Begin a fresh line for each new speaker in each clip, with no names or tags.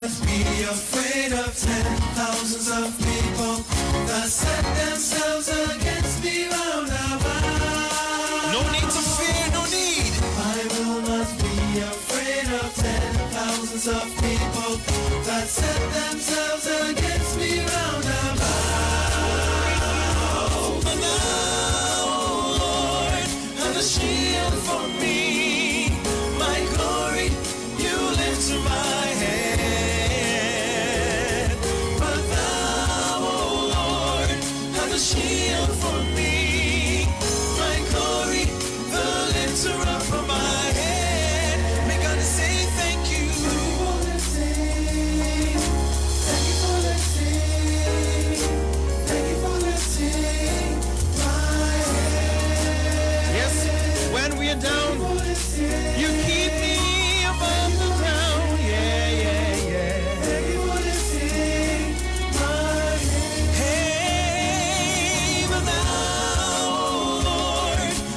Be afraid of 10,000s of people that set themselves against me round about.
No need to fear, no need.
I will not be afraid of 10,000s of people that set themselves against me round about.
But now, Lord, have a shield for me. My glory, you lift to my head. Shield for me, my glory, the lifter up of my head. May God say thank you.
Thank you for lifting, thank you for lifting my head.
Yes, when we are down, you keep me above the ground. Yeah, yeah, yeah.
Thank you for lifting my head.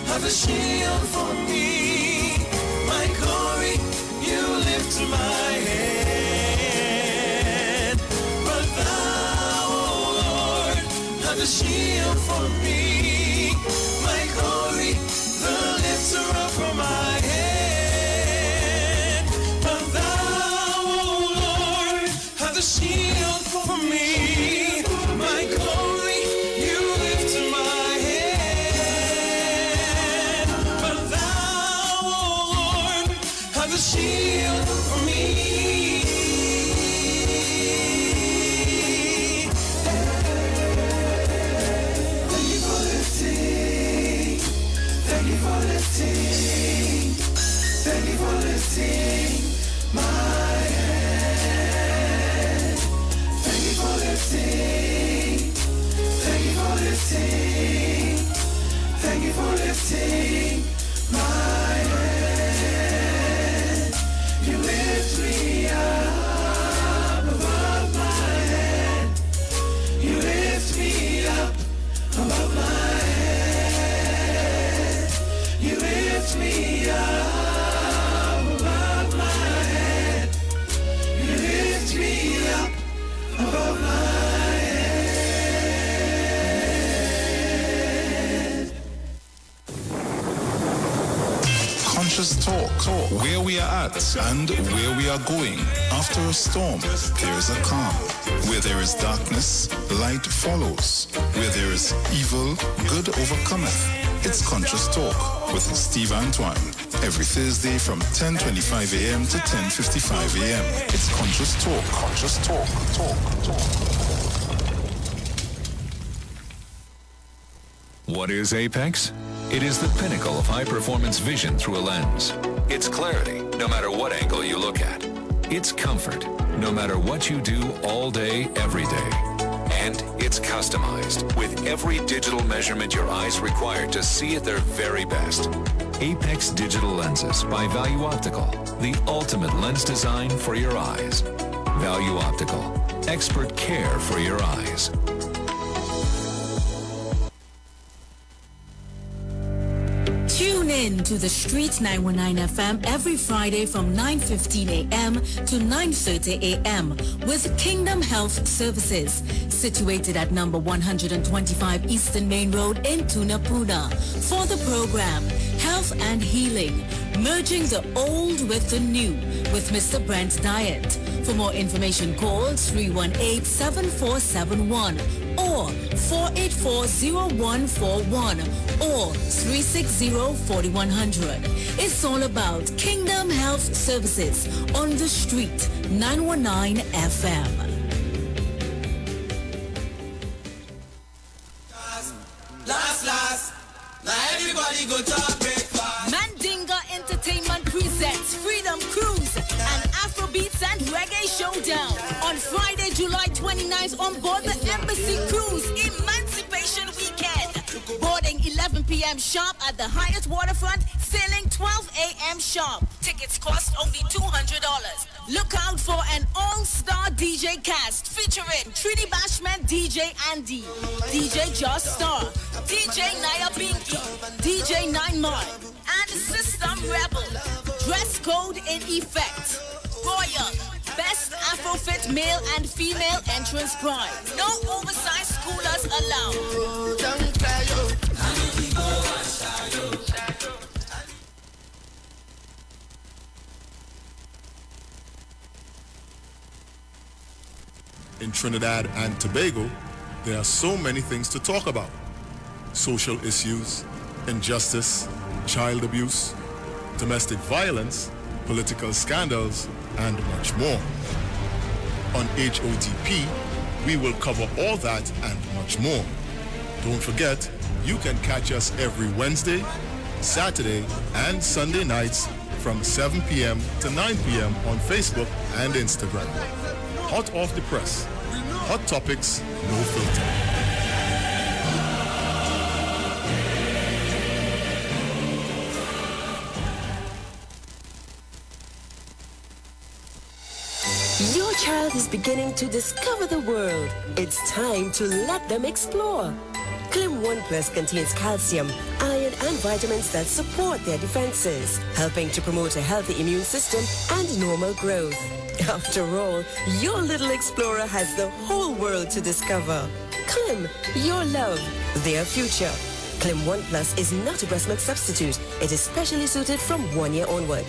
Have a shield for me, my glory, you lift my head. But thou, O Lord, have a shield for me, my glory, the lifter up of my head. But thou, O Lord, have a shield for me, my glory, you lift my head. Have a shield for me.
Thank you for lifting. Thank you for lifting. Thank you for lifting my head. Thank you for lifting. Thank you for lifting. Thank you for lifting my head. You lift me up above my head. You lift me up above my head. You lift me up above my head. You lift me up above my head.
Conscious Talk, where we are at and where we are going. After a storm, there is a calm. Where there is darkness, light follows. Where there is evil, good overcometh. It's Conscious Talk with Steve Antoine. Every Thursday from 10:25 a.m. to 10:55 a.m. It's Conscious Talk. Conscious Talk. Talk.
What is Apex? It is the pinnacle of high-performance vision through a lens. It's clarity, no matter what angle you look at. It's comfort, no matter what you do all day, every day. And it's customized, with every digital measurement your eyes require to see at their very best. Apex Digital Lenses by Value Optical, the ultimate lens design for your eyes. Value Optical, expert care for your eyes.
Tune in to the Street 919 FM every Friday from 9:15 a.m. to 9:30 a.m. with Kingdom Health Services, situated at number 125 Eastern Main Road in Tunapuna. For the program, Health and Healing, merging the old with the new with Mr. Brent Diet. For more information, call 318-7471 or 484-0141 or 360-4100. It's all about Kingdom Health Services on the Street 919 FM.
Last, now everybody go to breakfast.
Mandinga Entertainment presents Freedom Cruise, an Afrobeats and Reggae showdown on Friday, July 29th on board the Embassy Cruise Emancipation Weekend. Boarding 11 p.m. sharp at the Hyatt Waterfront, sailing 12 a.m. sharp. Tickets cost only $200. Look out for an all-star DJ cast featuring Trini Bashman, DJ Andy, DJ Joss Star, DJ Naya Binky, DJ Nine Mark, and System Rebel. Dress code in effect. Royal, Best Afrofit male and female entrance prize. No oversized schoolers allowed.
In Trinidad and Tobago, there are so many things to talk about. Social issues, injustice, child abuse, domestic violence, political scandals, and much more. On HOTP, we will cover all that and much more. Don't forget, you can catch us every Wednesday, Saturday, and Sunday nights from 7 p.m. to 9 p.m. on Facebook and Instagram. Hot off the press. Hot topics, no filter.
Your child is beginning to discover the world. It's time to let them explore. Clim 1 Plus contains calcium, iron, and vitamins that support their defenses, helping to promote a healthy immune system and normal growth. After all, your little explorer has the whole world to discover. Clim, your love, their future. Clim 1 Plus is not a breast milk substitute. It is specially suited from 1 year onward.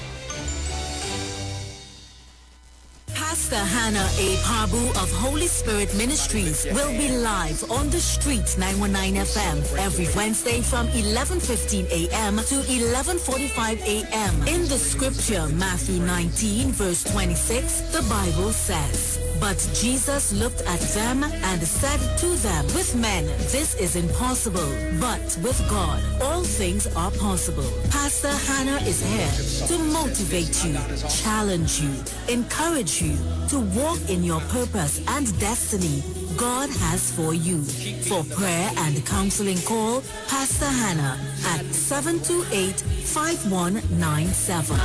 Pastor Hannah A. Parbu of Holy Spirit Ministries will be live on the street 919 FM every Wednesday from 11:15 a.m. to 11:45 a.m. In the scripture, Matthew 19 verse 26, the Bible says, "But Jesus looked at them and said to them, with men this is impossible, but with God all things are possible." Pastor Hannah is here to motivate you, challenge you, encourage you to walk in your purpose and destiny God has for you. For prayer and counseling, call Pastor Hannah at 728-5197.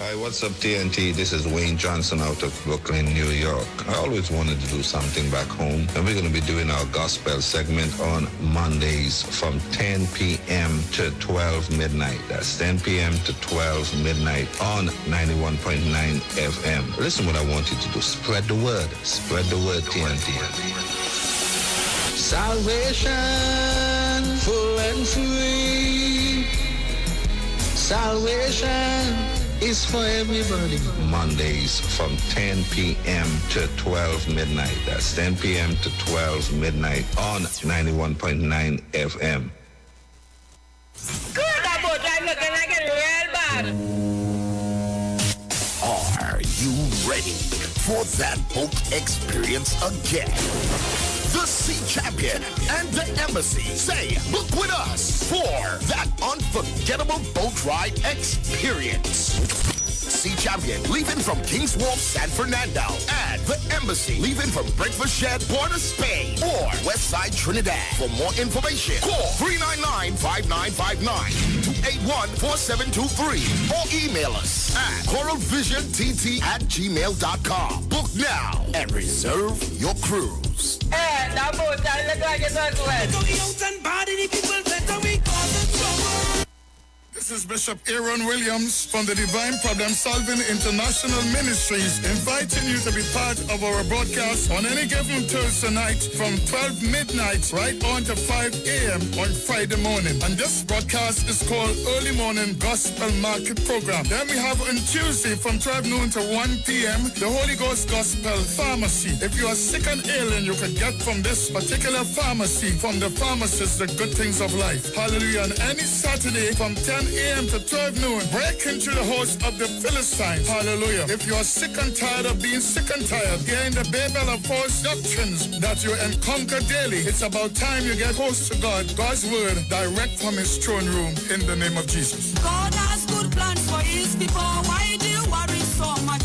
Hi, what's up, TNT? This is Wayne Johnson out of Brooklyn, New York. I always wanted to do something back home, and we're going to be doing our gospel segment on Mondays from 10 p.m. to 12 midnight. That's 10 p.m. to 12 midnight on 91.9 FM. Listen what I want you to do. Spread the word. Spread the word, TNT. Salvation, full and free. Salvation is for everybody. Mondays from 10 p.m. to 12 midnight. That's 10 p.m. to 12 midnight on 91.9 FM.
Good about I'm looking like a real bad.
Are you ready for that boat experience again? The Sea Champion and the Embassy say, book with us for that unforgettable boat ride experience. Sea Champion leaving from King's Wharf, San Fernando, and the Embassy leaving from Breakfast Shed, Port of Spain, or Westside Trinidad. For more information, call 399-5959 to 814723 or email us at coralvisiontT@gmail.com. Book now and reserve your cruise.
Hey, that boat, I look like it's not wet.
This is Bishop Aaron Williams from the Divine Problem Solving International Ministries, inviting you to be part of our broadcast on any given Thursday night from 12 midnight right on to 5 a.m. on Friday morning. And this broadcast is called Early Morning Gospel Market Program. Then we have on Tuesday from 12 noon to 1 p.m. the Holy Ghost Gospel Pharmacy. If you are sick and ailing, you can get from this particular pharmacy, from the pharmacist, the good things of life. Hallelujah. And any Saturday from 10 a.m. to 12 noon, break into the house of the Philistines. Hallelujah. If you are sick and tired of being sick and tired, hearing the babel of false doctrines that you encounter daily, it's about time you get close to God, God's word, direct from his throne room, in the name of Jesus.
God has good plans for his people. Why do you worry so much?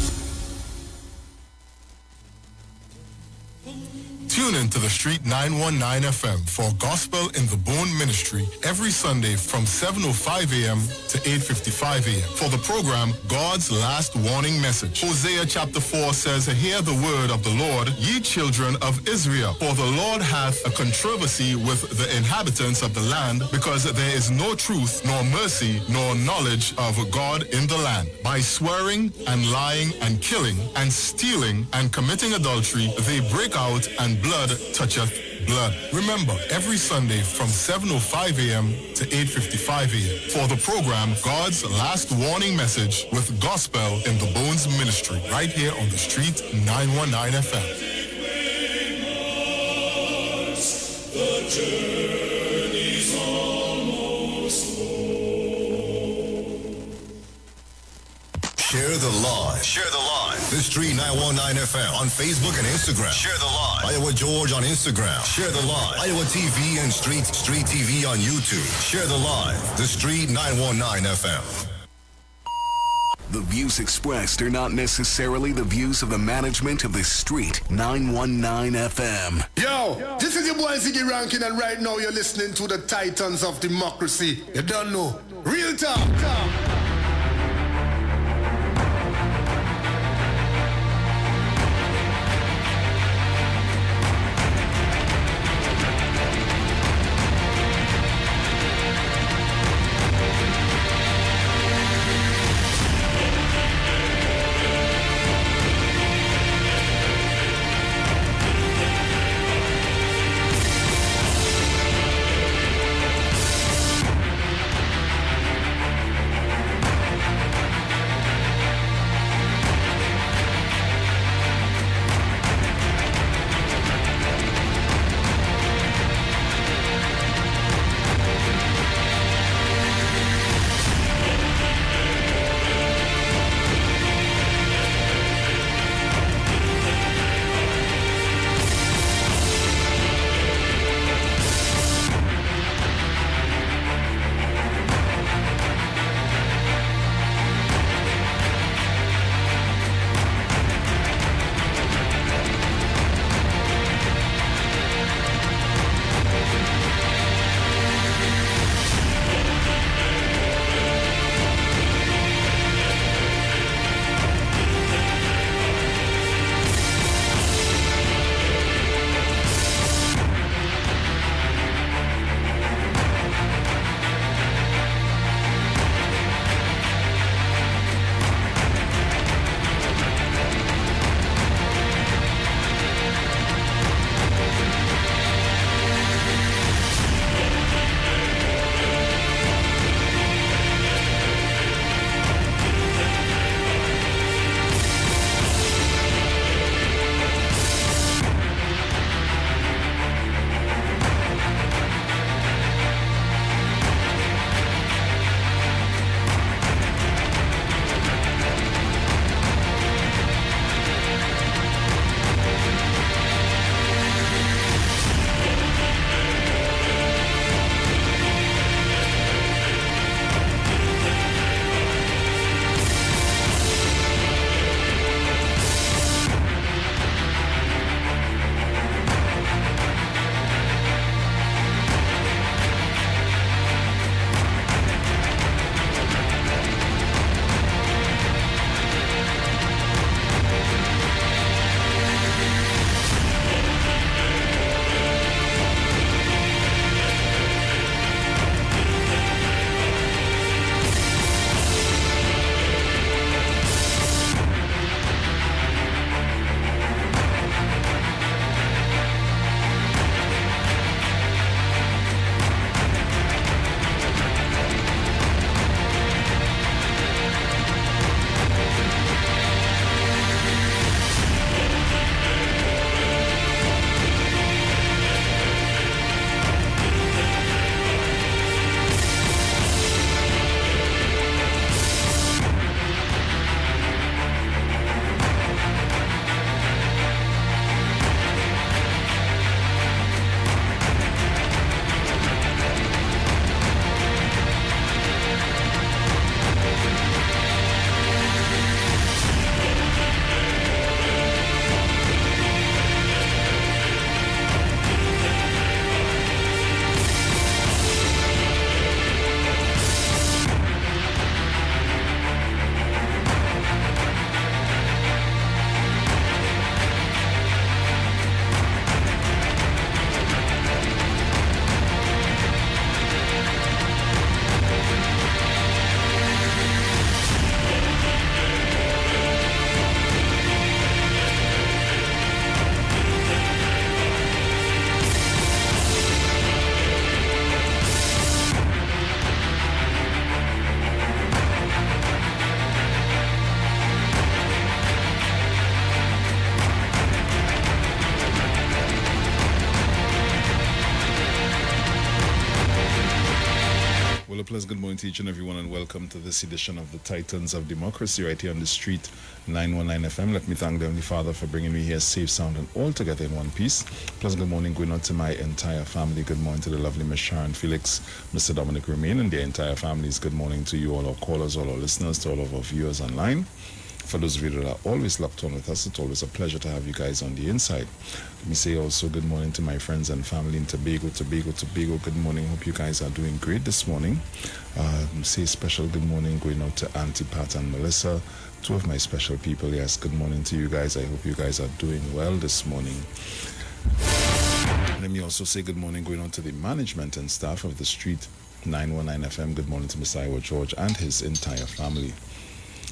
Tune in to the Street 919 FM for Gospel in the Bone Ministry every Sunday from 7:05 a.m. to 8:55 a.m. for the program God's Last Warning Message. Hosea chapter 4 says, "Hear the word of the Lord, ye children of Israel, for the Lord hath a controversy with the inhabitants of the land, because there is no truth, nor mercy, nor knowledge of God in the land. By swearing and lying and killing and stealing and committing adultery, they break out, and blood toucheth blood." Remember, every Sunday from 7:05 a.m. to 8:55 a.m. for the program God's Last Warning Message with Gospel in the Bones Ministry, right here on the Street 919 FM.
The journey's almost home.
Share the live. Share the live. The Street 919 FM on Facebook and Instagram. Share the live. Iowa George on Instagram. Share the live. Iowa TV and Street TV on YouTube. Share the live. The Street 919 FM.
The views expressed are not necessarily the views of the management of the Street 919 FM.
Yo, this is your boy Ziggy Rankin, and right now you're listening to the Titans of Democracy. You don't know. Real talk.
Pleasant good morning to each and everyone, and welcome to this edition of the Titans of Democracy right here on the street, 919 FM. Let me thank the Heavenly Father for bringing me here safe, sound, and all together in one piece. Pleasant good morning going out to my entire family. Good morning to the lovely Miss Sharon Felix, Mr. Dominic Romain, and their entire families. Good morning to you, all our callers, all our listeners, to all of our viewers online. For those of you that are always locked on with us, it's always a pleasure to have you guys on the inside. Let me say also good morning to my friends and family in Tobago. Good morning. Hope you guys are doing great this morning. Say special good morning going out to Auntie Pat and Melissa, two of my special people. Yes, good morning to you guys. I hope you guys are doing well this morning. Let me also say good morning going out to the management and staff of the street 919 FM. Good morning to Mr. Iowa George and his entire family.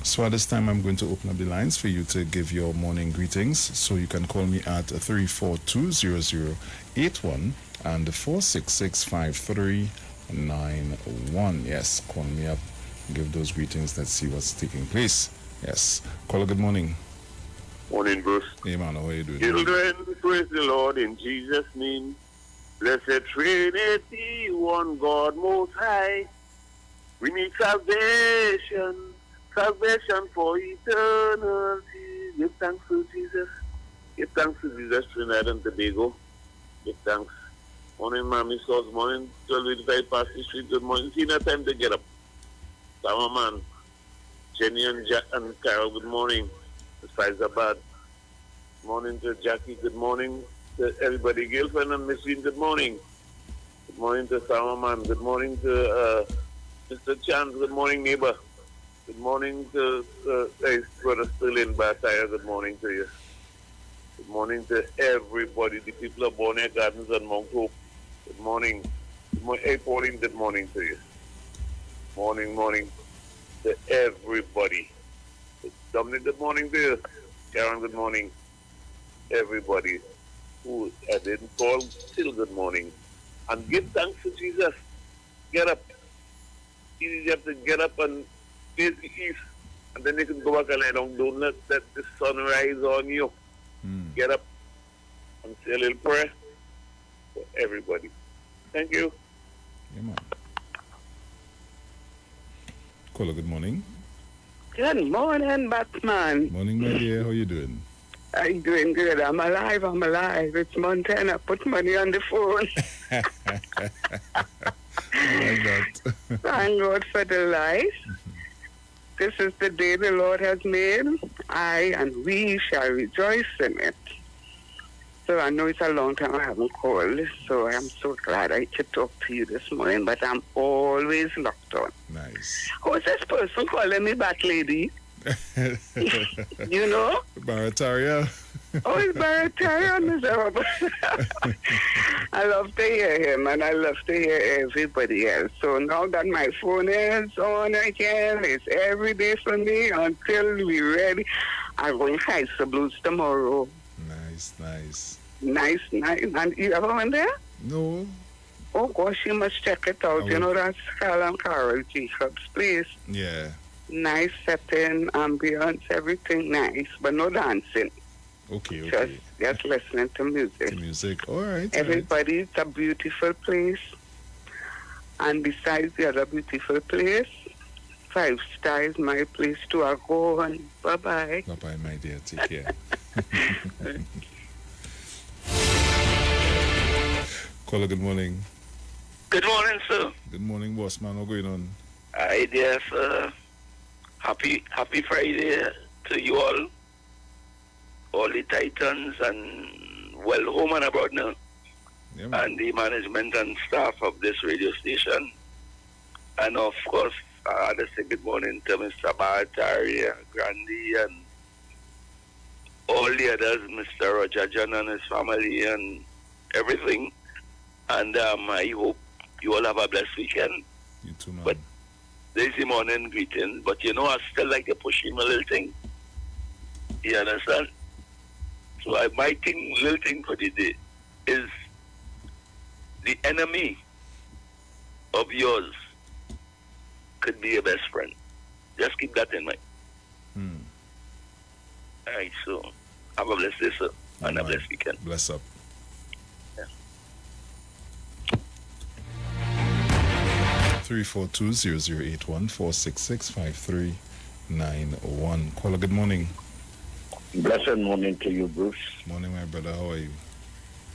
So at this time, I'm going to open up the lines for you to give your morning greetings. So you can call me at 342-0081 and 466-5391. Yes, call me up, give those greetings. Let's see what's taking place. Yes. Caller, good morning.
Morning, Bruce.
Hey, man, how are you doing?
Children, praise the Lord in Jesus' name. Blessed Trinity, one God most high. We need salvation. Salvation for eternity. Give thanks to Jesus. Give thanks to Jesus, Trinidad and Tobago. Give thanks. Morning, Mammy Sauce. Morning, 12:85 past the street. Good morning. See, no time to get up. Sama man. Jenny and Jack and Carol, good morning. The sides are bad. Morning to Jackie. Good morning to everybody. Girlfriend and Miss Jean, good morning. Good morning to Sama man. Good morning to Mr. Chance. Good morning, neighbor. Good morning to Brother Sterling Bataya. Good morning to you. Good morning to everybody, the people of Bonner Gardens and Mount Hope. Good morning. Good morning. Hey, Pauline, good morning to you. Morning to everybody. Dominic, good morning to you. Karen, good morning. Everybody who I didn't call, still good morning. And give thanks to Jesus. Get up. You have to get up and face the east, and then you can go back and lie down. Don't let the sun rise on you. Get up and say a little prayer for everybody. Thank you.
Yeah, man. Caller, good morning.
Good morning, Batman.
Morning, my dear. How you doing?
I'm doing good. I'm alive. It's Montana. Put money on the phone.
I like that.
Thank God for the life. This is the day the Lord has made. I and we shall rejoice in it. So I know it's a long time I haven't called, so I'm so glad I could talk to you this morning, but I'm always locked on.
Nice.
Who's this person calling me back, lady? You know?
Barataria.
Oh, it's Barataria. I love to hear him, and I love to hear everybody else. So now that my phone is on again, it's every day for me until we're ready. I'm going to Heist the Blues tomorrow.
Nice.
And you ever went there?
No.
Oh, gosh, you must check it out. You know, that's Carl and Carol Jacobs' place.
Yeah.
Nice setting, ambience, everything nice, but no dancing.
Okay.
Just listening to music.
All right.
Everybody, it's a beautiful place. And besides the other beautiful place, 5 Star is my place to go. And bye-bye.
Bye-bye, my dear. Take care. Caller, good morning.
Good morning, sir.
Good morning, boss man. What's going on?
Hi there, sir. Happy Friday to you all the Titans, and well, home and abroad now, and the management and staff of this radio station. And of course, I had to say good morning to Mr. Barataria, Grandy, and all the others, Mr. Roger John and his family, and everything. And I hope you all have a blessed weekend.
You too, man.
But there's the morning greetings, but you know, I still like to push him a little thing. You understand? So my little thing for the day is the enemy of yours could be your best friend. Just keep that in mind. All right, so have a blessed day, sir, and a blessed weekend.
Bless up. 342-0081 466-5391. Caller, good morning.
Blessed morning to you, Bruce.
Morning, my brother. How are you?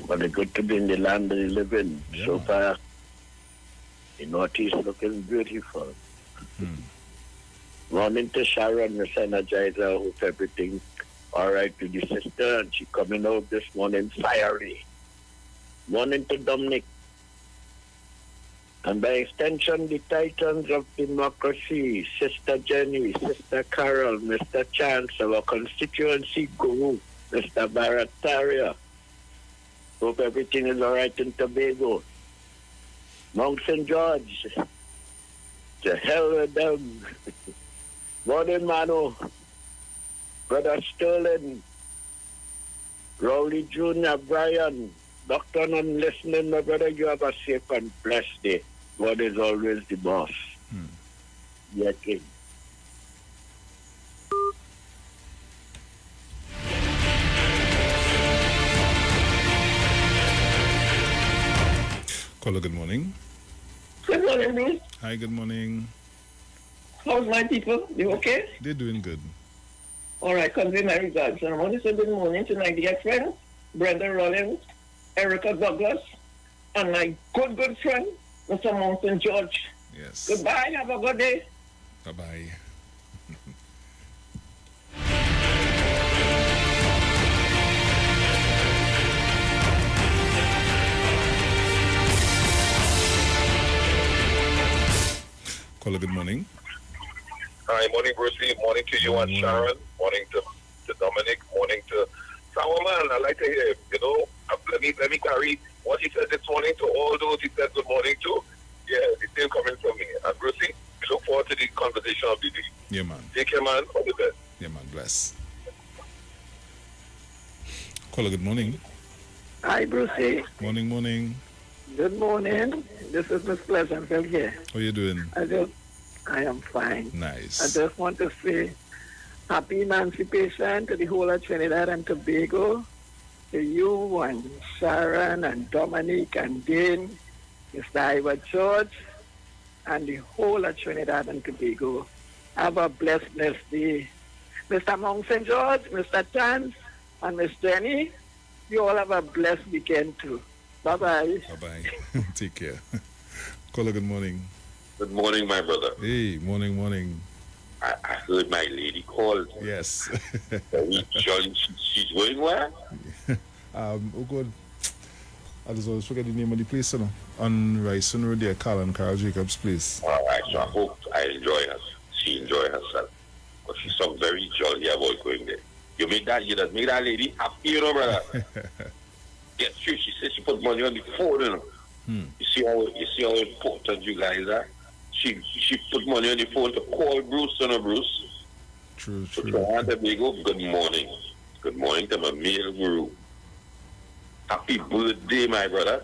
Well, it's good to be in the land that you live in.
Yeah,
so
man.
far, the Northeast looking beautiful. Morning to Sharon, Miss Energizer. Hope everything all right with the sister, and she coming out this morning fiery. Morning to Dominic. And by extension, the titans of democracy, Sister Jenny, Sister Carol, Mr. Chance, our constituency guru, Mr. Barataria. Hope everything is all right in Tobago. Mount St. George, to hell with them. Morning, Manu. Brother Sterling, Rowley Jr., Brian, Doctor, I'm listening, my brother. You have a safe and blessed day. God is always the boss. Yeah, King.
Caller, good morning.
Good morning, Bruce.
Hi, good morning.
How's my people? You okay?
They're doing good.
All right, convey my regards. And I want to say good morning to my dear friends, Brenda Rollins, Erica Douglas, and my good friend, Mr. Mountain George.
Yes.
Goodbye. Have a good day.
Bye-bye. Caller, good morning.
Hi, morning, Brucey. Morning to you and Sharon. Morning to Dominic. Morning to Sourman. I'd like to hear, let me carry what he said this morning to all those he said good morning to. Yeah, it's still coming from me. And Brucey, we look forward to the conversation of the day.
Yeah, man.
Take care, man. All the best.
Yeah, man. Bless. Caller, good morning.
Hi, Brucey.
Morning.
Good morning. This is Miss Pleasantville here.
How you doing?
I am fine.
Nice.
I just want to say happy emancipation to the whole of Trinidad and Tobago, to you and Sharon and Dominic and Dane, Mr. Ivor George, and the whole of Trinidad and Tobago. Have a blessed day. Mr. Mount St. George, Mr. Chance, and Miss Jenny, you all have a blessed weekend too. Bye-bye.
Bye-bye. Take care. Caller, good morning.
Good morning, my brother.
Hey, morning.
I heard my lady called.
Yes.
Jolly, she's going where?
Oh, God. I just always forget the name of the place, on Ryson Road there, Carl Jacobs' place.
All right, so I hope she enjoy herself. But she's so very jolly about going there. You just make that lady happy, brother. Yes, true. She said she put money on the phone, You see how important you guys are? She put money on the phone to call Bruce, Bruce.
True.
Good morning. Good morning to my male guru. Happy birthday, my brother.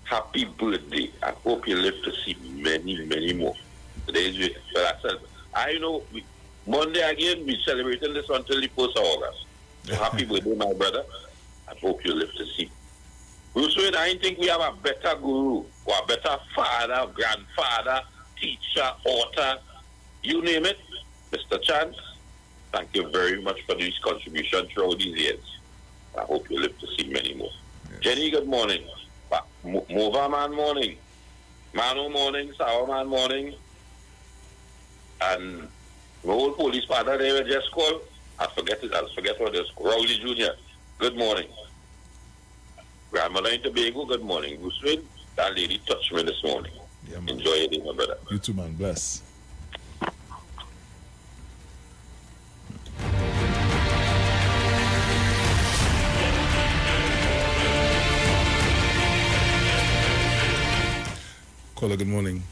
Happy birthday. I hope you live to see many, many more. Today's I know Monday again, we're celebrating this until the 1st of August. So happy birthday, my brother. I hope you live to see. Bruce Wayne, I think we have a better guru, or a better father, grandfather, teacher, author, you name it. Mr. Chance, thank you very much for this contribution throughout these years. I hope you live to see many more. Yes. Jenny, good morning. Mova man morning. Manu morning, Sour man morning. And the old police father they were just called. I forget what it is. Rowley Jr. Good morning. Grandmother in Tobago, good morning. Bruce Wayne, that lady touched me this morning.
Yeah, man.
Enjoy your day, my brother.
You too, man. Bless. Caller, good morning.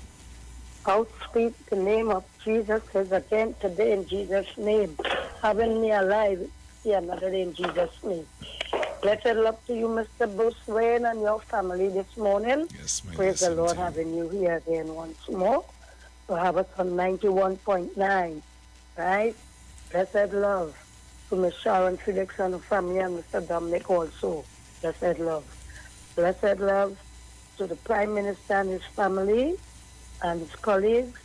How sweet the name of Jesus is again today in Jesus' name. Having me alive, see another day in Jesus' name. Blessed love to you, Mr. Bruce Wayne, and your family this morning.
Yes, my
Praise the Lord, having you here again once more. To have us on 91.9, right? Blessed love to Miss Sharon Felix and the family, and Mr. Dominic also. Blessed love. Blessed love to the Prime Minister and his family, and his colleagues.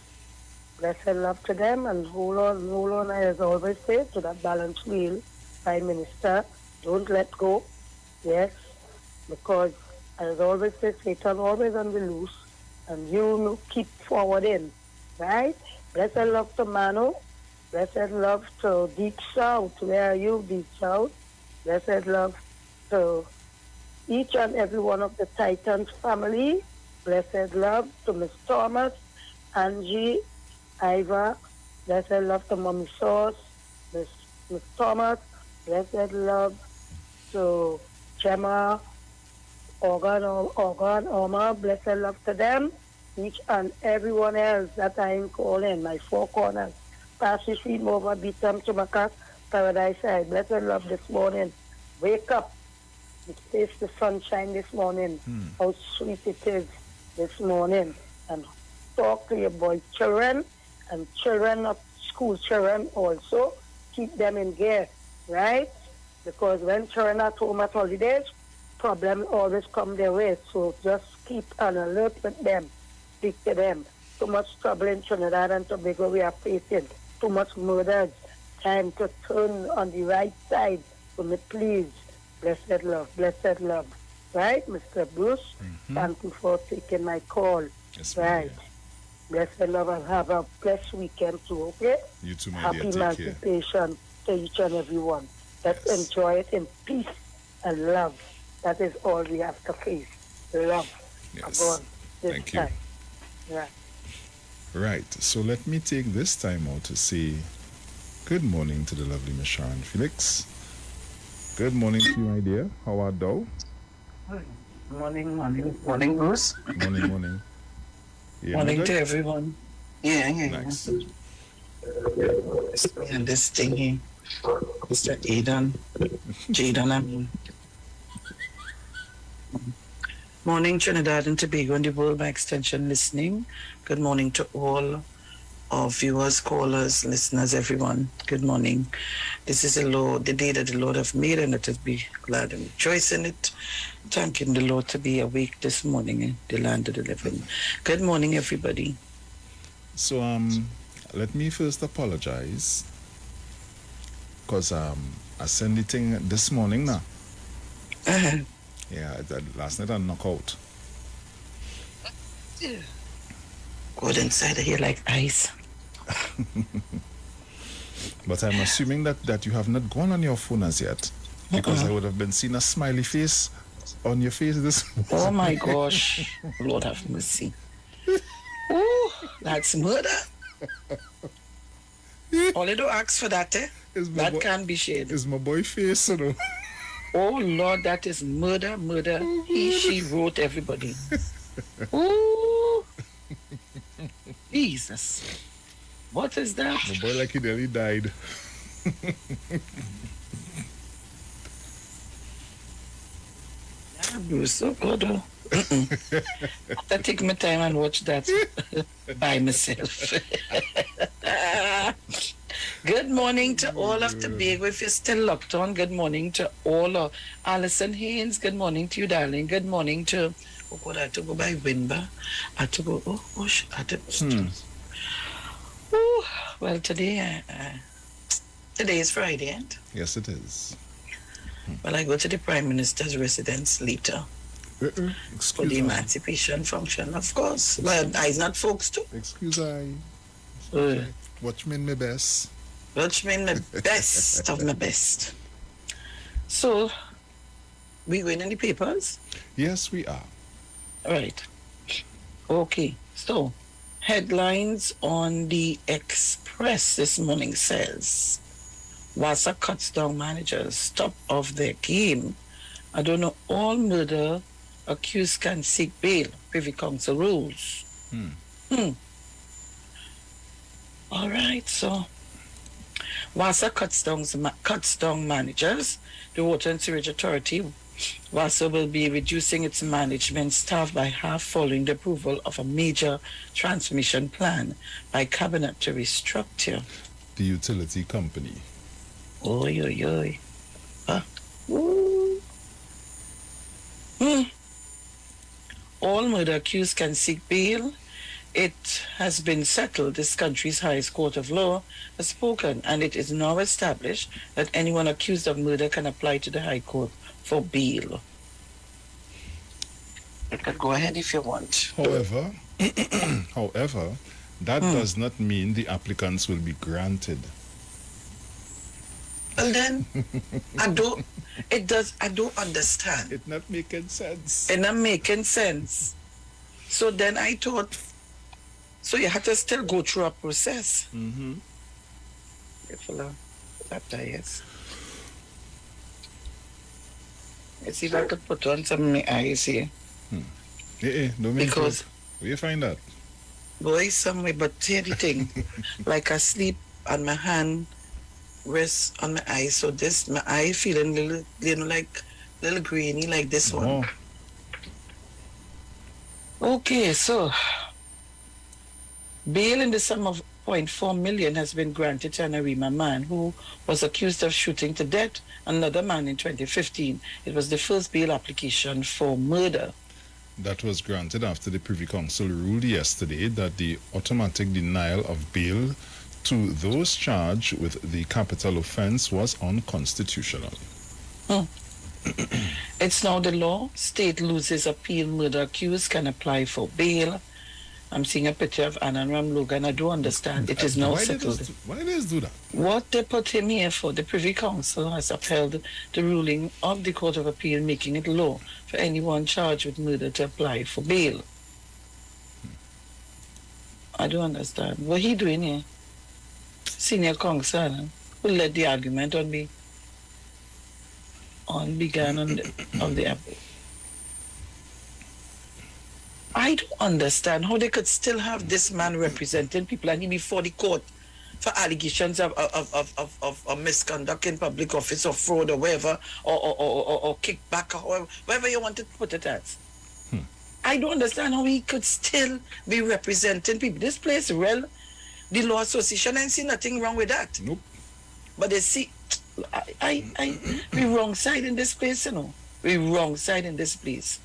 Blessed love to them, and hold on, as I always say, to that balance wheel, Prime Minister. Don't let go. Yes, because as I always say, Satan always on the loose, and you keep forwarding, right? Blessed love to Manu. Blessed love to Deep South. Where are you, Deep South? Blessed love to each and every one of the Titans family. Blessed love to Miss Thomas, Angie, Iva. Blessed love to Mommy Sauce, Miss Thomas. Blessed love to Gemma, Oma. Blessed love to them. Each and everyone else that I am calling, my four corners. Pastor Street, Mova, Beatam, Chumakas, Paradise Side. Blessed love this morning. Wake up. It tastes the sunshine this morning. How sweet it is this morning. And talk to your boy children and children of school children also. Keep them in gear, right? Because when children are at home at holidays, problems always come their way. So just keep an alert with them. Speak to them. Too much trouble in Trinidad and Tobago we are facing. Too much murders. Time to turn on the right side. So me please. Blessed love. Right, Mr. Bruce? Thank you for taking my call.
Yes,
right. Blessed love, and have a blessed weekend too, okay?
You too, my
Happy
dear. Take
emancipation to each and every one. Let's enjoy it in peace and love. That is all we have to face. Love.
Yes.
God, this
Thank you.
time. Right.
Right. So let me take this time out to say good morning to the lovely Miss Sharon Felix. Good morning to you, my dear. How art thou?
Morning, Bruce.
Morning. Yeah,
Morning
good?
to everyone. Yeah.
Nice.
And this thingy, Mr. Jaden, I mean. Morning, Trinidad and Tobago and the world by extension listening. Good morning to all our viewers, callers, listeners, everyone. Good morning. This is the day that the Lord have made, and let us be glad and rejoice in it. Thanking the Lord to be awake this morning in the land of the living. Good morning, everybody.
So let me first apologize because I sent the thing this morning now. Yeah, last night I knocked out.
Go inside here like ice.
But I'm assuming that you have not gone on your phone as yet, because I would have been seeing a smiley face on your face this morning.
Oh my gosh. Lord have mercy. Ooh, that's murder. Only do ask for that, eh? That can't be shared.
It's my boy face, you know.
Oh Lord, that is murder. She wrote everybody. Ooh. Jesus. What is that?
My boy like he nearly died.
Yeah, Bruce, so good. I take my time and watch that by myself. Good morning to all of Tobago. If you're still locked on, good morning to all of Alison Haynes. Good morning to you, darling. Good morning to, oh God, I had to go by Winba. I had to go, well, today is Friday, ain't it?
Yes, it is.
Well, I go to the Prime Minister's residence later for the emancipation function, of course. Well, I's not folks too.
Excuse I. Watch me in my best.
Watch me in my best of my best. So, we going in the papers?
Yes, we are.
All right. Okay. So, headlines on the Express this morning says, Wassa cuts down managers, top of their game. I don't know, all murder accused can seek bail, Privy Council rules. All right, so Wassa cuts down managers. The Water and Sewage Authority, Wassa, will be reducing its management staff by half following the approval of a major transmission plan by Cabinet to restructure
the utility company.
Oy. All murder accused can seek bail it has been settled, this country's highest court of law has spoken, and it is now established that anyone accused of murder can apply to the High Court for bail. You can go ahead if you want.
However, that does not mean the applicants will be granted.
Well then, I don't understand.
It's not making sense.
It's not making sense. So then I thought, so you have to still go through a process.
Mm-hmm.
Yes. Let's see if I could put on some of my eyes here.
Don't make
Because
where you find that?
boy somewhere, but hear the thing. Like I sleep and my hand rests on my eye. So this my eye feeling little grainy like this one. Okay, so bail in the sum of 0.4 million has been granted to an Arima man who was accused of shooting to death another man in 2015. It was the first bail application for murder.
That was granted after the Privy Council ruled yesterday that the automatic denial of bail to those charged with the capital offense was unconstitutional.
It's now the law. State loses appeal. Murder accused can apply for bail. I'm seeing a picture of Ananram Logan. I do understand. It is now settled.
Why did they do that?
What they put him here for, the Privy Council has upheld the ruling of the Court of Appeal, making it law for anyone charged with murder to apply for bail. I do understand. What he doing here? Senior counsel who led the argument on the apple. I don't understand how they could still have this man representing people and he before the court for allegations of misconduct in public office or fraud or whatever, or kickback or whatever you want to put it as. I don't understand how he could still be representing people. This place, the Law Association, I see nothing wrong with that.
Nope.
But they see, we wrong side in this place, you know. We wrong side in this place.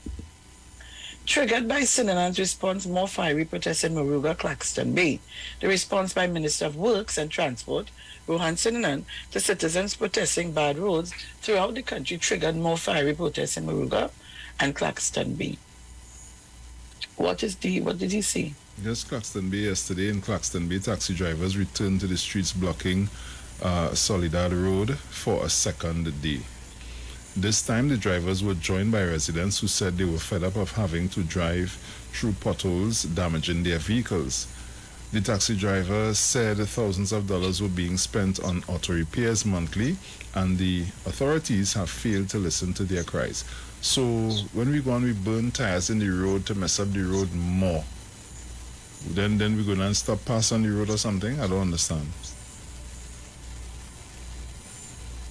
Triggered by Sinanan's response, more fiery protests in Moruga, Claxton Bay. The response by Minister of Works and Transport, Rohan Sinanan, to citizens protesting bad roads throughout the country triggered more fiery protests in Moruga and Claxton Bay. What did he say?
Yes, Claxton Bay yesterday. In Claxton Bay, taxi drivers returned to the streets blocking Soledad Road for a second day. This time, the drivers were joined by residents who said they were fed up of having to drive through potholes, damaging their vehicles. The taxi driver said thousands of dollars were being spent on auto repairs monthly, and the authorities have failed to listen to their cries. So, when we go and we burn tires in the road to mess up the road more, then we're going to stop pass on the road or something? I don't understand.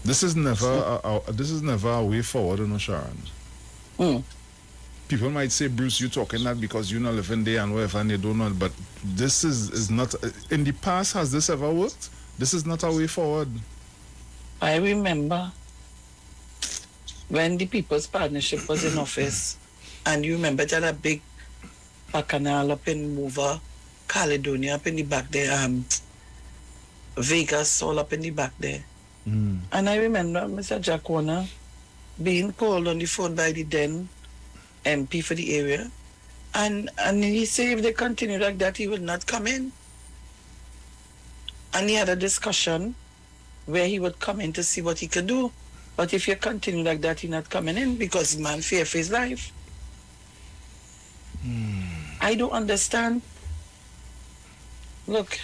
This is never a way forward, you know, Sharon. People might say, Bruce, you're talking that because you're not living there and whatever, and you don't know. But this is not. In the past, has this ever worked? This is not a way forward.
I remember when the People's Partnership was in office, and you remember that a big bacchanal up in Mover, Caledonia, up in the back there, Vegas, all up in the back there. And I remember Mr. Jack Warner being called on the phone by the then MP for the area, and he said if they continue like that, he will not come in. And he had a discussion where he would come in to see what he could do. But if you continue like that, he's not coming in because man fear for his life. I don't understand. Look.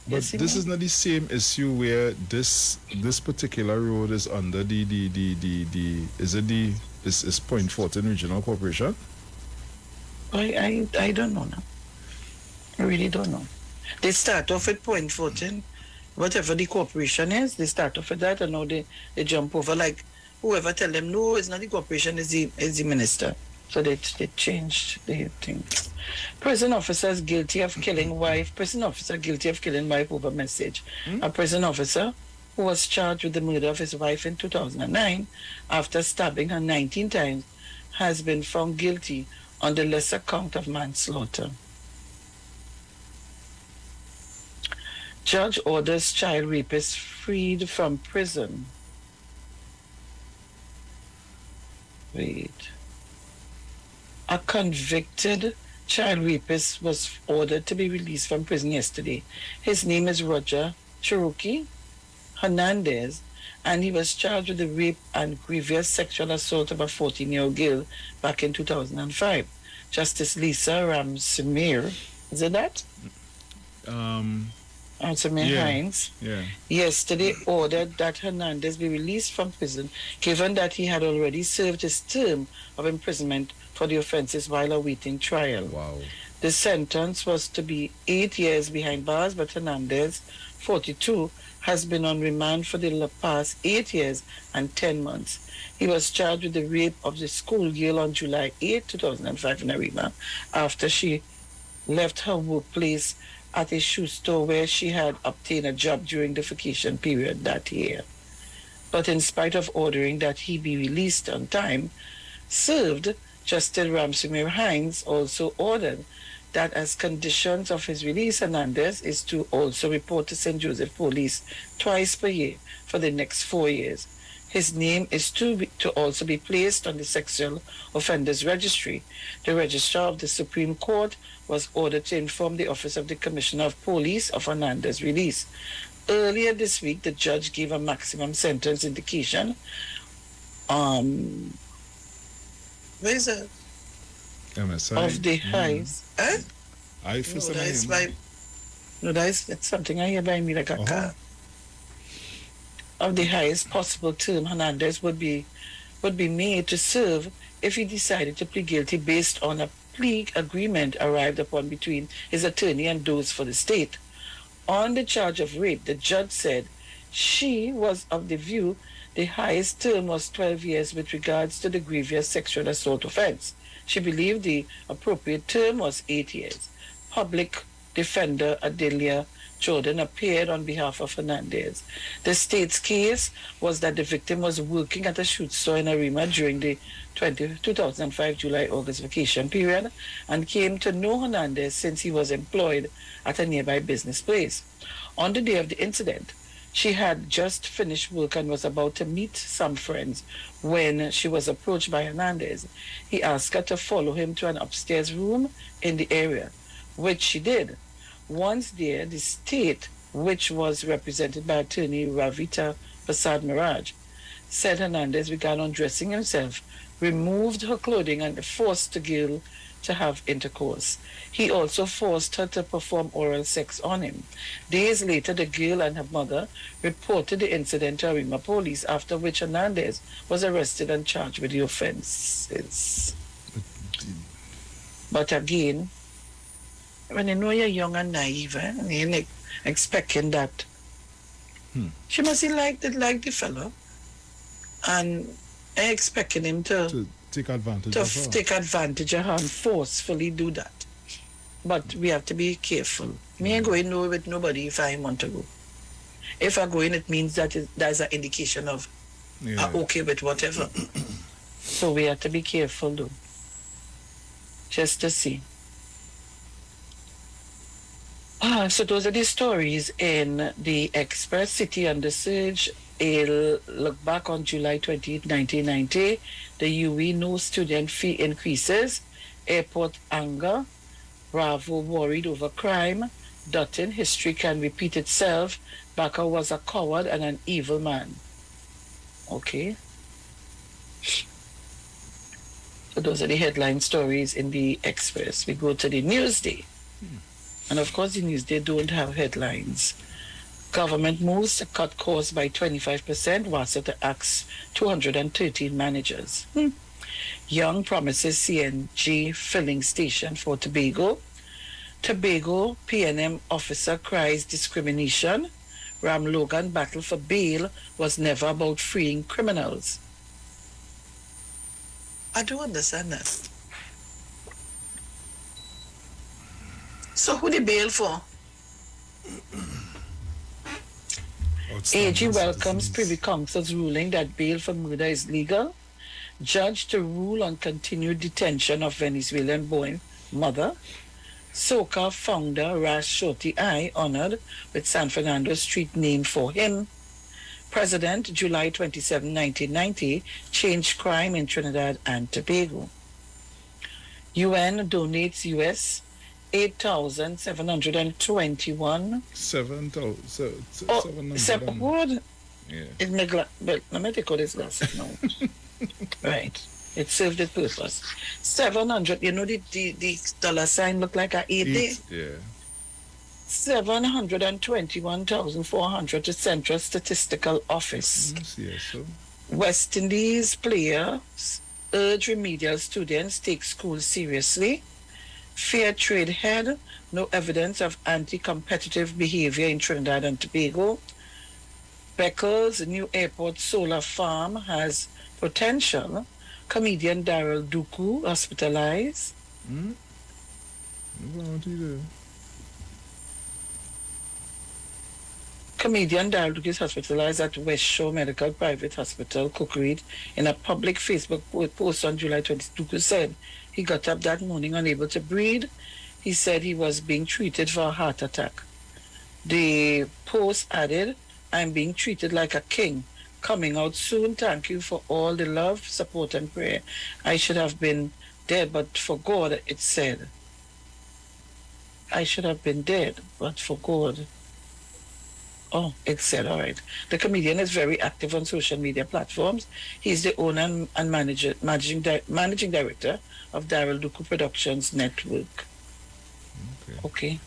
But this is not the same issue where this particular road is under is Point Fortin Regional Corporation?
I don't know now. I really don't know. They start off at Point Fortin, whatever the corporation is, they start off at that, and now they jump over like whoever tell them no, it's not the corporation, it's the minister. So they changed the thing. Prison officers guilty of killing wife. Prison officer guilty of killing wife over message. A prison officer who was charged with the murder of his wife in 2009 after stabbing her 19 times has been found guilty on the lesser count of manslaughter. Judge orders child rapist freed from prison. Wait. A convicted child rapist was ordered to be released from prison yesterday. His name is Roger Cherokee Hernandez, and he was charged with the rape and grievous sexual assault of a 14-year-old girl back in 2005. Justice Lisa Ramsimir, is it that? Ramsimir Hines, yesterday ordered that Hernandez be released from prison, given that he had already served his term of imprisonment for the offenses while awaiting trial.
Wow.
The sentence was to be 8 years behind bars, but Hernandez, 42, has been on remand for the past 8 years and 10 months. He was charged with the rape of the schoolgirl on July 8, 2005 in Arima, after she left her workplace at a shoe store where she had obtained a job during the vacation period that year. But in spite of ordering that he be released on time served, Justice Ramsimir Hines also ordered that as conditions of his release, Hernandez is to also report to St. Joseph Police twice per year for the next 4 years. His name is to also be placed on the Sexual Offenders Registry. The Registrar of the Supreme Court was ordered to inform the Office of the Commissioner of Police of Hernandez's release. Earlier this week, the judge gave a maximum sentence indication. Where is it?
MSI.
Of the highs. Eh?
I feel
No, that is by, no, that's something I hear by me like a car. Of the highest possible term Hernandez would be made to serve if he decided to plead guilty based on a plea agreement arrived upon between his attorney and those for the state. On the charge of rape, the judge said she was of the view the highest term was 12 years with regards to the grievous sexual assault offense. She believed the appropriate term was 8 years. Public defender Adelia Jordan appeared on behalf of Hernandez. The state's case was that the victim was working at a shoe store in Arima during the 2005 July-August vacation period and came to know Hernandez since he was employed at a nearby business place. On the day of the incident, she had just finished work and was about to meet some friends when she was approached by Hernandez. He asked her to follow him to an upstairs room in the area, which she did. Once there, the state, which was represented by attorney Ravita Prasad Miraj, said Hernandez began undressing himself, removed her clothing and forced the girl to have intercourse. He also forced her to perform oral sex on him. Days later, the girl and her mother reported the incident to Arima police, after which Hernandez was arrested and charged with the offenses. But again, when you know you're young and naive, and you're like expecting that, she must have liked the fellow, and expecting him to
take advantage
of her and forcefully do that. But we have to be careful. Me ain't going nowhere with nobody if I want to go. If I go in, it means that there's an indication of okay with whatever. So we have to be careful though. Just to see. So those are the stories in the Express. City under Surge. A look back on July 28, 1990. The UE no student fee increases. Airport anger. Bravo worried over crime. Dutton, history can repeat itself. Baka was a coward and an evil man. Okay. So those are the headline stories in the Express. We go to the Newsday. And of course, the Newsday don't have headlines. Government moves to cut costs by 25%. Wasata acts 213 managers. Young promises CNG filling station for Tobago. Tobago PNM officer cries discrimination. Ram Logan battle for bail was never about freeing criminals. I don't understand that. So who the bail for? AG welcomes Privy Council's ruling that bail for murder is legal. Judge to rule on continued detention of Venezuelan-born mother. Soca founder Ras Shorty I honored with San Fernando Street named for him. President, July 27, 1990, changed crime in Trinidad and Tobago. UN donates US 8,721.
7,000.
What?
Yeah.
It make let me take out this glasses now. Right. It served its purpose. 700, you know the dollar sign look like a 80?
Yeah.
721,400 to Central Statistical Office.
Yes, so.
West Indies players urge remedial students take school seriously. Fair trade head, no evidence of anti-competitive behavior in Trinidad and Tobago. Beckles new airport solar farm has potential. Comedian Daryl Duku hospitalized. Comedian Daryl Duku is hospitalized at West Shore Medical Private Hospital, Cookreed. In a public Facebook post on July 22, Duku said he got up that morning unable to breathe. He said he was being treated for a heart attack. The post added, "I'm being treated like a king. Coming out soon. Thank you for all the love, support, and prayer. I should have been dead, but for God," it said. I should have been dead, but for God. Oh, it said, all right. The comedian is very active on social media platforms. He's the owner and managing director of Daryl Duku Productions Network. Okay.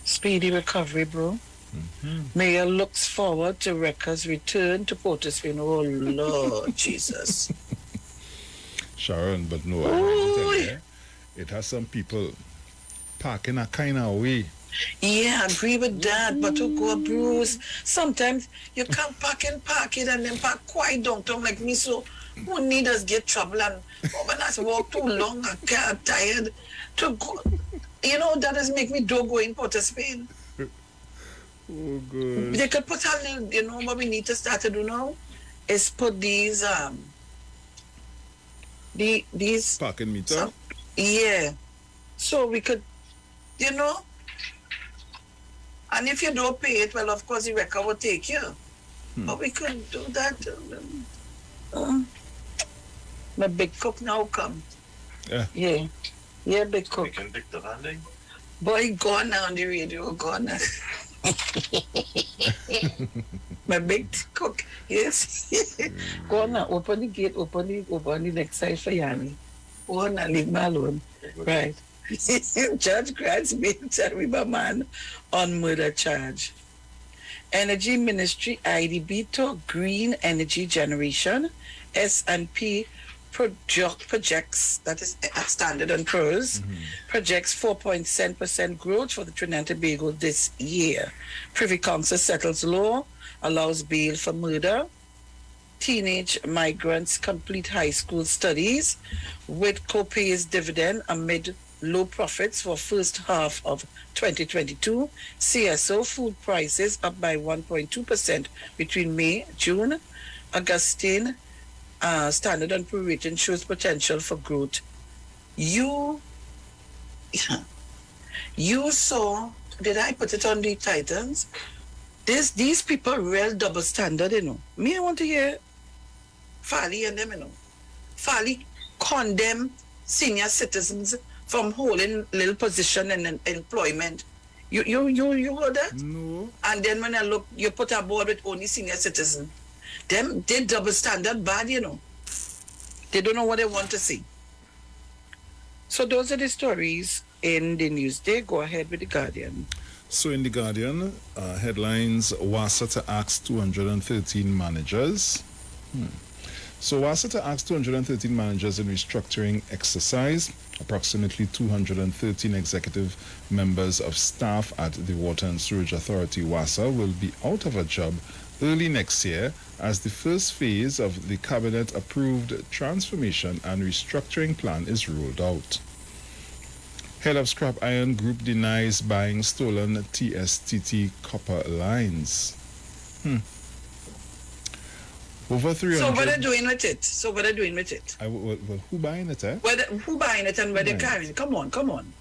Speedy recovery, bro. Mayor looks forward to Rekka's return to Port of Spain. Oh, Lord Jesus.
Sharon, but no, I have to tell you, it has some people parking a kind of way.
Yeah, I agree with that, but to go, Bruce, sometimes you can't park it and then park quite downtown like me, so who need us get trouble and when I walk too long, I can't tired to go. You know, that does make me do go in Port of Spain.
Oh, good.
They could put a little, you know, what we need to start to do now is put these
parking meter.
Yeah, so we could, you know, and if you don't pay it, well, of course the record will take you. But we could do that. My big cook now come. Yeah, big cook.
We can pick the landing.
Boy, gone now on the radio, gone now. My big cook, yes. Go on now, open the gate, open the next side for Yanni. Go on now, leave me alone. Right. Judge grants me man on murder charge. Energy Ministry IDB to green energy generation. S&P projects, that is Standard & Poor's, projects 4.7% growth for the Trinidad and Tobago this year. Privy Council settles law, allows bail for murder. Teenage migrants complete high school studies. Whitco pays dividend amid low profits for first half of 2022. CSO food prices up by 1.2% between May, June. Augustine Standard & Poor's rating shows potential for growth. You saw, did I put it on the Titans? These people real double standard, you know. Me, I want to hear Farley and them, you know. Farley condemn senior citizens from holding little position in employment. You heard that?
No.
And then when I look, you put a board with only senior citizens. They double standard bad, you know. They don't know what they want to see. So those are the stories in the news. They go ahead with the Guardian.
So in the Guardian, headlines, WASA to ask 213 managers. So WASA to ask 213 managers in restructuring exercise. Approximately 213 executive members of staff at the Water and Sewage Authority, WASA, will be out of a job early next year as the first phase of the cabinet-approved transformation and restructuring plan is rolled out. Head of Scrap Iron Group denies buying stolen TSTT copper lines. Over 300.
So what are they doing with it?
Well, who buying it, eh?
Who buying it and where they carrying it? Come on.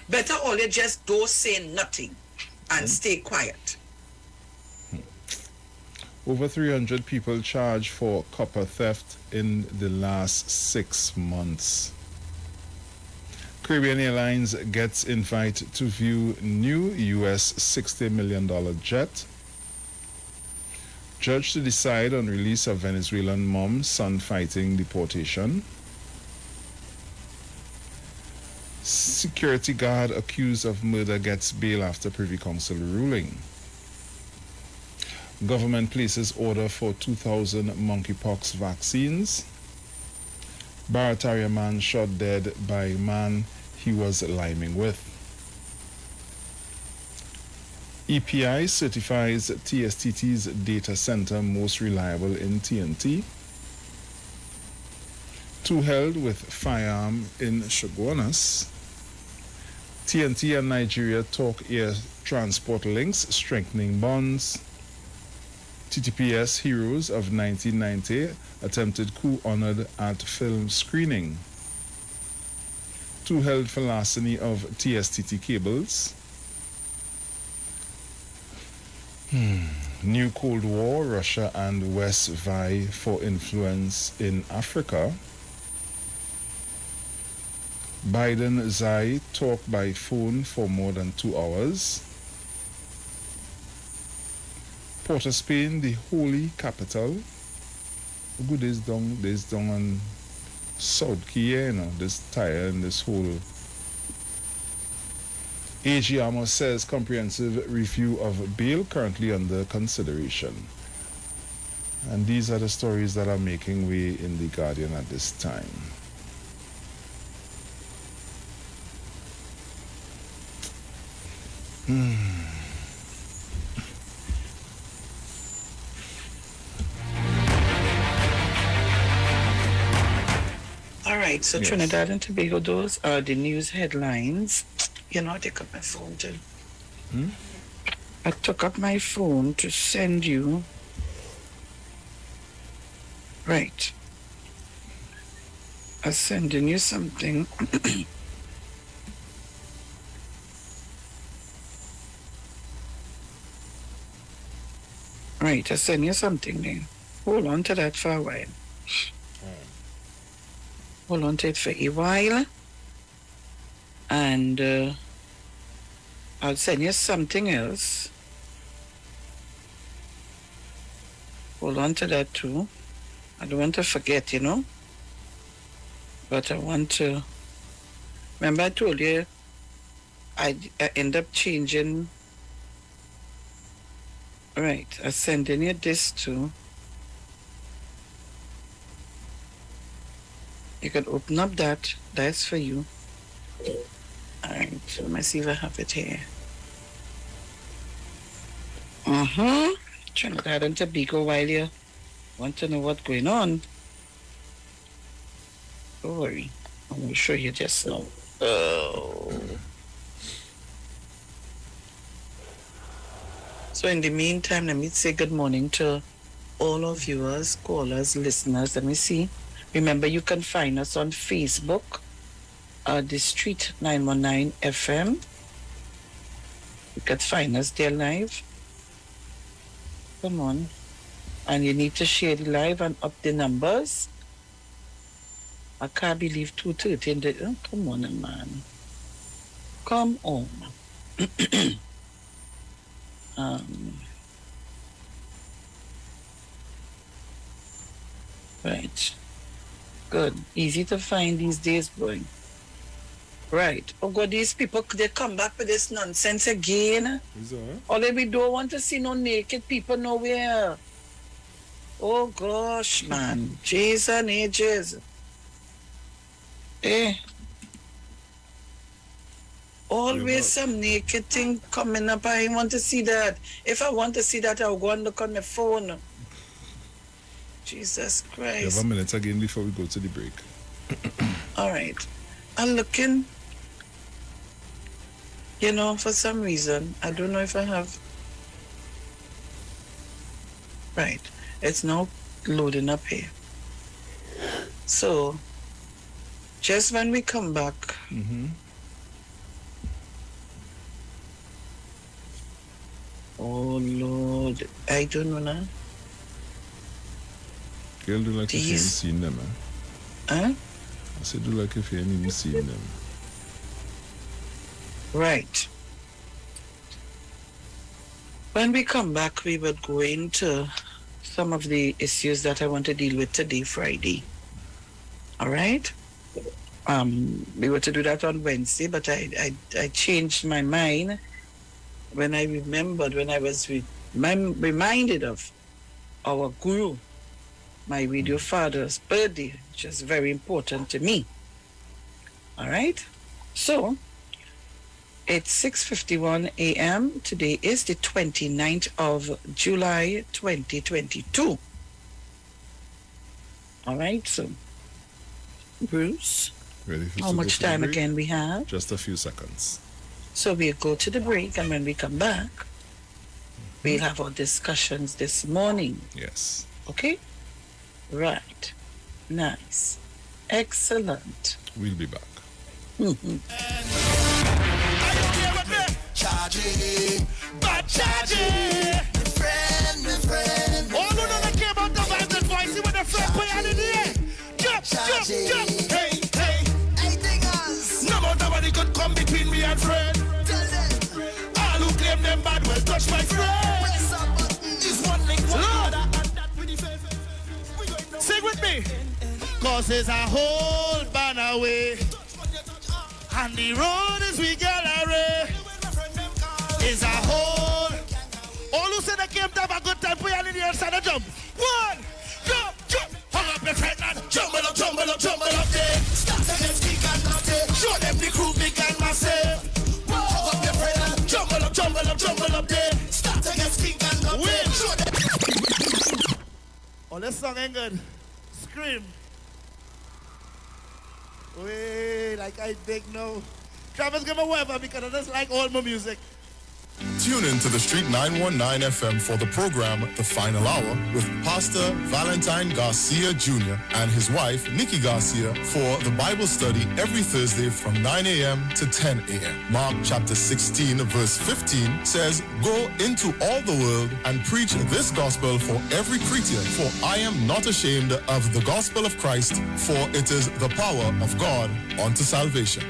Better all you just don't say nothing and stay quiet.
Over 300 people charged for copper theft in the last 6 months. Caribbean Airlines gets invite to view new U.S. $60 million jet. Judge to decide on release of Venezuelan mom, son fighting deportation. Security guard accused of murder gets bail after Privy Council ruling. Government places order for 2,000 monkeypox vaccines. Barataria man shot dead by man he was liming with. EPI certifies TSTT's data center most reliable in TNT. 2 held with firearm in Shogunas. TNT and Nigeria talk air transport links, strengthening bonds. TTPS heroes of 1990 attempted coup honored at film screening. 2 held for larceny of TSTT cables. New Cold War, Russia and West vie for influence in Africa. Biden Xi talk by phone for more than 2 hours. Port of Spain, the holy capital. Good is down on South Key, this tire and this whole. AG Amos says comprehensive review of bail currently under consideration. And these are the stories that are making way in The Guardian at this time.
All right, so yes. Trinidad and Tobago, those are the news headlines. You know, I took up my phone to... I took up my phone to send you... Right. I'm sending you something. Right, I send you something then. Hold on to that for a while. Hold on to it for a while. And I'll send you something else. Hold on to that too. I don't want to forget, you know. But I want to... Remember I told you I end up changing... Right, I'm sending you this too. You can open up that. That's for you. Alright, so let me see if I have it here. Trinidad and Tobago while you want to know what's going on. Don't worry. I will show you just now. Oh. So in the meantime, let me say good morning to all our viewers, callers, listeners. Let me see. Remember, you can find us on Facebook, The Street 919 FM. You can find us there live. Come on. And you need to share the live and up the numbers. I can't believe 2:30. Oh, come on, man. Come on. Right. Good. Easy to find these days, boy. Right. Oh God, these people, they come back with this nonsense again. All we don't want to see no naked people nowhere. Oh gosh, man. Jeez and ages. Always some naked thing coming up. I want to see that. If I want to see that, I'll go and look on my phone. Jesus Christ.
You have a minute again before we go to the break.
All right. I'm looking. You know, for some reason, I don't know if I have. Right. It's now loading up here. So, just when we come back, oh Lord, I don't know now.
Girl, do like if you ain't seen them,
Huh?
I said do like if you ain't even seen them.
Right. When we come back, we will go into some of the issues that I want to deal with today, Friday. All right? We were to do that on Wednesday, but I changed my mind when I remembered, when I was reminded of our guru, my radio father's birthday, which is very important to me. All right? So, it's 6:51 a.m. Today is the 29th of July, 2022. All right, so, Bruce,
ready for
how much time again we have?
Just a few seconds.
So we'll go to the break, and when we come back, we'll have our discussions this morning.
Yes.
Okay? Right. Nice. Excellent.
We'll be back.
Charging, but charging. My friend. Oh, no, I care about the vibes and voice. See what the friend put out in the air. Jump. Hey. No more nobody could come between me and friend. Tell them. All who claim them bad will touch my friend. This one link for another. Sing with me. Cause there's a whole banner way. And the road is we gallery. Is a whole. All who said they came to have a good time, put your in the inside and jump. One, jump. Hang up your friend and jumble up there. Start against kick and nothing. Show them the crew big and massive. Hang up your friend and jumble up there. Start against kick and nothing. Show them. Oh, this song ain't good. Scream. Wait, like I big no. Travis, give a whatever because I just like all my music.
Tune in to the Street 919 FM for the program The Final Hour with Pastor Valentine Garcia Jr. and his wife Nikki Garcia for the Bible study every Thursday from 9 a.m. to 10 a.m. Mark chapter 16 verse 15 says, "Go into all the world and preach this gospel for every creature, for I am not ashamed of the gospel of Christ, for it is the power of God unto salvation."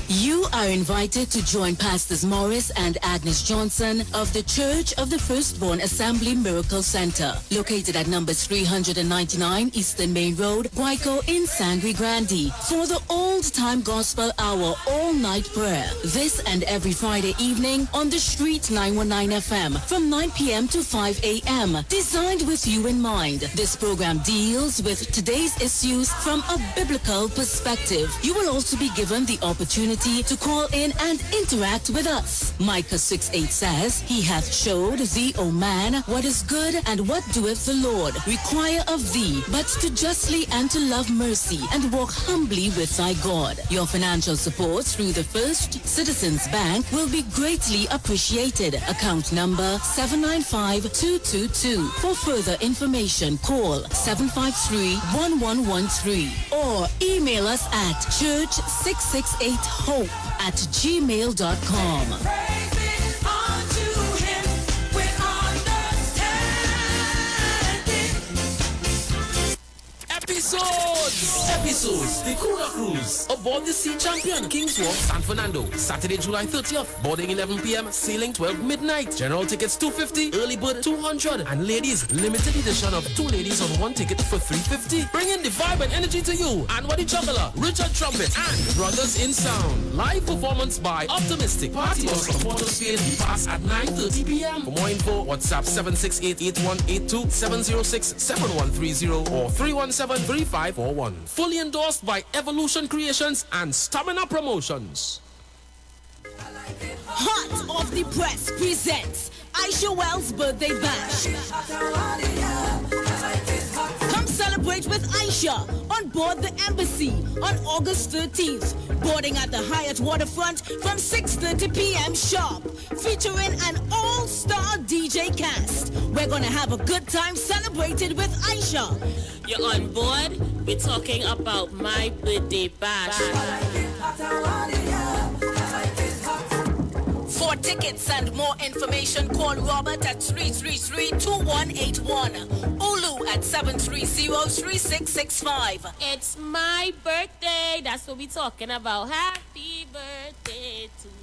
You are invited to join Pastors Morris and Agnes Johnson of the Church of the Firstborn Assembly Miracle Center, located at number 399 Eastern Main Road, Guayco in Sangre Grande, for the old-time gospel hour all-night prayer. This and every Friday evening on the Street 919 FM from 9 p.m. to 5 a.m. Designed with you in mind, this program deals with today's issues from a biblical perspective. You will also be given the opportunity to call in and interact with us. Micah 6:8 says, "He hath showed thee, O man, what is good and what doeth the Lord require of thee, but to justly and to love mercy and walk humbly with thy God." Your financial support through the First Citizens Bank will be greatly appreciated. Account number 795222. For further information, call 753-1113 or email us at church668hope@gmail.com.
Episodes, the Kuna Cruise, aboard the Sea Champion, King's Wharf, San Fernando, Saturday, July 30th, boarding 11 p.m., sailing 12 midnight. General tickets $250, early bird $200, and ladies, limited edition of 2 ladies on 1 ticket for $350. Bringing the vibe and energy to you, Anwadi Juggler, Richard Trumpet, and Brothers in Sound. Live performance by Optimistic. Party bus from Watersfield, pass at 9:30 p.m. For more info, WhatsApp 768-8182, 706-7130, or 317-3541. Fully endorsed by Evolution Creations and Stamina Promotions.
Hot Off the Press presents Aisha Wells' Birthday Bash. Come celebrate
celebrate with Aisha on board the Embassy on August 13th. Boarding at the Hyatt Waterfront from 6:30 p.m. sharp. Featuring an all-star DJ cast. We're going to have a good time celebrating with Aisha.
You're on board? We're talking about my birthday bash.
For tickets and more information, call Robert at 333-2181. Olu at 730-3665.
It's my birthday. That's what we're talking about. Happy birthday to you.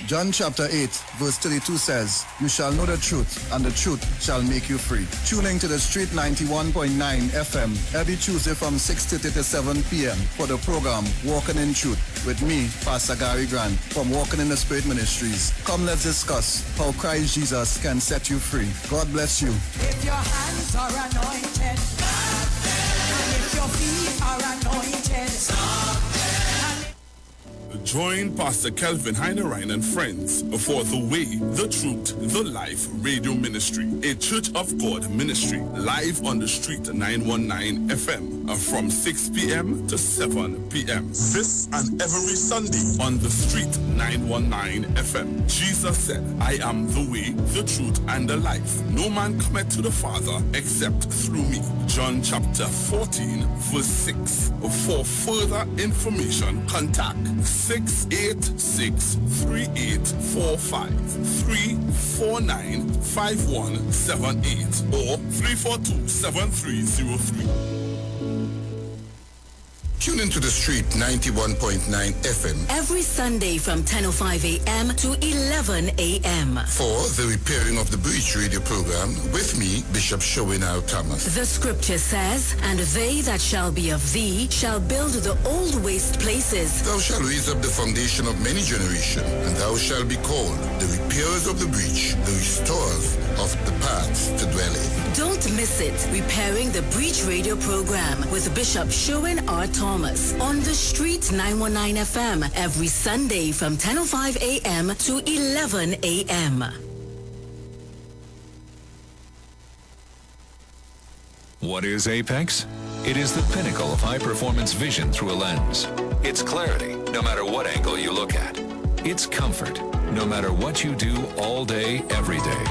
John chapter 8, verse 32 says, "You shall know the truth, and the truth shall make you free." Tune in to the Street 91.9 FM every Tuesday from 6:30 to 7 p.m. for the program Walking in Truth with me, Pastor Gary Grant from Walking in the Spirit Ministries. Come, let's discuss how Christ Jesus can set you free. God bless you.
If your hands are anointed, and if your feet are anointed,
Join Pastor Kelvin Heinerine and friends for The Way, The Truth, The Life Radio Ministry, a Church of God ministry, live on the Street 919 FM from 6 p.m. to 7 p.m. This and every Sunday on the Street 919 FM. Jesus said, "I am the way, the truth, and the life. No man cometh to the Father except through me." John chapter 14, verse 6. For further information, contact 686-3845, 349-5178, or 342-7303.
Tune into the Street 91.9 FM
every Sunday from 10:05 a.m. to 11 a.m.
for the Repairing of the Breach radio program with me, Bishop Showinau Thomas.
The scripture says, "And they that shall be of thee shall build the old waste places.
Thou shalt raise up the foundation of many generations, and thou shalt be called the repairers of the breach, the restorers of the paths to dwell in."
Don't miss it. Repairing the Breach radio program with Bishop Sherwin R. Thomas on the Street 919 FM every Sunday from 10:05 a.m. to 11 a.m.
What is Apex? It is the pinnacle of high-performance vision through a lens. It's clarity, no matter what angle you look at. It's comfort, no matter what you do all day, every day.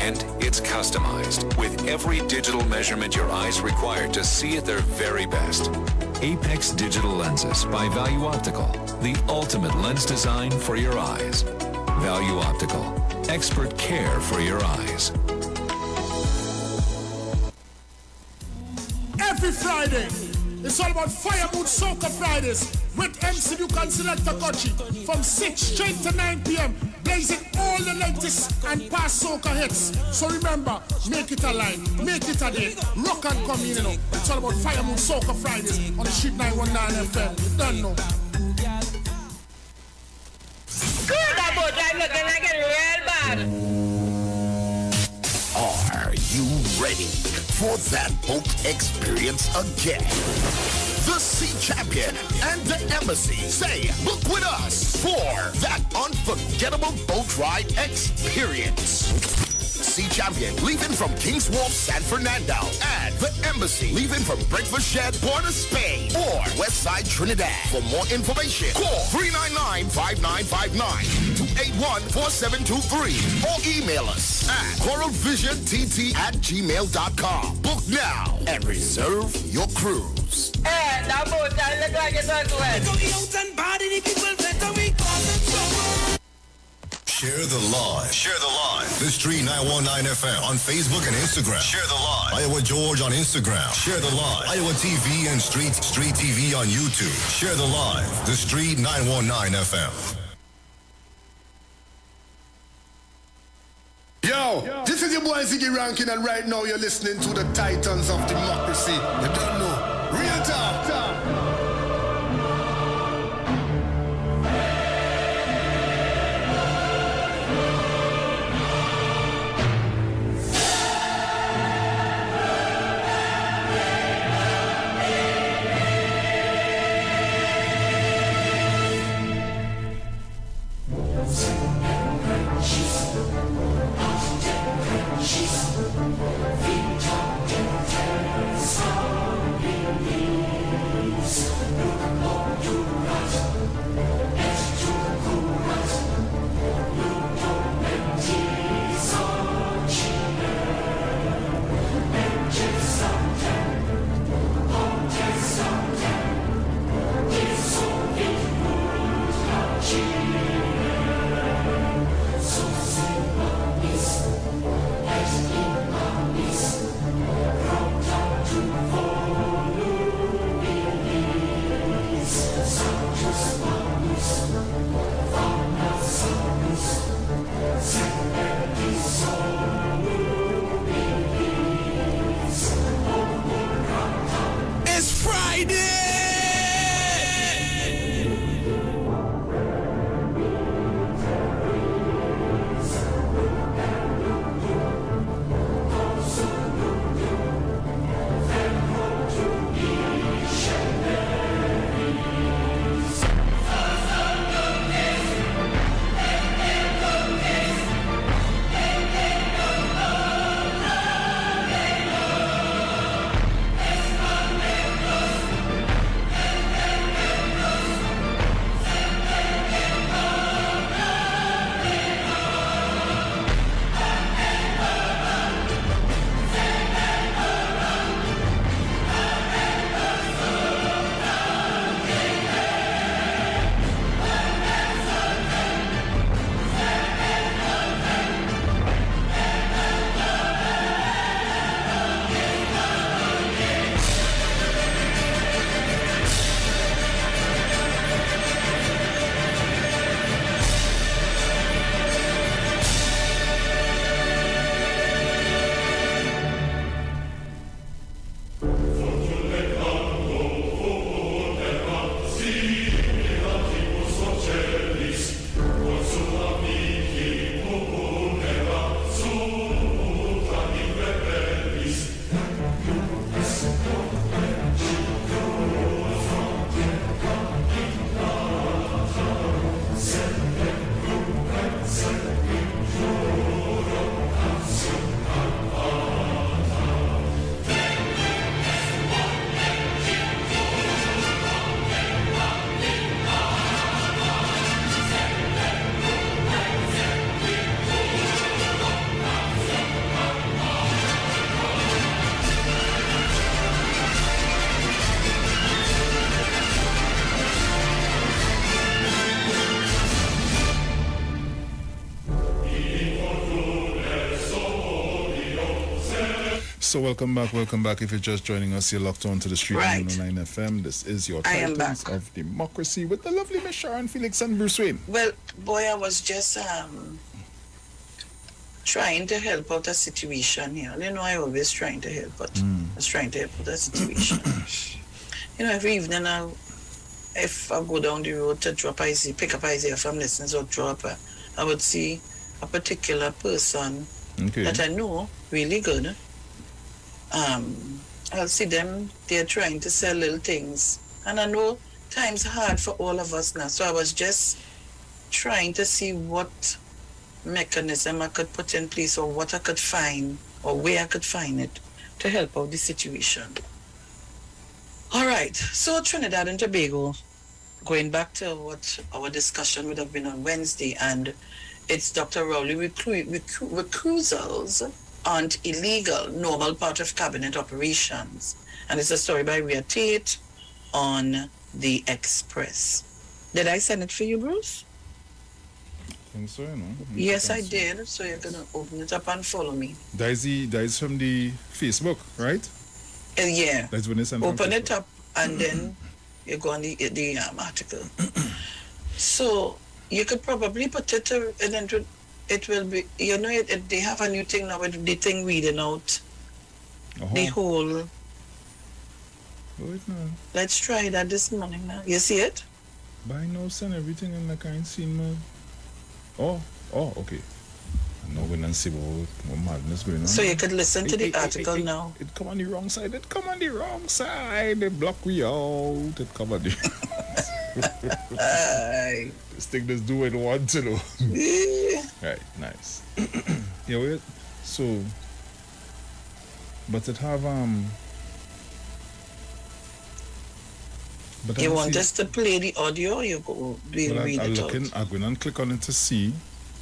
And it's customized with every digital measurement your eyes require to see at their very best. Apex Digital Lenses by Value Optical, the ultimate lens design for your eyes. Value Optical, expert care for your eyes.
Every Friday, it's all about Fire Mood Soca Fridays with MC Duke and Selector Kochi from 6 straight to 9 p.m. blazing all the latest and past soca hits. So remember, make it a line, make it a day, rock and come in, you know. It's all about Fire Mood Soca Fridays on the Street 919 FM. You don't know.
Good, that boat I'm looking like it real bad.
Are you ready for that boat experience again? The Sea Champion and the Embassy say, book with us for that unforgettable boat ride experience. Sea Champion leaving from King's Wharf, San Fernando, and the Embassy leaving from Breakfast Shed, Port of Spain, or Westside Trinidad. For more information, call 399-5959 to 814723 or email us at coralvisiontT@gmail.com. Book now and reserve your cruise.
Hey, that boat I look like it was wet.
Share the live. Share the live. The Street 919 FM on Facebook and Instagram. Share the live. Iowa George on Instagram. Share the live. Iowa TV and Street TV on YouTube. Share the live. The Street 919 FM.
Yo, this is your boy Ziggy Rankin, and right now you're listening to the Titans of Democracy. You don't know. Real talk.
She's
So welcome back. If you're just joining us, you're locked on to the Street 909 FM. This is your Titans of Democracy with the lovely Miss Sharon Felix and Bruce Wayne.
Well, boy, I was just trying to help out a situation here. You know, I always trying to help, but I was trying to help out a situation. You know, every evening if I go down the road to pick up Isaiah from lessons or drop her, I would see a particular person that I know really good. I'll see them, they're trying to sell little things. And I know times hard for all of us now. So I was just trying to see what mechanism I could put in place or what I could find or where I could find it to help out the situation. All right, so Trinidad and Tobago, going back to what our discussion would have been on Wednesday, and it's Dr. Rowley recusals aren't illegal, normal part of cabinet operations. And it's a story by Rhea Tate on The Express. Did I send it for you, Bruce?
I think so, you know.
Yes, I did. So you're going to open it up and follow me.
That is from the Facebook, right?
Yeah.
That's when it's
open it up and then you go on the article. So you could probably put it and then it will be, you know, they have a new thing now with the thing reading out the whole.
Wait, no.
Let's try that this morning now. You see it?
By now, send everything in the kind scene, man. Oh, okay. Now we're not see what madness going on.
So you could listen to the article now.
It come on the wrong side. They block we out. It come on the This thing just do what it wants to do. Right, nice. Yeah, wait. So, but it have But
you want us to play the audio? Or you go read it out.
I'm going to click on it to see.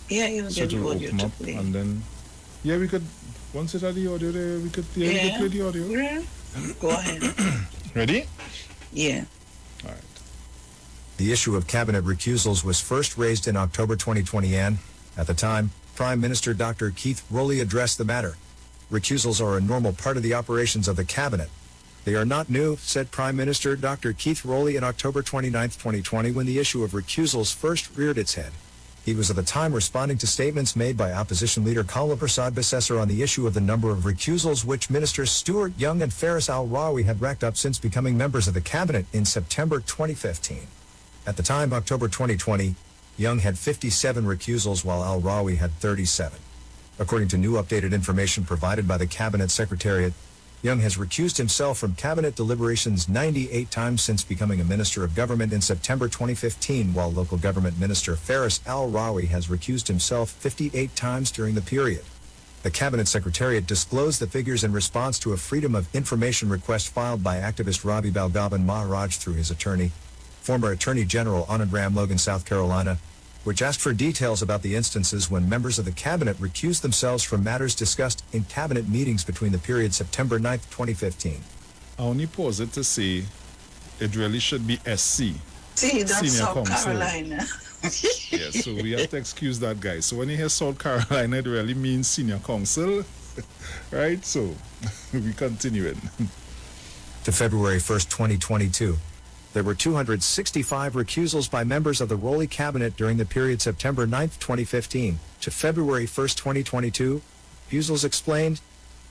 Yeah, you get the audio to play.
And then, yeah, we could, once it had the audio there, we could play the audio.
Yeah. Go ahead.
Ready?
Yeah.
All right.
The issue of cabinet recusals was first raised in October 2020 and, at the time, Prime Minister Dr. Keith Rowley addressed the matter. Recusals are a normal part of the operations of the cabinet. They are not new, said Prime Minister Dr. Keith Rowley in October 29, 2020, when the issue of recusals first reared its head. He was at the time responding to statements made by opposition leader Kamla Prasad Bisesar on the issue of the number of recusals which Ministers Stuart Young and Faris Al-Rawi had racked up since becoming members of the cabinet in September 2015. At the time, October 2020, Young had 57 recusals while Al-Rawi had 37. According to new updated information provided by the Cabinet Secretariat, Young has recused himself from cabinet deliberations 98 times since becoming a Minister of Government in September 2015, while local government minister Faris Al-Rawi has recused himself 58 times during the period. The Cabinet Secretariat disclosed the figures in response to a Freedom of Information request filed by activist Ravi Balgobin Maharaj through his attorney, former Attorney General Anand Ram Logan, South Carolina, which asked for details about the instances when members of the cabinet recused themselves from matters discussed in cabinet meetings between the period September 9th, 2015.
I only pause it to say it really should be SC.
See, that's
Senior
South
Counsel.
Carolina.
Yeah, so we have to excuse that guy. So when you hear South Carolina, it really means Senior Counsel, right? So we continue it.
To February 1st, 2022. There were 265 recusals by members of the Rowley cabinet during the period September 9th, 2015 to February 1st, 2022. Recusals explained.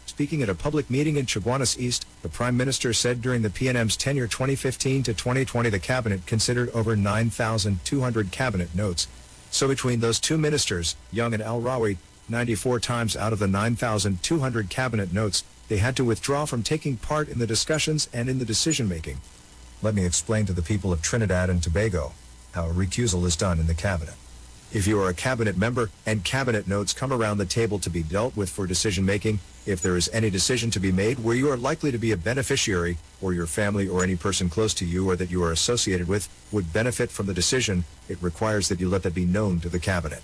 Speaking at a public meeting in Chaguanas East, the Prime Minister said during the PNM's tenure 2015 to 2020 the cabinet considered over 9,200 cabinet notes. So between those two ministers, Young and Al-Rawi, 94 times out of the 9,200 cabinet notes, they had to withdraw from taking part in the discussions and in the decision-making. Let me explain to the people of Trinidad and Tobago how a recusal is done in the cabinet. If you are a cabinet member and cabinet notes come around the table to be dealt with for decision-making, if there is any decision to be made where you are likely to be a beneficiary, or your family or any person close to you or that you are associated with would benefit from the decision, it requires that you let that be known to the cabinet.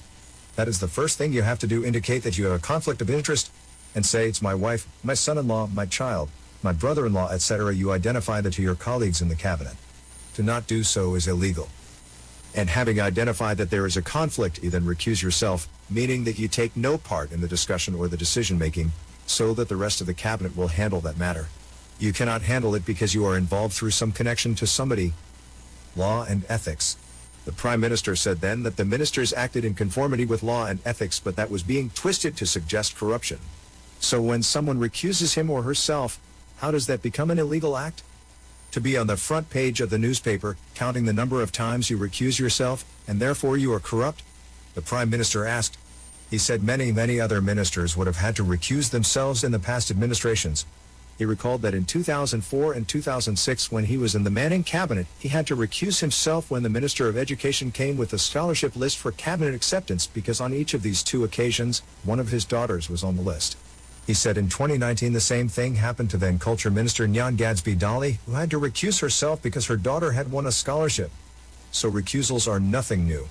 That is the first thing you have to do, indicate that you have a conflict of interest, and say it's my wife, my son-in-law, my child, my brother-in-law, etc. You identify that to your colleagues in the cabinet. To not do so is illegal. And having identified that there is a conflict, you then recuse yourself, meaning that you take no part in the discussion or the decision-making, so that the rest of the cabinet will handle that matter. You cannot handle it because you are involved through some connection to somebody. Law and ethics. The Prime Minister said then that the ministers acted in conformity with law and ethics, but that was being twisted to suggest corruption. So when someone recuses him or herself, how does that become an illegal act? To be on the front page of the newspaper, counting the number of times you recuse yourself, and therefore you are corrupt? The Prime Minister asked. He said many other ministers would have had to recuse themselves in the past administrations. He recalled that in 2004 and 2006, when he was in the Manning cabinet, he had to recuse himself when the Minister of Education came with a scholarship list for cabinet acceptance because on each of these two occasions, one of his daughters was on the list. He said in 2019 the same thing happened to then Culture Minister Nyan Gadsby Dolly, who had to recuse herself because her daughter had won a scholarship. So recusals are nothing new.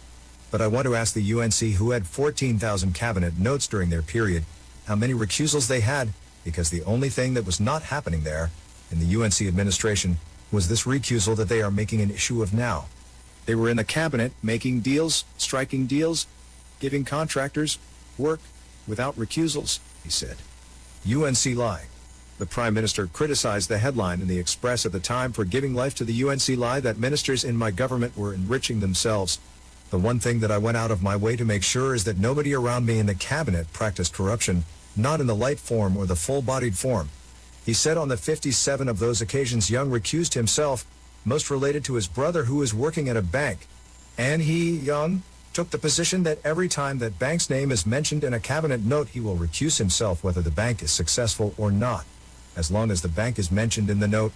But I want to ask the UNC, who had 14,000 cabinet notes during their period, how many recusals they had, because the only thing that was not happening there in the UNC administration was this recusal that they are making an issue of now. They were in the cabinet making deals, striking deals, giving contractors work without recusals, he said. UNC lie. The Prime Minister criticized the headline in the Express at the time for giving life to the UNC lie that ministers in my government were enriching themselves. The one thing that I went out of my way to make sure is that nobody around me in the cabinet practiced corruption, not in the light form or the full-bodied form. He said on the 57 of those occasions Young recused himself, most related to his brother who is working at a bank. And he, Young, took the position that every time that bank's name is mentioned in a cabinet note, he will recuse himself whether the bank is successful or not. As long as the bank is mentioned in the note,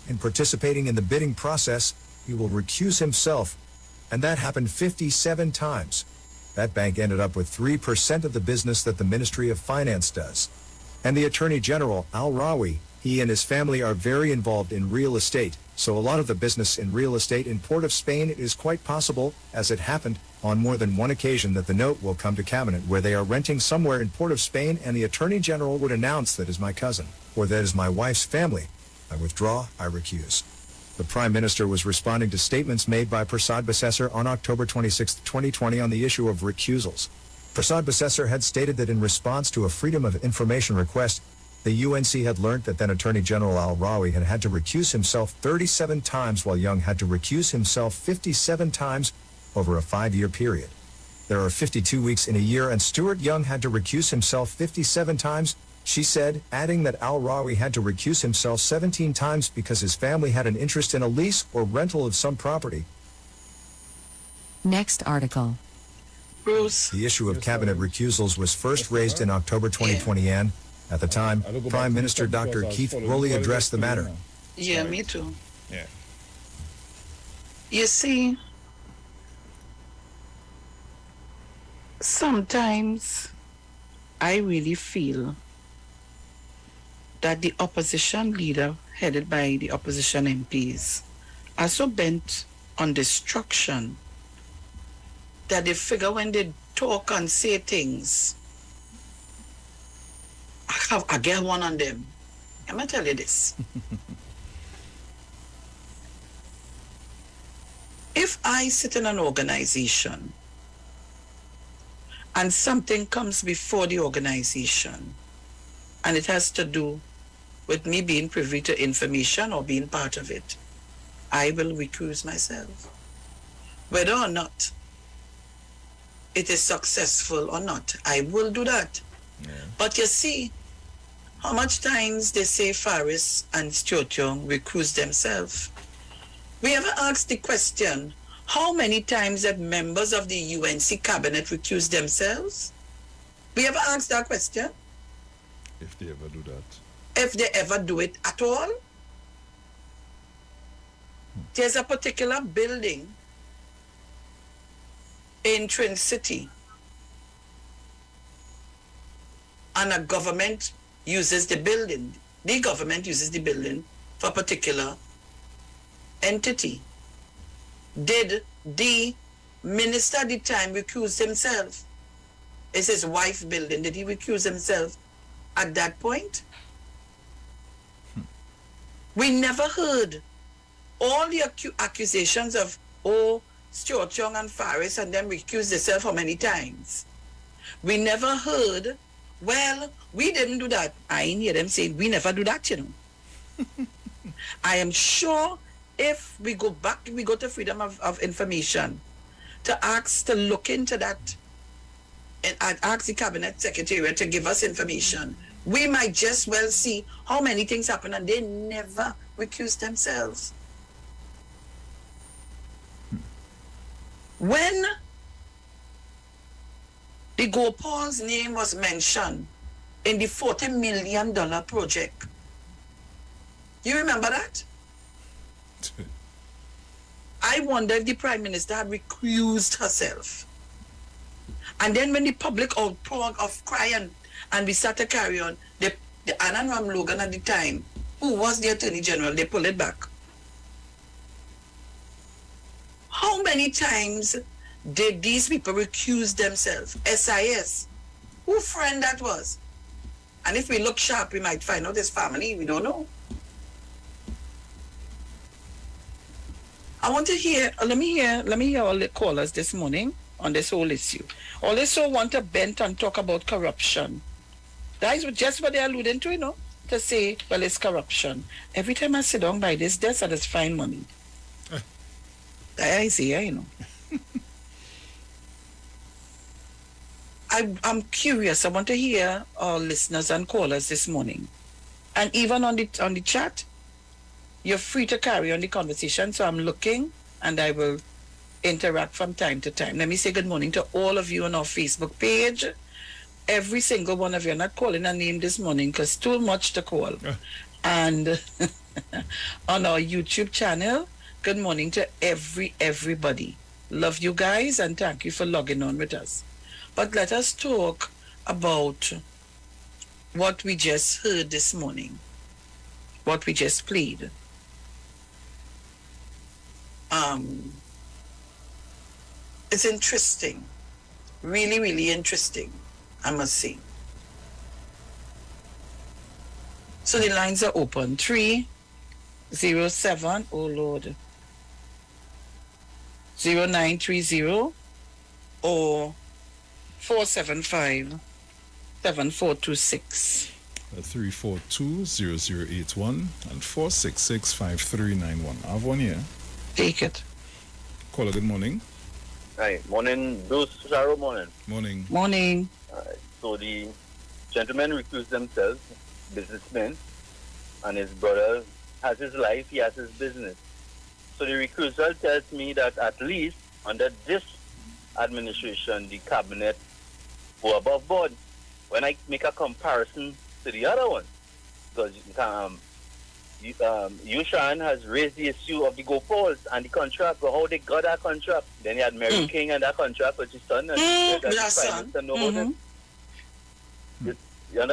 in participating in the bidding process, he will recuse himself. And that happened 57 times. That bank ended up with 3% of the business that the Ministry of Finance does. And the Attorney General, Al Rawi, he and his family are very involved in real estate, so a lot of the business in real estate in Port of Spain, it is quite possible, as it happened on more than one occasion, that the note will come to cabinet where they are renting somewhere in Port of Spain and the Attorney General would announce that is my cousin, or that is my wife's family. I withdraw, I recuse. The Prime Minister was responding to statements made by Prasad Basesar on October 26, 2020 on the issue of recusals. Prasad Basesar had stated that in response to a Freedom of Information request, the UNC had learned that then Attorney General Al Rawi had to recuse himself 37 times while Young had to recuse himself 57 times over a 5-year period. There are 52 weeks in a year and Stuart Young had to recuse himself 57 times, she said, adding that Al Rawi had to recuse himself 17 times because his family had an interest in a lease or rental of some property.
Next article.
Bruce.
The issue of cabinet recusals was first raised in October 2020 and, at the time, Prime Minister Dr. Keith Rowley addressed the matter.
Yeah, me too.
Yeah.
You see, sometimes I really feel that the opposition leader, headed by the opposition MPs, are so bent on destruction that they figure when they talk and say things, I get one on them. I'm going to tell you this. If I sit in an organization and something comes before the organization and it has to do with me being privy to information or being part of it, I will recuse myself. Whether or not it is successful or not, I will do that. Yeah. But you see, how much times they say Faris and Stuart Young recuse themselves? We ever asked the question, how many times that members of the UNC cabinet recuse themselves? We ever asked that question?
If they ever do that.
If they ever do it at all? There's a particular building in Twin City, and a government uses the building. The government uses the building for a particular entity. Did the minister at the time recuse himself? It's his wife's building. Did he recuse himself at that point? We never heard all the accusations of, oh, Stuart Young and Faris and them recused themselves how many times? We never heard well, we didn't do that. I ain't hear them say we never do that, you know. I am sure if we go back, we go to Freedom of Information to look into that and ask the Cabinet Secretary to give us information, we might just well see how many things happen and they never recuse themselves. When the Gopal's name was mentioned in the $40 million project, you remember that? I wonder if the Prime Minister had recused herself. And then when the public outpour of crying and we started to carry on, the Anand Ram Logan at the time, who was the Attorney General, they pulled it back. How many times did these people recuse themselves? SIS. Who friend that was? And if we look sharp, we might find out his family. We don't know. I want to hear, let me hear all the callers this morning on this whole issue. All they so want to bent and talk about corruption. That is just what they're alluding to, you know, to say, well, it's corruption. Every time I sit down by this desk, I just find money. I see, you know. I'm curious. I want to hear our listeners and callers this morning. And even on the chat, you're free to carry on the conversation. So I'm looking and I will interact from time to time. Let me say good morning to all of you on our Facebook page. Every single one of you. I'm not calling a name this morning because too much to call. And on our YouTube channel, good morning to everybody. Love you guys and thank you for logging on with us. But let us talk about what we just heard this morning, what we just played. It's interesting, really, really interesting, I must say. So the lines are open. 307, oh Lord, 0930 or 475-7426.
342-0081 and 466-5391. I have one here.
Take it.
Caller, good morning.
Hi, morning, Bruce Sharo, morning.
Morning.
Morning.
So the gentlemen recused themselves, businessmen, and his brother has his life, he has his business. So the recusal tells me that at least under this administration, the cabinet go above board. When I make a comparison to the other one, because Yushan has raised the issue of the Gopals and the contract, or how they got that contract. Then you had Mary King and that contract with his son. And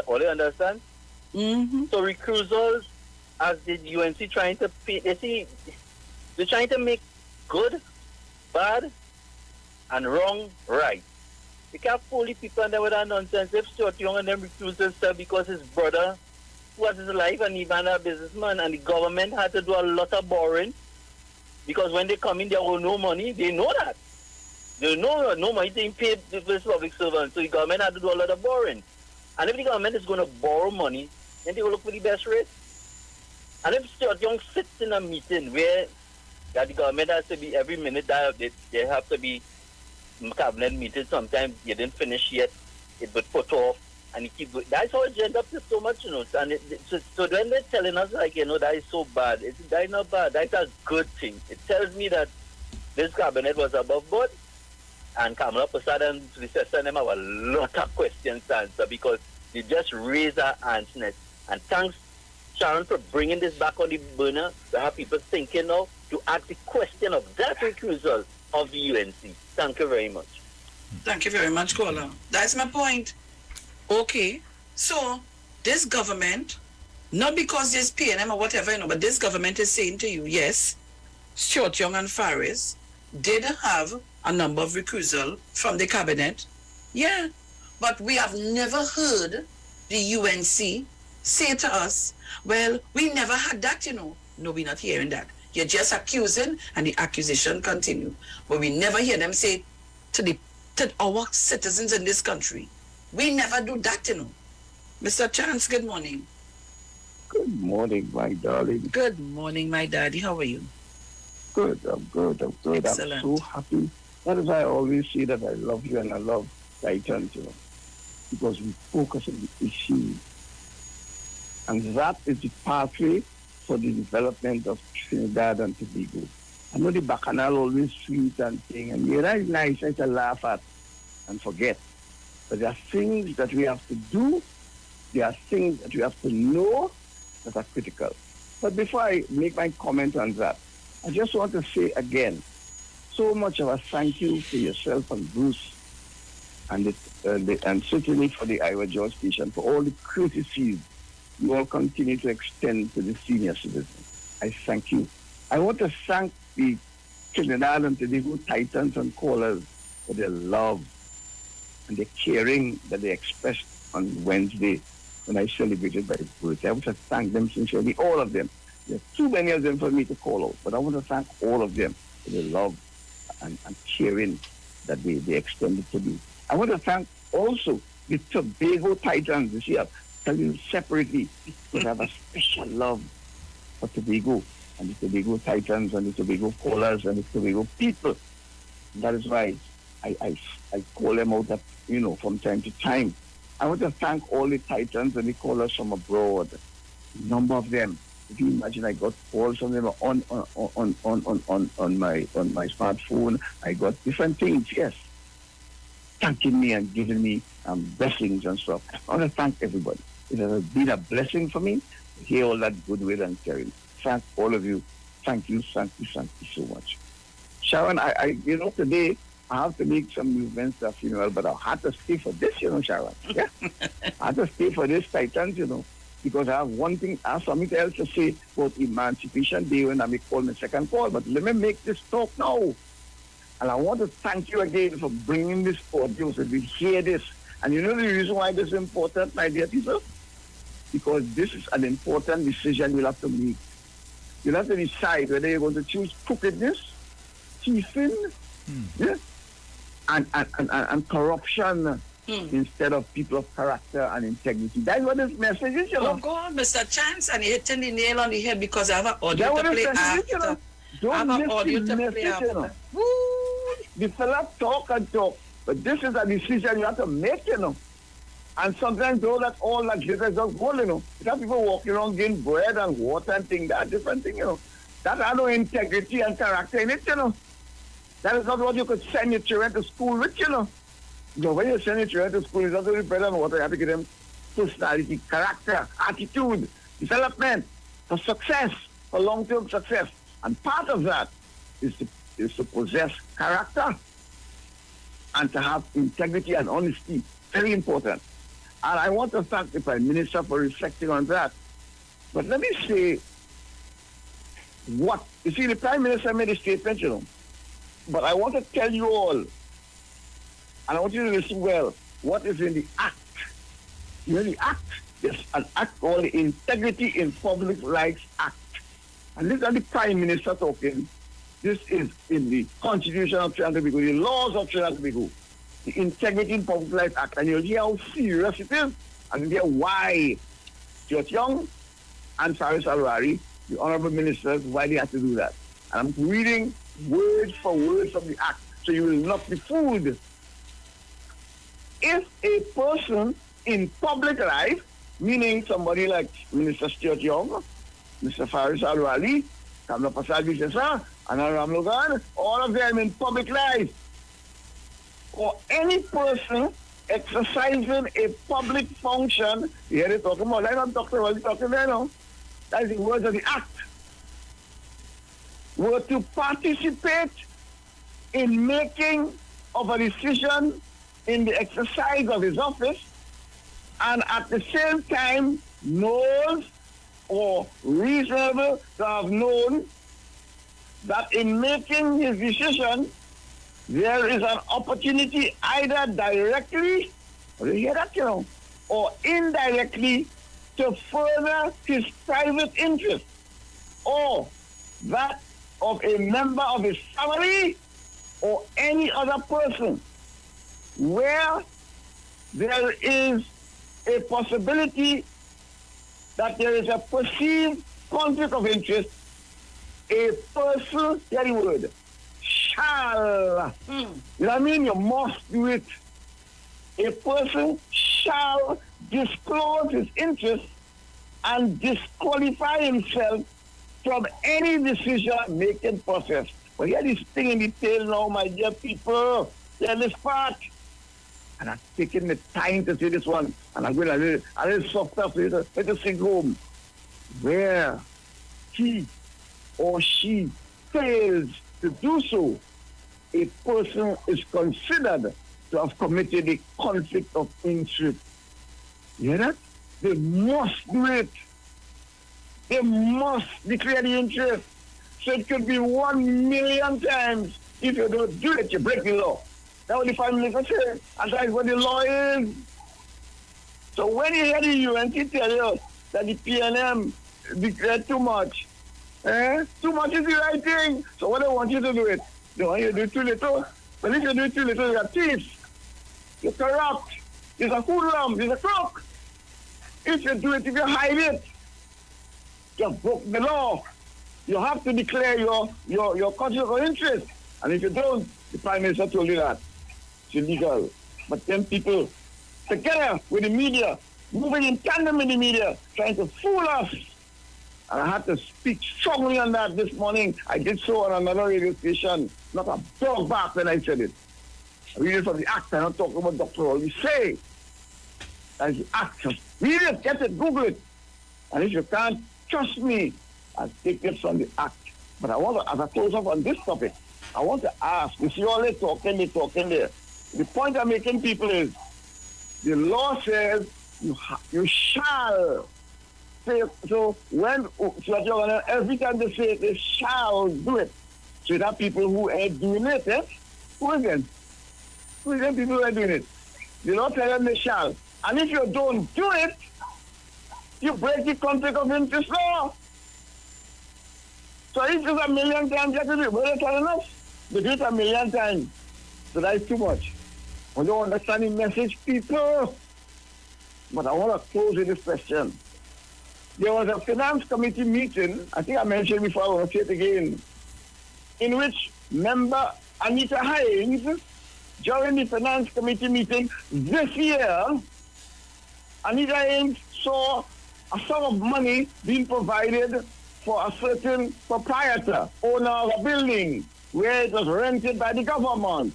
all you understand? So recusals, as the UNC trying to pay, they're trying to make good, bad, and wrong right. You can't fool the people and them with that nonsense. If Stuart Young and them recused themselves because his brother was his life and even a businessman, and the government had to do a lot of borrowing because when they come in, they owe no money. They know that. They know no money being paid to this public servant. So the government had to do a lot of borrowing. And if the government is going to borrow money, then they will look for the best rate. And if Stuart Young sits in a meeting where the government has to be every minute, they have to be cabinet meeting, sometimes you didn't finish yet, it would put off, and you keep going. That's how it ends up to so much, you know. And so when they're telling us, like, you know, that is so bad, that is not bad, that's a good thing. It tells me that this cabinet was above board, and Kamala Prasad and Sri and them have a lot of questions to answer because they just raise our answers. And thanks, Sharon, for bringing this back on the burner to have people thinking now to ask the question of that recusal of the UNC. Thank you very much.
Thank you very much, caller. That's my point. Okay, so this government, not because there's PNM or whatever, you know, but this government is saying to you, yes, Stuart Young and Faris did have a number of recusal from the cabinet. Yeah, but we have never heard the UNC say to us, well, we never had that, you know. No, we're not hearing that. You're just accusing, and the accusation continue. But we never hear them say to our citizens in this country, We never do that, you know. Mr. Chance, good morning.
Good morning, my darling.
Good morning, my daddy. How are you?
Good, I'm good.
Excellent.
I'm so happy. That is why I always say that I love you and I love Titans, you know, because we focus on the issue. And that is the pathway for the development of Trinidad and Tobago. I know the Bacchanal always sweet and thing, and you're not nice to laugh at and forget. But there are things that we have to do, there are things that we have to know that are critical. But before I make my comment on that, I just want to say again, so much of a thank you to yourself and Bruce and certainly for the Iowa George station for all the courtesies you all continue to extend to the senior citizens. I thank you. I want to thank the Trinidad and Tobago Titans and callers for their love and the caring that they expressed on Wednesday when I celebrated my birthday. I want to thank them sincerely, all of them. There are too many of them for me to call out, but I want to thank all of them for the love and caring that they extended to me. I want to thank also the Tobago Titans this year. Tell you separately, because I have a special love for Tobago and the Tobago Titans and the Tobago callers and the Tobago people. That is why I call them out, you know, from time to time. I want to thank all the Titans and the callers from abroad. A number of them. If you imagine, I got calls from them on my smartphone. I got different things, yes, thanking me and giving me blessings and stuff. I want to thank everybody. It has been a blessing for me to hear all that goodwill and caring. Thank all of you. Thank you so much. Sharon, I today I have to make some movements at funeral, but I had to stay for this, Sharon. Yeah, I had to stay for this Titans, because I have something else to say about Emancipation Day when I may call my second call. But let me make this talk now. And I want to thank you again for bringing this audio so we hear this. And you know the reason why this is important, my dear people? Because this is an important decision you'll have to make. You'll have to decide whether you're going to choose crookedness, thieving, yeah, and corruption instead of people of character and integrity. That's what this message is,
Oh, God, Mr. Chance, and you're hitting the nail on the head because I have an audio to play after. I have an audio to play after.
The fella talk and talk, but this is a decision you have to make, And sometimes all that glitter is just gold, You have people walking around getting bread and water and things, that different thing, That has no integrity and character in it, That is not what you could send your children to school with, When you send your children to school, it's not only bread and water, you have to give them personality, character, attitude, development, for success, for long-term success. And part of that is to possess character and to have integrity and honesty. Very important. And I want to thank the Prime Minister for reflecting on that. But let me say you see, the Prime Minister made a statement, But I want to tell you all, and I want you to listen well, what is in the Act. The Act, there's an Act called the Integrity in Public Rights Act. And this is the Prime Minister talking. This is in the Constitution of Trinidad and Tobago, the laws of Trinidad and Tobago, the Integrity in Public Rights Act. And you'll hear how serious it is, and you'll hear why Stuart Young and Faris Alwari, the Honorable Ministers, why they have to do that. And I'm reading word for word from the Act, so you will not be fooled. If a person in public life, meaning somebody like Minister Stuart Young, Mr. Faris Alwali, Kamla Prasad Vishesa, Anna Ramlogan, all of them in public life, or any person exercising a public function, here they're talking about, I'm talking about, that's the words of the Act, were to participate in making of a decision in the exercise of his office, and at the same time knows or reasonable to have known that in making his decision there is an opportunity either directly, or you hear that, or indirectly to further his private interest or that of a member of his family or any other person, where there is a possibility that there is a perceived conflict of interest, a person, hear the word, shall. You know what I mean? You must do it. A person shall disclose his interest and disqualify himself from any decision-making process. But here this thing in detail now, my dear people. Hear this part. And I'm taking the time to say this one. And I'm going a little softer for you to let us sing home. Where he or she fails to do so, a person is considered to have committed a conflict of interest. You hear that? They must do it. They must declare the interest. So it could be 1,000,000 times. If you don't do it, you break the law. That's what the Prime Minister said. And that's what the law is. So when you hear the UNC tell you that the PNM declared too much, too much is the right thing. So what they want you to do it? They want you to do too little. But if you do too little, you're thieves. You're corrupt. You're a hoodlum. You're a crook. If you do it, if you hide it, you broke the law. You have to declare your conflict of interest. And if you don't, the Prime Minister told you that. It's illegal. But then people, together with the media, moving in tandem with the media, trying to fool us. And I had to speak strongly on that this morning. I did so on another radio station. Not a dog bark when I said it. I read it from the act. I'm not talking about Dr. All. You say, that's the act. Read it, get it, Google it. And if you can't trust me, I'll take it from the act. But I want to, as I close up on this topic, I want to ask, you see all they talking there. The point I'm making, people, is the law says you shall. So that you're gonna, every time they say it, they shall do it. So there are people who ain't doing it, Who is them? Who is them people who are doing it? The law tells them they shall. And if you don't do it, you break the conflict of interest law. So if it's 1,000,000 times, you have to do it. What are they telling us? They do it 1,000,000 times. So that is too much. I don't understand the message, people. But I want to close with this question. There was a finance committee meeting, I think I mentioned before, I want to say it again, in which member Anita Hines, during the finance committee meeting this year, Anita Hines saw a sum of money being provided for a certain proprietor, owner of a building, where it was rented by the government.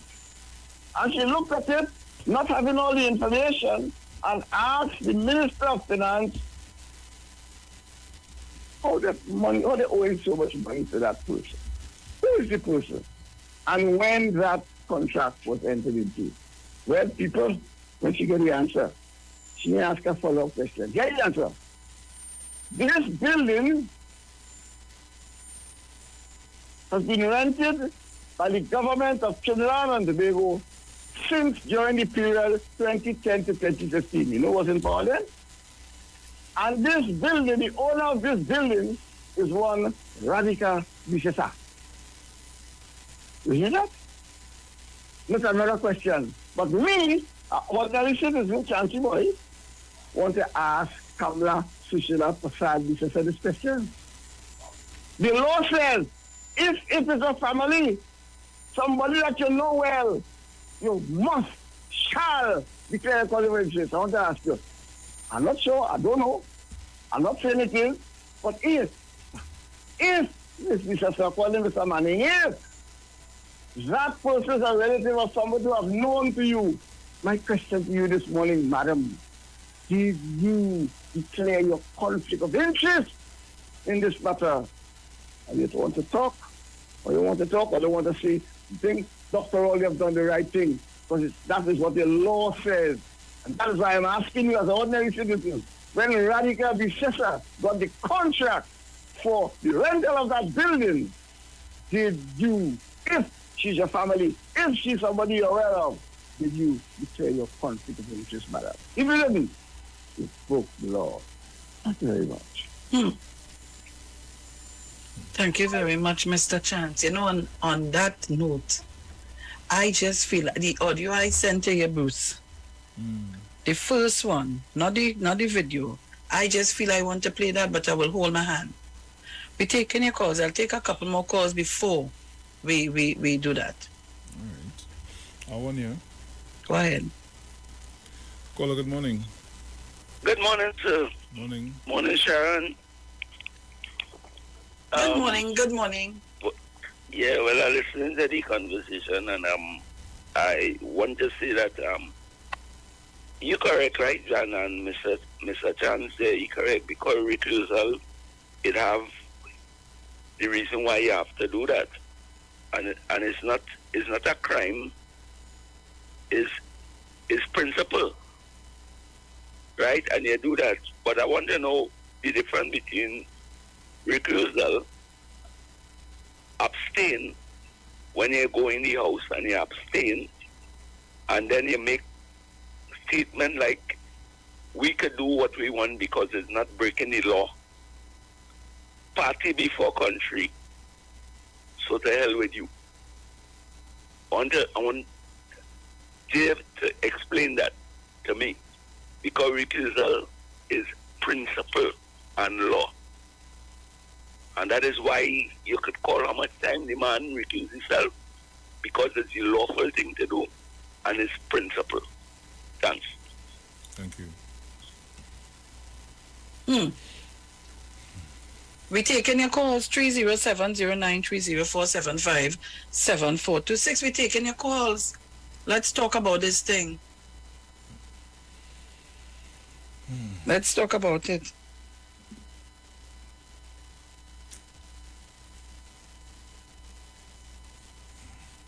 And she looked at it, not having all the information, and asked the Minister of Finance how they owing so much money to that person. Who is the person? And when that contract was entered into. Well, people, when she got the answer, she may ask a follow-up question. Get the answer. This building has been rented by the government of Trinidad and Tobago since during the period 2010 to 2015. You know what's in power then? And this building, the owner of this building is one Radhika Bisesa. You hear that? That's another question. But me, ordinary citizen, Chancy Boy, want to ask Kamla Sushila Prasad Bisesa this question. The law says, if it is a family, somebody that you know well, you shall declare a conflict of interest. I want to ask you. I'm not sure, I don't know. I'm not saying it is, but if Mr. Sakwali, Mr. Manning, if that person is a relative of somebody who have known to you, my question to you this morning, madam, did you declare your conflict of interest in this matter? And you want to talk, or you want to talk, or you want to say, think, Dr. All, you have done the right thing, because that is what the law says. And that is why I'm asking you as an ordinary citizen, when Radhika Bisesa got the contract for the rental of that building, did you, if she's your family, if she's somebody you're aware of, did you declare your conflict of interest, madam? If you didn't, you broke the law. Thank you very much.
Thank you very much, Mr. Chance. You know, on that note, I just feel the audio I sent to you, Bruce, The first one, not the video. I just feel I want to play that, but I will hold my hand. We taking your calls. I'll take a couple more calls before we do that.
All right. I want you.
Go ahead.
Caller, good morning.
Good morning, sir.
Morning.
Morning, Sharon.
Good morning. Good morning.
Yeah, well, I listened to the conversation, and I want to say that you correct, right, John, and Mr. Chan say you correct, because recusal, it have the reason why you have to do that, and it's not a crime. It's principle, right? And you do that, but I want to know the difference between recusal, abstain when you go in the house and you abstain, and then you make statement like we could do what we want because it's not breaking the law. Party before country. So to hell with you. I want Dave to explain that to me, because recusal is principle and law. And that is why you could call how much time the man recuse himself, because it's the lawful thing to do and it's principle. Thanks.
Thank
you. We taking your calls 307-0930-475-7426. We taking your calls. Let's talk about this thing. Let's talk about it.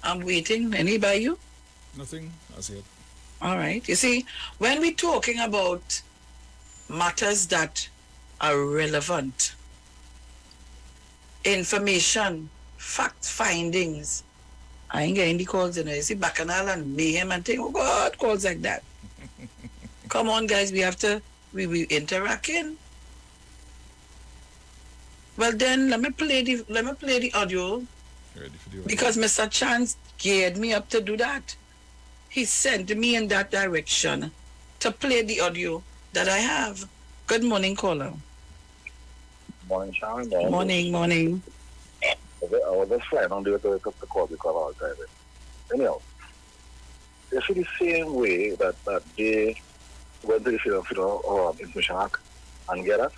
I'm waiting. Any by you?
Nothing as yet.
All right. You see, when we're talking about matters that are relevant, information, fact findings, I ain't getting the calls, you know. You see, Bacchanal and Mayhem and things, oh God, calls like that. Come on, guys, we interacting. Well, then let me play the audio.
Ready for the audio.
Because Mr. Chance geared me up to do that. He sent me in that direction to play the audio that I have. Good morning, caller.
Morning, Sharon.
Morning.
I was just flying on the way to pick up the call because I was driving. Anyhow, you see the same way that they went to the Information Act and get us.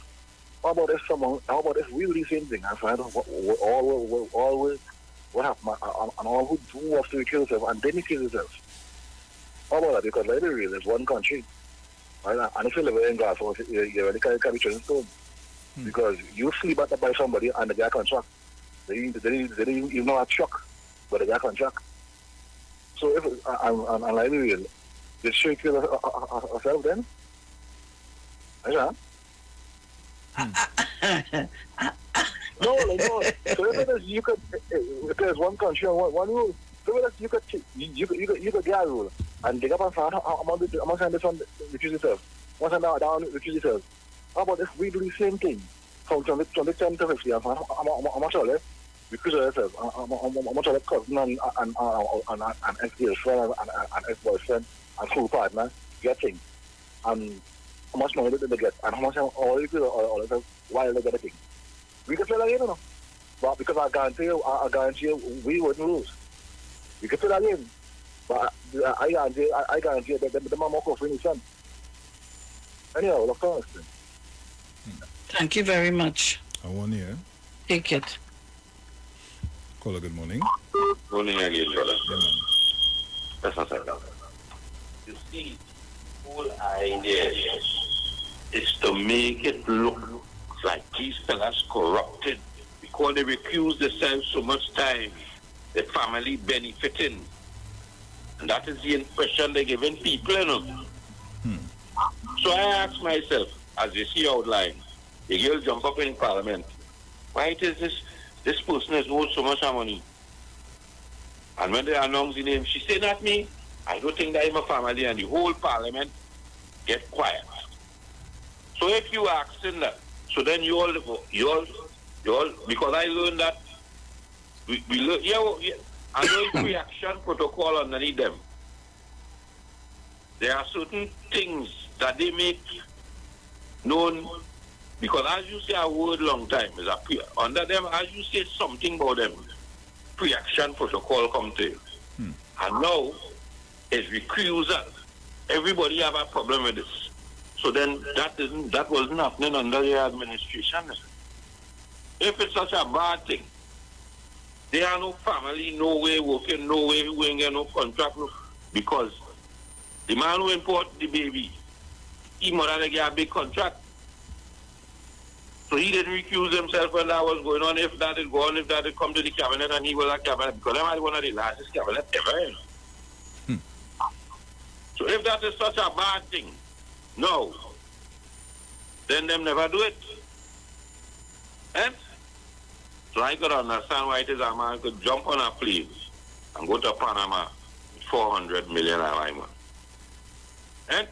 How about if we do the same thing and find out what happened and all who have to kill themselves and then kill themselves? How about that? Because like the real is one country. Right? And if you live in Glasgow, you really can't be chosen stone. Because you sleep at by somebody and the guy contract. They didn't even know a truck, but the guy contract. So if and like the real, did she kill herself then? Yeah. No. So if there's one country and one rule, so you could get a rule and dig up and find I'm gonna send this one refuse yourself. Once I'm down refuse yourself. How about if we do the same thing from 10 to 50 and find how much are left? Because yourself, how much are left cousin and ex-girlfriend and ex-boyfriend and school partner getting, and how much money did they get, and how much all you do all while they get a thing. We can play that game, you know. But because I guarantee you, we wouldn't lose. We can play that game. But I guarantee that the man walk off in his son. Anyhow, look on this.
Thank you very much.
I want here.
Take it.
Caller, good morning.
Morning again, brother.
Yeah, man.
That's not that. You see, the whole idea is to make it look like these fellas corrupted because they recuse themselves so much time, the family benefiting. And that is the impression they're giving people, you know. So I ask myself, as you see outline, the girl jump up in parliament. Why it is this person is owed so much money? And when they announce the name, she say, not me. I don't think that I'm a family, and the whole parliament get quiet. So if you asking that, so then you all, because I learned that, we learn, I learned reaction protocol underneath them. there are certain things that they make known, because as you say a word long time, is a under them, as you say something about them, pre-action protocol come to you. And now, it's recusal. Everybody have a problem with this. So then that wasn't happening under your administration. If it's such a bad thing, there are no family, no way working, no way we ain't get no contract, because the man who import the baby, he mother get a big contract. So he didn't recuse himself when that was going on. If that had gone, if that had come to the cabinet and he was a cabinet, because that was one of the largest cabinet ever. You know? So if that is such a bad thing, no, then them never do it. And so I could understand why it is a man could jump on a plane and go to Panama with 400 million alignment. And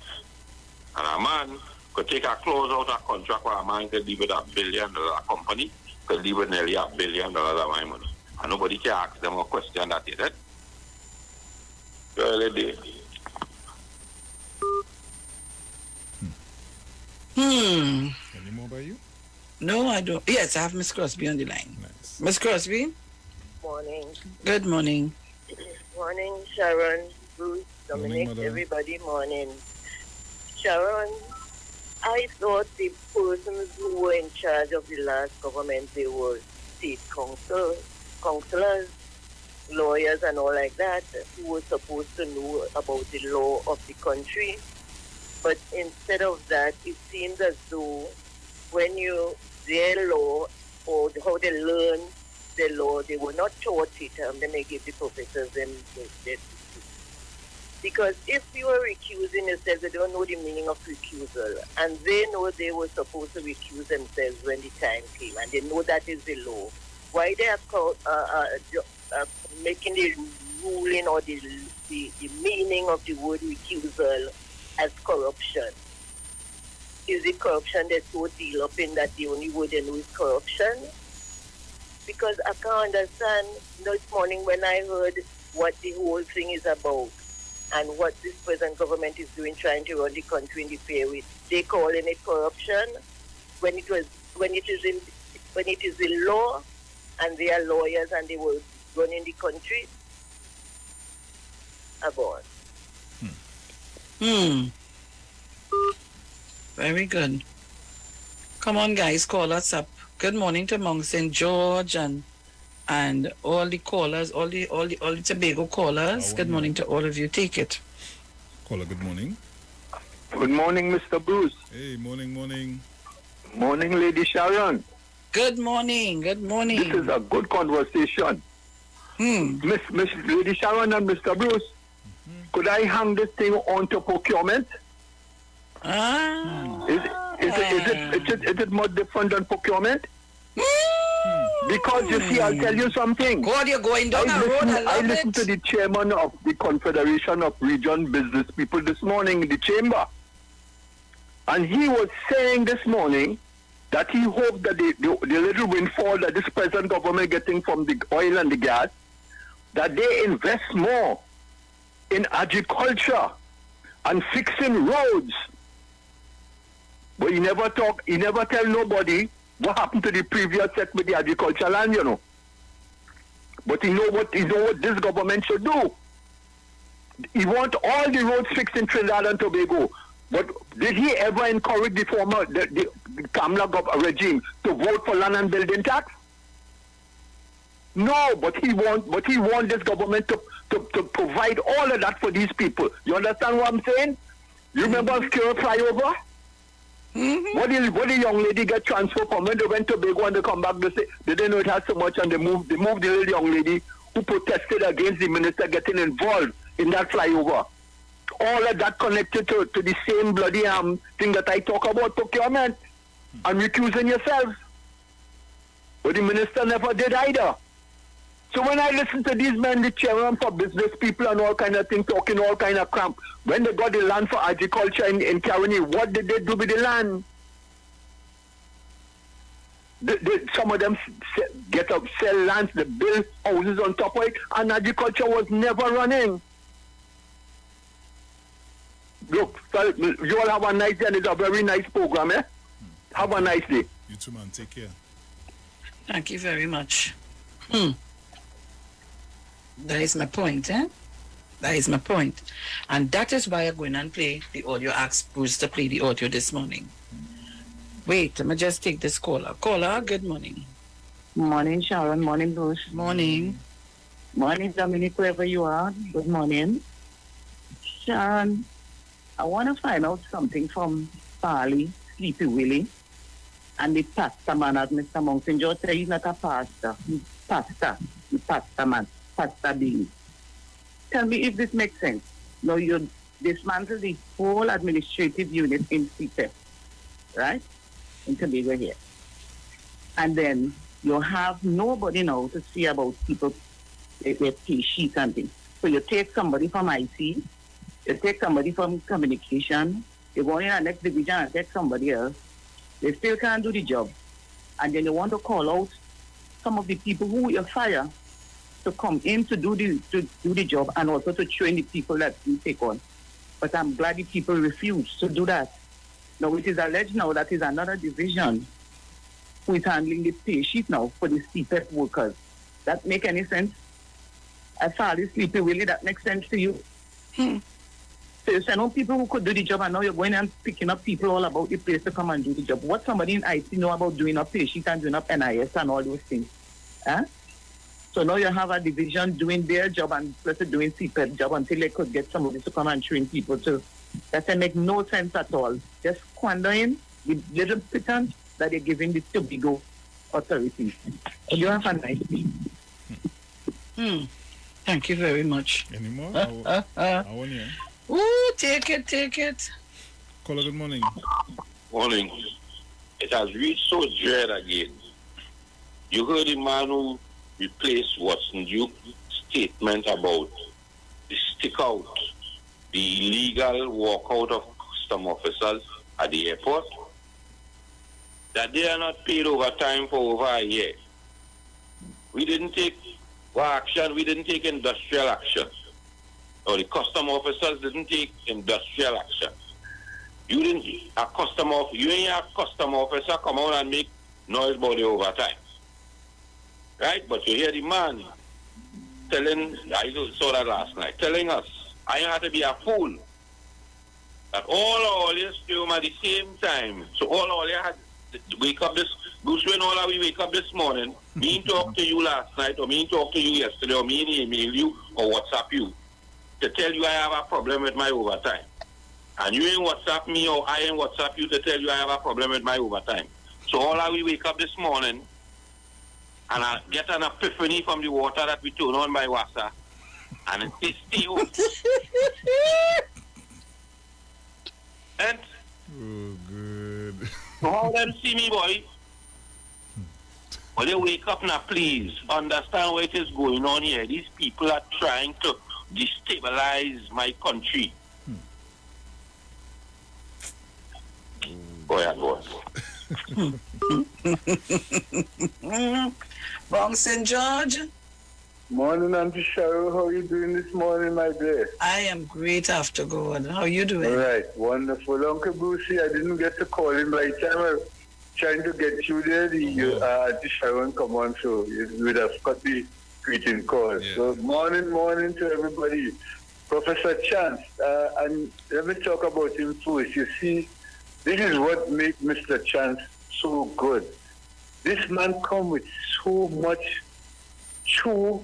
a man could take a clause out of contract where a man could leave with $1 billion company, could leave with nearly $1 billion of my money. And nobody can ask them a question that is it. Really did.
Any
more by you?
No, I don't. Yes, I have Miss Crosby on the line.
Nice.
Miss Crosby?
Morning.
Good morning.
Morning, Sharon, Bruce, Dominic,
Morning,
everybody, morning. Sharon, I thought the persons who were in charge of the last government, they were state councillors, lawyers and all like that, who were supposed to know about the law of the country. But instead of that, it seems as though when their law or how they learn the law, they were not taught it, and then they give the professors them. Because if you are recusing yourself, they don't know the meaning of recusal, and they know they were supposed to recuse themselves when the time came, and they know that is the law. Why they are making the ruling or the meaning of the word recusal as corruption? Is it corruption that's so deal up in that the only word they know is corruption? Because I can't understand this morning when I heard what the whole thing is about and what this present government is doing, trying to run the country in the fair way. They calling it corruption when it is the law, and they are lawyers and they were running the country. About.
Very good. Come on, guys, call us up. Good morning to Mount St. George and all the callers, all the Tobago callers. Good morning to all of you. Take it.
Caller, good morning.
Good morning, Mr. Bruce.
Hey, morning.
Morning, Lady Sharon.
Good morning. Good morning.
This is a good conversation. Miss Lady Sharon and Mr. Bruce, could I hang this thing on to procurement? Is it more different than procurement? Because you see, I'll tell you something.
God, you're going down a road.
I listened to the chairman of the Confederation of Region Business People this morning in the chamber. And he was saying this morning that he hoped that the little windfall that this present government getting from the oil and the gas, that they invest more in agriculture and fixing roads. But he never tell nobody what happened to the previous set with the agricultural land, you know. But he know what this government should do. He want all the roads fixed in Trinidad and Tobago. But did he ever encourage the former the Kamala regime to vote for land and building tax? No, but he want this government to provide all of that for these people. You understand what I'm saying? You remember Skirr flyover? What the young lady get transferred from when they went to Tobago and they come back, they say they didn't know it had so much, and they moved the little young lady who protested against the minister getting involved in that flyover. All of that connected to the same bloody thing that I talk about, procurement and recusing yourself. But the minister never did either. So when I listen to these men, the chairman for business people and all kind of things, talking all kind of crap, when they got the land for agriculture in Caroni, what did they do with the land? Some of them sell lands, they build houses on top of it, and agriculture was never running. Look, so you all have a nice day, and it's a very nice program, eh? Have a nice day.
You too, man. Take care.
Thank you very much. That is my point, eh? That is my point. And that is why I'm going and play the audio. Ask Bruce to play the audio this morning. Wait, let me just take this caller. Caller, good morning.
Morning, Sharon. Morning, Bruce.
Morning.
Morning, Dominic, wherever you are. Good morning. Sharon, I want to find out something from Farley, Sleepy Willie, and the pastor man at Mr. Mountain George said he's not a pastor. He's pastor. The pastor man. Pastor Bean. Tell me if this makes sense. Now you dismantle the whole administrative unit in CPEP, right? In Tobago here. And then you have nobody now to see about people, their pay sheets and things. So you take somebody from IT, you take somebody from communication, you go in the next division and take somebody else. They still can't do the job. And then you want to call out some of the people who you fire to come in to do the job and also to train the people that you take on. But I'm glad the people refuse to do that. Now it is alleged now that is another division who is handling the pay sheet now for the CPEP workers. That make any sense? As far as Sleepy Willie, that makes sense to you? So you send out people who could do the job and now you're going and picking up people all about the place to come and do the job. What somebody in IT know about doing a pay sheet and doing up NIS and all those things? Huh? So now you have a division doing their job and plus doing CPEP job until they could get somebody to come and train people too. That can make no sense at all. Just squandering the little pittance that they're giving the Tobago authorities. You have a nice day.
Thank you very much.
Any more? I want you.
Ooh, take it.
Caller, good morning.
Morning. It has reached so dread again. You heard the man who replaced Watson Duke's statement about the stick out, the illegal walkout of custom officers at the airport, that they are not paid overtime for over a year. We didn't take action, we didn't take industrial action. Or the custom officers didn't take industrial action. You ain't a custom officer come out and make noise about the overtime. Right? But you hear the man telling, I saw that last night, telling us, I have to be a fool. That all you film at the same time. So all you had to wake up this, Bruce, when all we wake up this morning, me talk to you last night, or me talk to you yesterday, or me email you, or WhatsApp you, to tell you I have a problem with my overtime. And you ain't WhatsApp me, or I ain't WhatsApp you to tell you I have a problem with my overtime. So all we wake up this morning, and I get an epiphany from the water that we turn on by Wassa, and it's still. And
oh, good.
So how them see me, boy? When they wake up now, please understand what is going on here. These people are trying to destabilize my country. Go ahead, boy.
Bong St. George.
Morning, Auntie Cheryl. How are you doing this morning, my dear?
I am great after God. How are you doing?
All right, wonderful. Uncle Brucey, I didn't get to call him by time. I was trying to get you there. Auntie Sharon come on, so you would have got the greeting call. Yeah. So morning to everybody. Professor Chance, and let me talk about him first. You see, this is what makes Mr. Chance so good. This man come with so much true,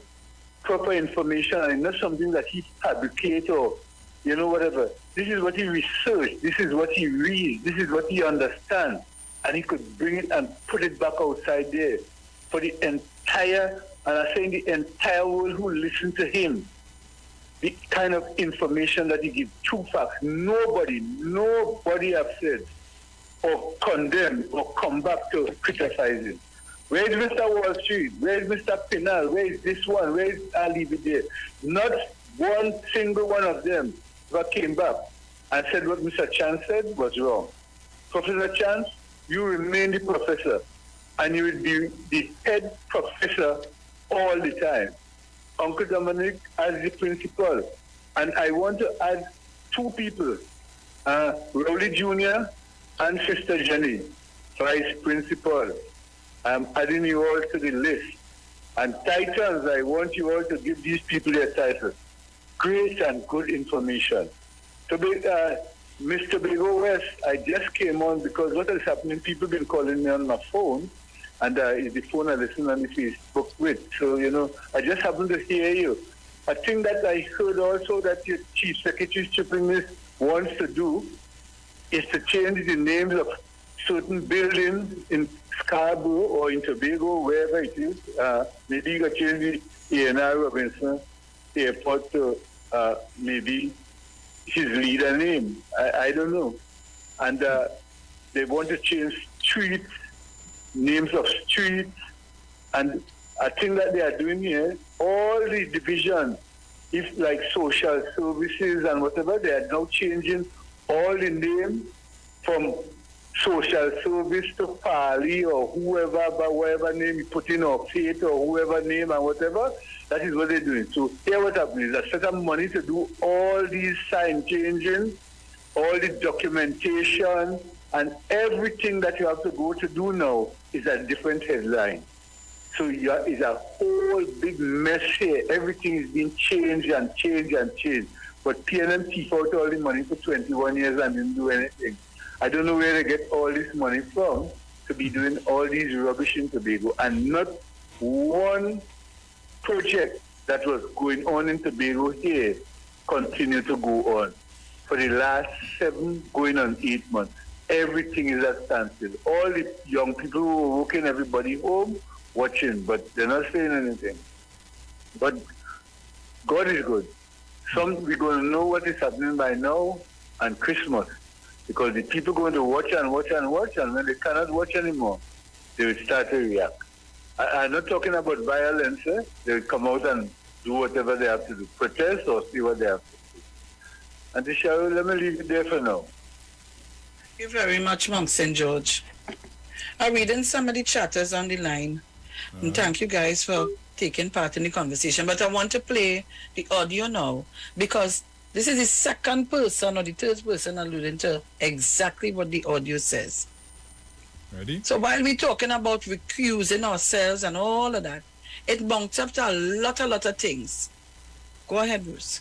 proper information, and not something that he fabricates or, whatever. This is what he researched. This is what he reads. This is what he understands. And he could bring it and put it back outside there for the entire, and I'm saying the entire world who listen to him. The kind of information that he gives, true facts. Nobody have said or condemned or come back to criticizing. Where is Mr. Wall Street? Where is Mr. Pinal? Where is this one? Where is I'll leave it there? Not one single one of them ever came back and said what Mr. Chance said was wrong. Professor Chance, you remain the professor, and you will be the head professor all the time. Uncle Dominic as the principal. And I want to add two people
Rowley Jr. and Sister Jenny, Vice Principal. I'm adding you all to the list. And titles, I want you all to give these people their titles. Great and good information. Mr. Bego West, I just came on because what is happening, people been calling me on my phone, and it's the phone I listen on the Facebook with. So, I just happened to hear you. I think that I heard also that your Chief Secretary Chipping wants to do is to change the names of certain buildings in Scarborough or in Tobago, wherever it is. Maybe you can change the A&R Robinson Airport to maybe his leader name. I don't know. And they want to change streets, names of streets. And I think that they are doing here, all the divisions, if like social services and whatever, they are now changing all the names from social service to Pali or whoever, but whatever name you put in, or Faith or whoever name and whatever. That is what they're doing. So here what happens is a set of money to do all these sign changing, all the documentation, and everything that you have to go to do now is a different headline. So it's a whole big mess here. Everything is being changed and changed and changed. But PNM thief out all the money for 21 years and didn't do anything. I don't know where they get all this money from to be doing all these rubbish in Tobago, and not one project that was going on in Tobago here continue to go on. For the last 7 going on 8 months, everything is at standstill. All the young people who are working, everybody home, watching, but they're not saying anything. But God is good. We're going to know what is happening by now and Christmas, because the people are going to watch and watch and watch, and when they cannot watch anymore, they will start to react. I'm not talking about violence. They will come out and do whatever they have to do, protest or see what they have to do. And Tisha, let me leave it there for now.
Thank you very much, Monk St. George. I'm reading some of the chatters on the line. And thank you guys for taking part in the conversation. But I want to play the audio now, because this is the second person or the third person alluding to exactly what the audio says.
Ready?
So while we're talking about recusing ourselves and all of that, it bunks up to a lot of things. Go ahead, Bruce.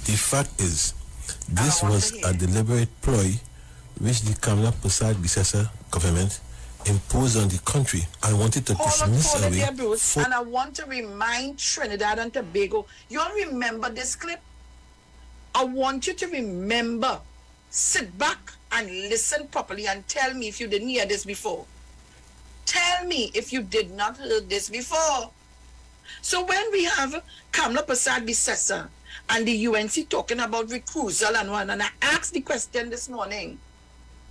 The fact is, this was a deliberate ploy which the Kamla Prasad Bisesa government imposed on the country and wanted to dismiss away.
There, Bruce, and I want to remind Trinidad and Tobago, you all remember this clip? I want you to remember. Sit back and listen properly and tell me if you didn't hear this before. Tell me if you did not hear this before. So when we have Kamla Prasad Bisesa and the UNC talking about recusal and one, and I asked the question this morning,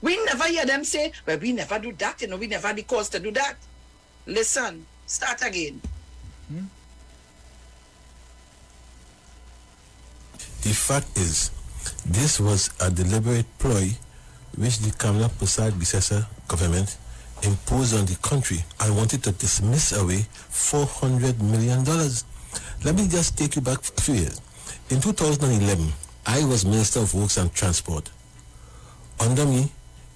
we never hear them say, well, we never do that, we never had the cause to do that. Listen, start again.
The fact is, this was a deliberate ploy which the Kamla Prasad Bisesa government imposed on the country and wanted to dismiss away $400 million. Let me just take you back a few years. In 2011, I was Minister of Works and Transport. Under me,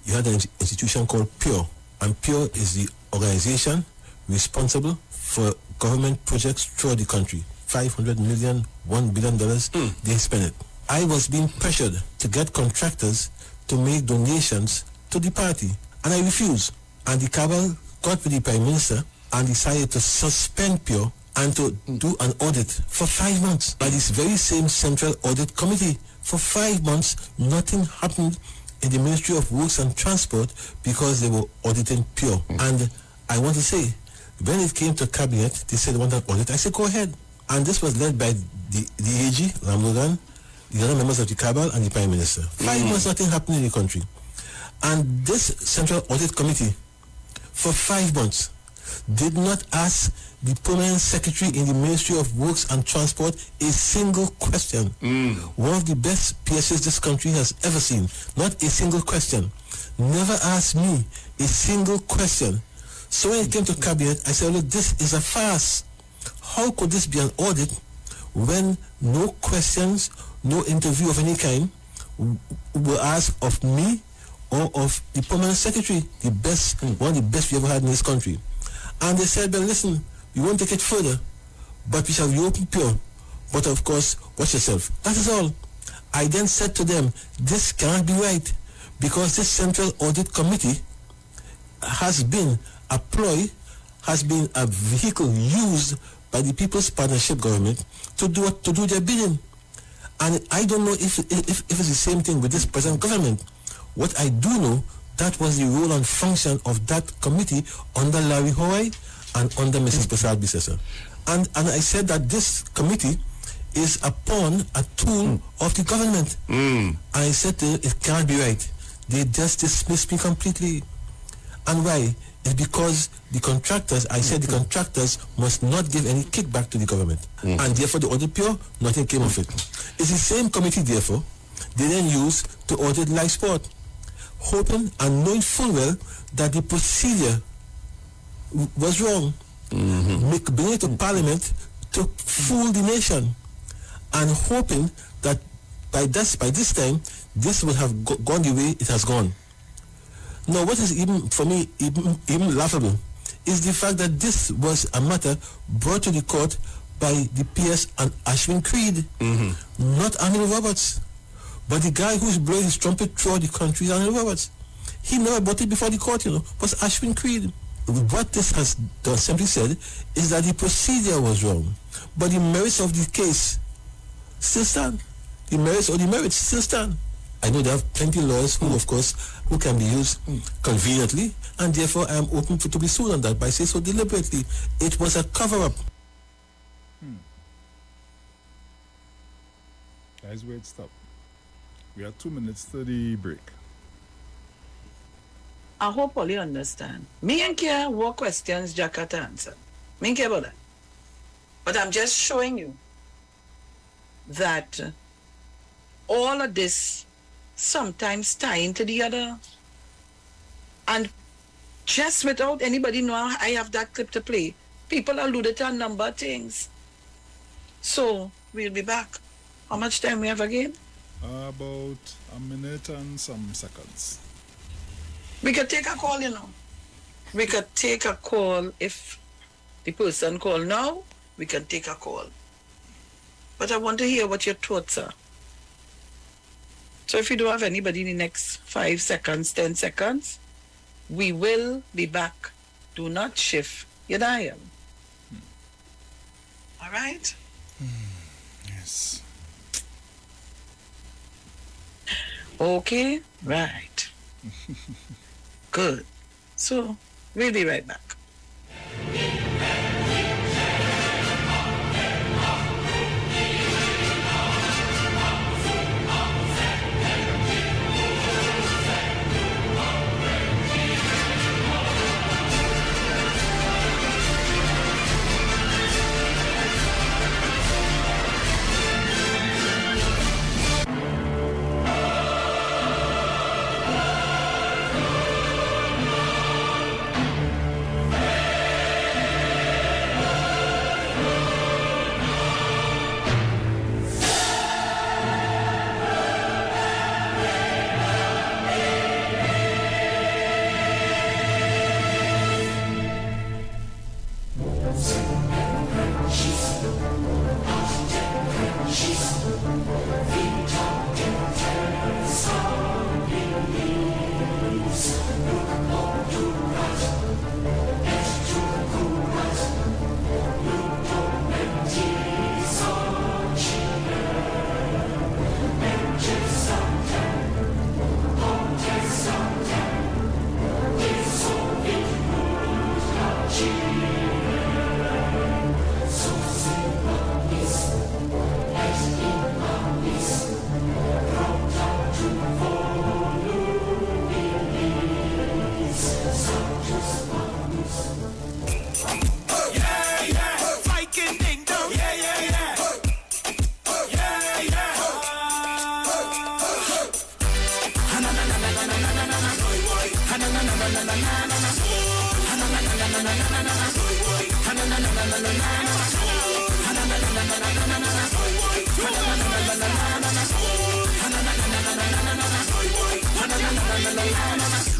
you had an institution called PURE, and PURE is the organization responsible for government projects throughout the country. $500 million, $1 billion, they spend it. I was being pressured to get contractors to make donations to the party, and I refused. And the cabal got with the Prime Minister and decided to suspend PURE and to do an audit for 5 months by this very same Central Audit Committee. For 5 months, nothing happened in the Ministry of Works and Transport because they were auditing PURE. And I want to say, when it came to cabinet, they said they wanted an audit. I said, go ahead. And this was led by the AG, Lamlogan, the other members of the cabal, and the Prime Minister. 5 months, nothing happened in the country. And this Central Audit Committee, for 5 months, did not ask the permanent secretary in the Ministry of Works and Transport a single question. One of the best PSs this country has ever seen. Not a single question. Never asked me a single question. So when it came to cabinet, I said, look, this is a farce. How could this be an audit when no questions, no interview of any kind were asked of me or of the permanent secretary, the best, one of the best we ever had in this country. And they said, well, listen, we won't take it further, but we shall reopen pure. But of course, watch yourself. That is all. I then said to them, this cannot be right, because this Central Audit Committee has been a ploy, has been a vehicle used by the People's Partnership Government to do their bidding. And I don't know if it's the same thing with this present government. What I do know, that was the role and function of that committee under Larry Hoy and under Mrs. Prasad Bisesa. And I said that this committee is a pawn, a tool of the government. I said to them, it can't be right. They just dismissed me completely. And why? It's because the contractors, I said the contractors must not give any kickback to the government. And therefore the audit pure, nothing came of it. It's the same committee, therefore, they then used to audit Live Sport, hoping and knowing full well that the procedure was wrong. Bringing it to Parliament to fool the nation, and hoping that by this time, this would have gone the way it has gone. Now, what is even, for me, even laughable, is the fact that this was a matter brought to the court by the PS and Ashwin Creed, not Anil Roberts. But the guy who's blowing his trumpet throughout the country is Anil Roberts. He never brought it before the court, was Ashwin Creed. What this has simply said is that the procedure was wrong, but the merits of the case still stand. The merits still stand. I know there have plenty of lawyers who, of course, who can be used conveniently, and therefore I am open to be sued on that, but I say so deliberately. It was a cover-up.
Guys, wait, stop. We are 2 minutes to the break.
I hope all you understand. Me and care what questions Jack had to answer. Me and care about that. But I'm just showing you that all of this sometimes tie into the other. And just without anybody knowing I have that clip to play, people alluded to a number of things. So we'll be back. How much time we have again?
About a minute and some seconds.
We could take a call, We could take a call if the person call now. We can take a call. But I want to hear what your thoughts are. So if you don't have anybody in the next 5 seconds, 10 seconds, we will be back. Do not shift your dial. All right?
Yes.
Okay, right. Good. So, we'll be right back.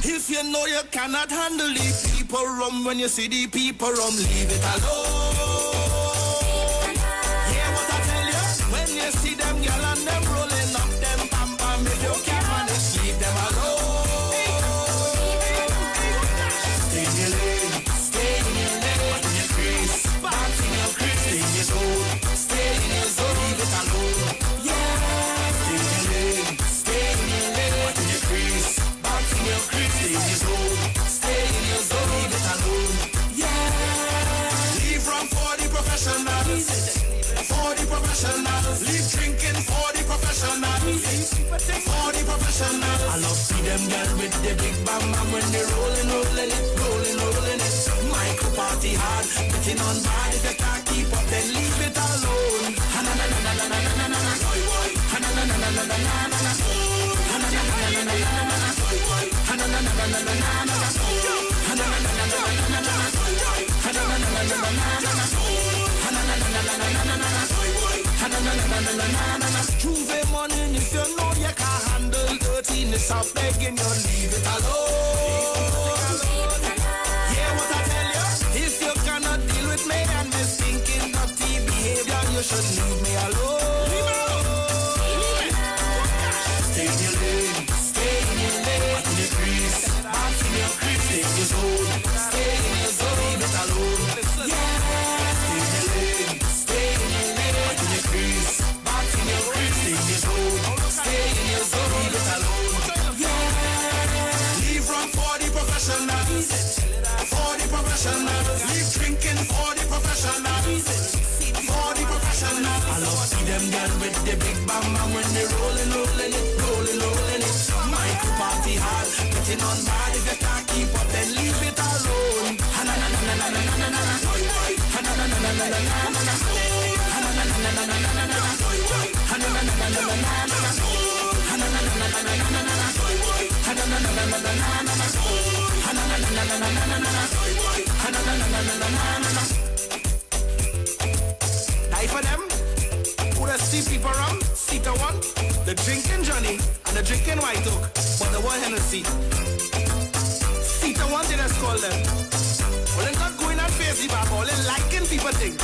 If you know you cannot handle the people rum, when you see the people rum, leave it alone. Hear what I tell you? When you see them girl and them rolling up them bam bam, if you can't manage, leave them alone. Stay in your lane, stay in your lane. What in your crease, bounce in your crease. Stay in your zone, stay in your zone, leave it alone. Yeah, stay in your lane, stay in your lane. What in your crease, bounce in your crease. Stay in your zone, stay in your zone, leave it alone. Yeah, leave rum for the professionals, for the professionals. Leave drinking for the professionals, for the professionals. I love see them girl with the big bam bam when they rolling, rolling it, rolling, rolling it. Micro party hard, getting on bad. If you can't keep up, then leave it alone. Ha na na na na na na na na na, boy boy. Ha na na na na na na na na na. Ha na na na na na na na na, boy boy. Ha na na na na na na na na. Ha na na na na na na na na. Ha na na na na na na na. Ha na na na na na na na. Ha na na na na na na na. Juve morning, if you know you can't handle dirtiness, I'm begging you, leave it alone. Hear what I tell you? If you cannot deal with me and me stinking dirty behavior, you should leave me alone. Leave me alone. Stay in your lane, stay in your lane. What in your crease, bounce in your crease. Stay in your zone, stay in your zone, leave it alone. Yeah, stay in your lane, stay in your lane. What in your crease, bounce in your crease. Stay in your zone, stay in your zone, leave it alone. Yeah, leave rum for the professionals, for the professionals. Leave drinking for the professionals, for the professionals. I love see them girl with the big bam bam when they rolling, rolling it, rolling, rolling it. Micro party hard, getting on bad. If you can't keep up, then leave it alone. Ha na na na na na na na na na. Ha na na na na na na na na. Ha na na na na na na na na. Ha na na na na na na na. Ha na na na na na na na. Ha na na na na na na na. Ha na na na na na na na. Ha na na na na na na na. Die for them. Who the see people rum, Sita one, the drinking Johnny and the drinking White Oak, but the one Hennessy. Sita one thing that's called them. Well, they're not going on face the bar, but they're liking people things.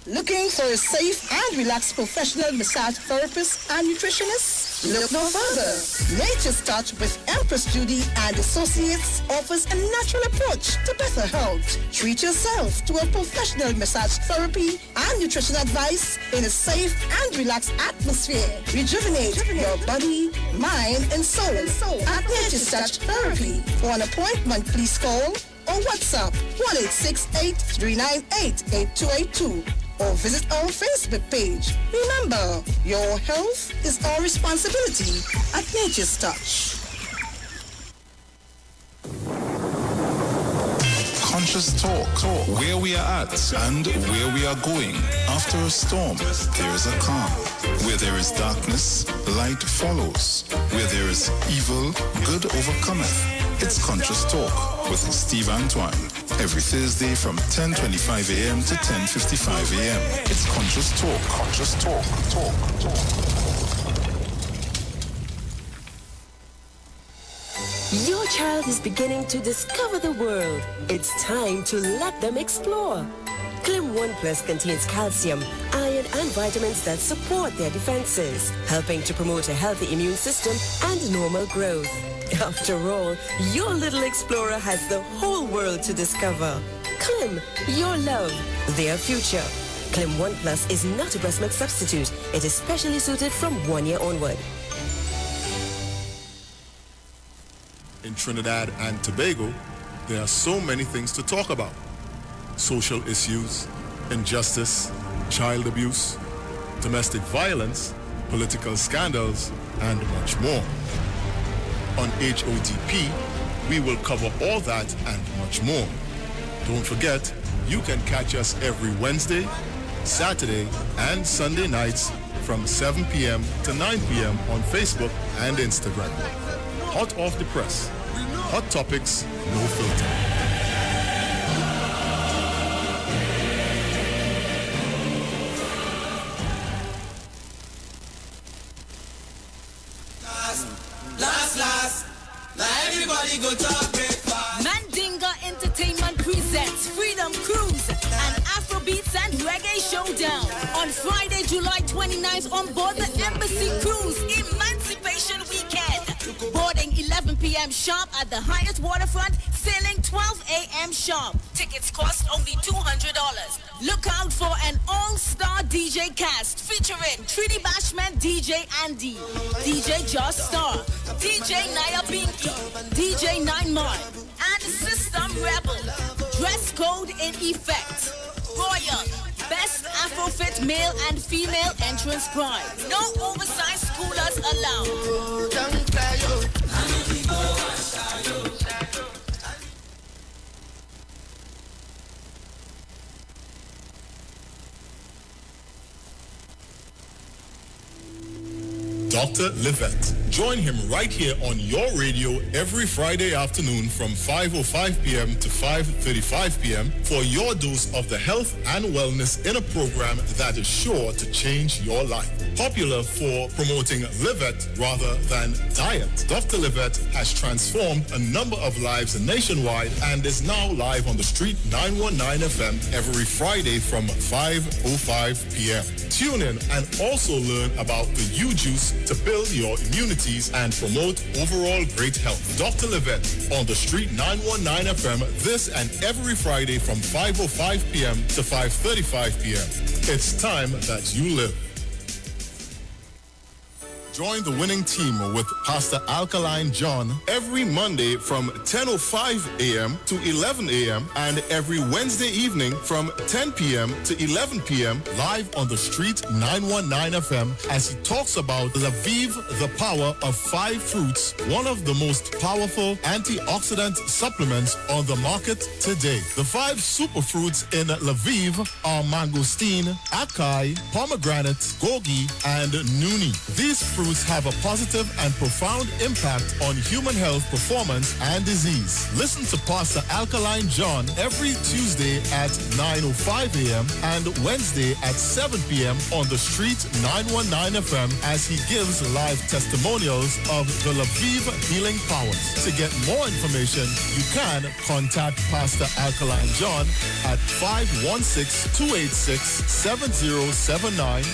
Looking for a safe and relaxed professional massage therapist and nutritionist? Look no further. Nature's Touch with Empress Judy and Associates offers a natural approach to better health. Treat yourself to a professional massage therapy and nutrition advice in a safe and relaxed atmosphere. Rejuvenate your body, mind, and soul at Nature's Touch Therapy. For an appointment, please call or WhatsApp 1-868-398-8282 or visit our Facebook page. Remember, your health is our responsibility at Nature's Touch.
Conscious Talk, where we are at and where we are going. After a storm, there is a calm. Where there is darkness, light follows. Where there is evil, good overcometh. It's Conscious Talk with Steve Antoine. Every Thursday from 10:25 a.m. to 10:55 a.m. It's Conscious Talk. Conscious Talk.
Your child is beginning to discover the world. It's time to let them explore. Clim 1 Plus contains calcium, iron, and vitamins that support their defenses, helping to promote a healthy immune system and normal growth. After all, your little explorer has the whole world to discover. Clim, your love, their future. Clim 1 Plus is not a breast milk substitute. It is specially suited from 1 year onward.
In Trinidad and Tobago, there are so many things to talk about. Social issues, injustice, child abuse, domestic violence, political scandals, and much more. On HOTP, we will cover all that and much more. Don't forget, you can catch us every Wednesday, Saturday, and Sunday nights from 7 p.m. to 9 p.m. on Facebook and Instagram. Hot off the press. Hot topics, no filter.
Last. Now everybody go talk breakfast.
Mandinga Entertainment presents Freedom Cruise, an Afrobeats and Reggae showdown on Friday, July 29th on board the Embassy Cruise Emancipation Weekend. Boarding 11 p.m. sharp at the Hyatt Waterfront, sailing 12 a.m. sharp. Tickets cost only $200. Look out for an all-star DJ cast featuring Treaty Bashman DJ Andy, DJ Josh Star, DJ Naya Binky, DJ Nine Mark, and System Rebel. Dress code in effect. Royal, best Afrofit male and female entrance prize. No oversized schoolers allowed.
Dr. Livette. Join him right here on your radio every Friday afternoon from 5:05 p.m. to 5:35 p.m. for your dose of the health and wellness in a program that is sure to change your life. Popular for promoting Livette rather than diet, Dr. Livette has transformed a number of lives nationwide and is now live on the Street 919 FM every Friday from 5:05 p.m. Tune in and also learn about the U-Juice to build your immunities and promote overall great health. Dr. Livette on the Street 919 FM this and every Friday from 5:05 p.m. to 5:35 p.m. It's time that you live. Join the winning team with Pastor Alkaline John every Monday from 10:05 a.m. to 11 a.m. and every Wednesday evening from 10 p.m. to 11 p.m. live on the Street 919 FM as he talks about Laviv, the power of 5 fruits, one of the most powerful antioxidant supplements on the market today. The 5 superfruits in Laviv are mangosteen, acai, pomegranate, gogi, and nuni. These fruits have a positive and profound impact on human health, performance, and disease. Listen to Pastor Alkaline John every Tuesday at 9:05 a.m. and Wednesday at 7 p.m. on the Street 919 FM as he gives live testimonials of the Laviv healing powers. To get more information, you can contact Pastor Alkaline John at 516-286-7079,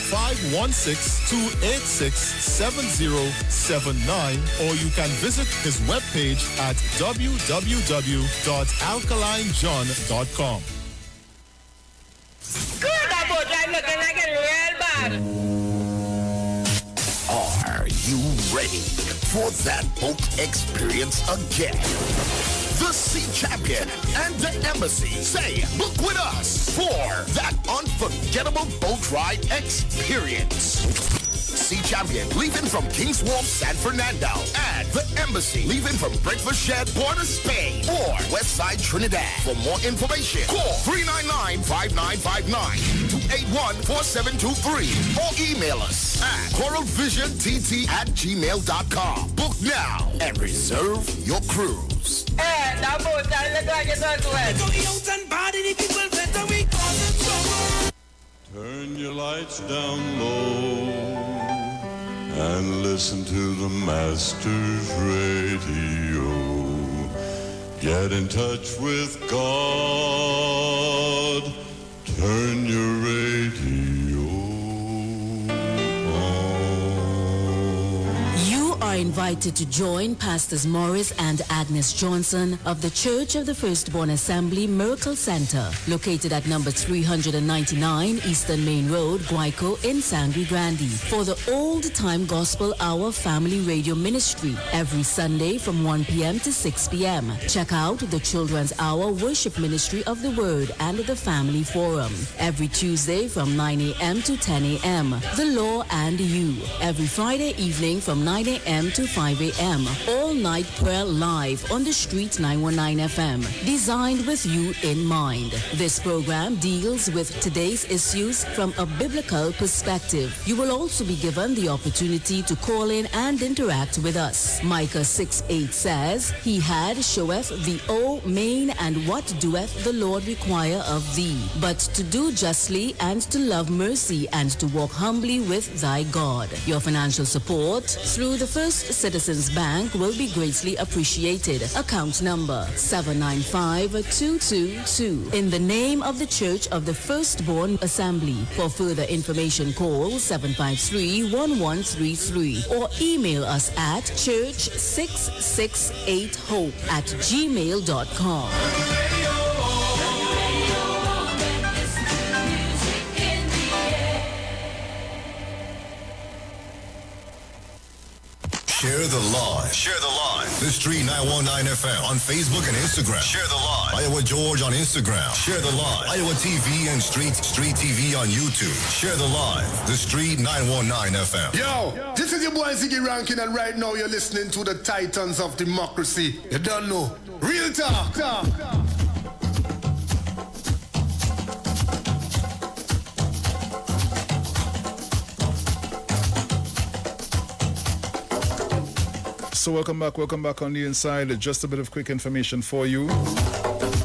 516-286-7079, or you can visit his webpage at www.alkalinejohn.com.
Good, that boat drive looking like it real bad.
Are you ready for that boat experience again? The Sea Champion and the Embassy say book with us for that unforgettable boat ride experience. Sea Champion leaving from King's Wharf, San Fernando, and the Embassy leaving from Breakfast Shed, Port of Spain, or Westside Trinidad. For more information, call 399-5959, 281-4723, or email us at coralvisiontT@gmail.com. Book now and reserve your cruise.
Hey, that boat drive look like it as well.
Turn your lights down low and listen to the Master's radio. Get in touch with God. Turn your radio on.
You are invited to join Pastors Morris and Agnes Johnson of the Church of the Firstborn Assembly Miracle Center, located at number 399 Eastern Main Road, Guayco in Sangre Grande, for the Old Time Gospel Hour Family Radio Ministry every Sunday from 1 p.m. to 6 p.m. Check out the Children's Hour Worship Ministry of the Word and the Family Forum every Tuesday from 9 a.m. to 10 a.m. The Law and You every Friday evening from 9 a.m. to to 5 a.m. All-night prayer live on the Street 919 FM, designed with you in mind. This program deals with today's issues from a biblical perspective. You will also be given the opportunity to call in and interact with us. Micah 6:8 says, He had showeth thee, O main, and what doeth the Lord require of thee, but to do justly and to love mercy and to walk humbly with thy God. Your financial support through the First Citizens Bank will be greatly appreciated. Account number 795222. In the name of the Church of the Firstborn Assembly. For further information, call 753-1133 or email us at church668hope@gmail.com.
Share the live. Share the live. The Street 919 FM on Facebook and Instagram. Share the live. Iowa George on Instagram. Share the live. Iowa TV and Street TV on YouTube. Share the live. The Street 919 FM.
Yo, this is your boy Ziggy Rankin, and right now you're listening to the Titans of Democracy. You don't know. Real talk.
So welcome back on the inside. Just a bit of quick information for you.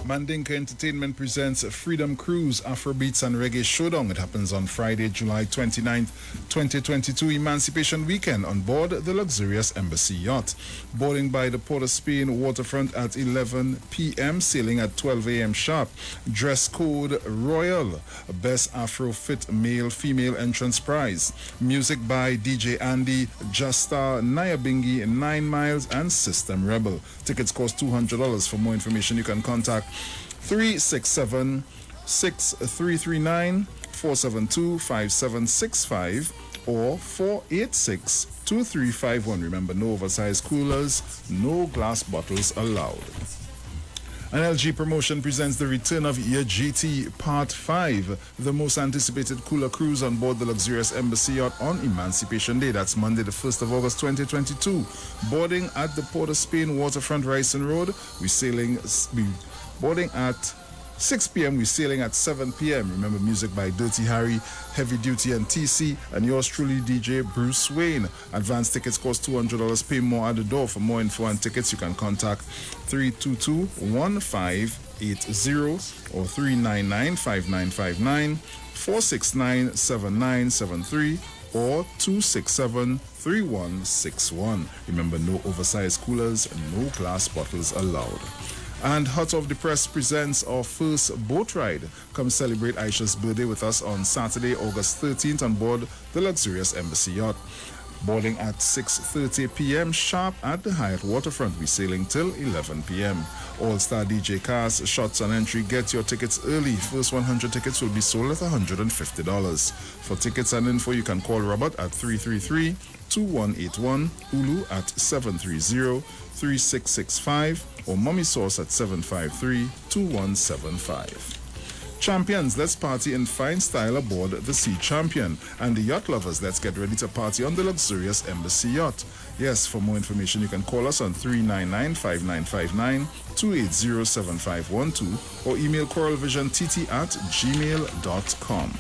Mandinka Entertainment presents Freedom Cruise Afrobeats and Reggae Showdown. It happens on Friday, July 29th, 2022, Emancipation Weekend on board the luxurious Embassy Yacht. Boarding by the Port of Spain waterfront at 11 p.m., sailing at 12 a.m. sharp. Dress code Royal. Best Afro Fit Male-Female Entrance Prize. Music by DJ Andy, Justa, Nyabingi, 9 Miles, and System Rebel. Tickets cost $200. For more information, you can contact 367-6339-472-5765 or 486-2351. Remember, no oversized coolers, no glass bottles allowed. An LG Promotion presents the return of Year GT Part 5, the most anticipated cooler cruise on board the luxurious Embassy Yacht on Emancipation Day. That's Monday, the 1st of August, 2022. Boarding at the Port of Spain waterfront, Ryson Road. Boarding at 6 p.m. We're sailing at 7 p.m. Remember, music by Dirty Harry, Heavy Duty, and TC, and yours truly, DJ Bruce Wayne. Advance tickets cost $200. Pay more at the door. For more info and tickets, you can contact 322-1580 or 399-5959, 469-7973, or 267-3161. Remember, no oversized coolers, no glass bottles allowed. And Hot Off the Press presents our first boat ride. Come celebrate Aisha's birthday with us on Saturday, August 13th on board the luxurious Embassy Yacht. Boarding at 6:30 p.m. sharp at the Hyatt Waterfront. We're sailing till 11 p.m. All-Star DJ Cars, shots on entry. Get your tickets early. First 100 tickets will be sold at $150. For tickets and info, you can call Robert at 333-2181, Ulu at 730-3665, or Mommy Sauce at 753-2175. Champions, let's party in fine style aboard the Sea Champion. And the yacht lovers, let's get ready to party on the luxurious Embassy Yacht. Yes, for more information, you can call us on 399-5959, 280-7512, or email coralvisiontT@gmail.com.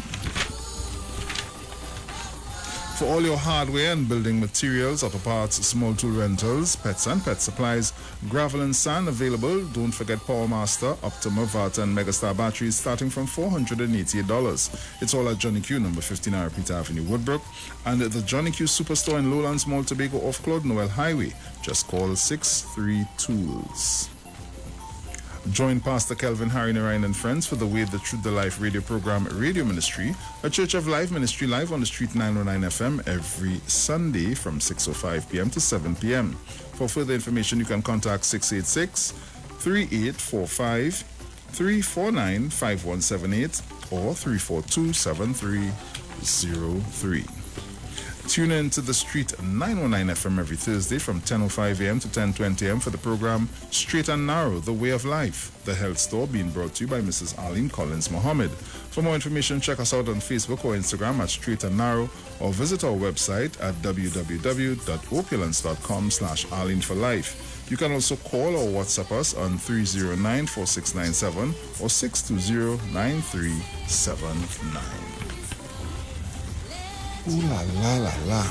For all your hardware and building materials, auto parts, small tool rentals, pets and pet supplies, gravel and sand available. Don't forget PowerMaster, Optima, Vata, and Megastar batteries starting from $488. It's all at Johnny Q, number 59 Peter Avenue, Woodbrook, and the Johnny Q Superstore in Lowlands Mall, Tobago, off Claude Noel Highway. Just call 63 Tools. Join Pastor Kelvin Harry-Narayan and friends for the Way the Truth the Life radio program Radio Ministry, a Church of Life ministry live on the Street 909 FM every Sunday from 6:05 p.m. to 7 p.m. For further information, you can contact 686-3845, 349-5178, or 342-7303. Tune in to the Street 919 FM every Thursday from 10:05 a.m. to 10:20 a.m. for the program Straight and Narrow, The Way of Life. The Health Store being brought to you by Mrs. Arlene Collins Mohammed. For more information, check us out on Facebook or Instagram at Straight and Narrow, or visit our website at www.opulence.com/Arlene for Life. You can also call or WhatsApp us on 309-4697 or 620-9379. Ooh la la la la.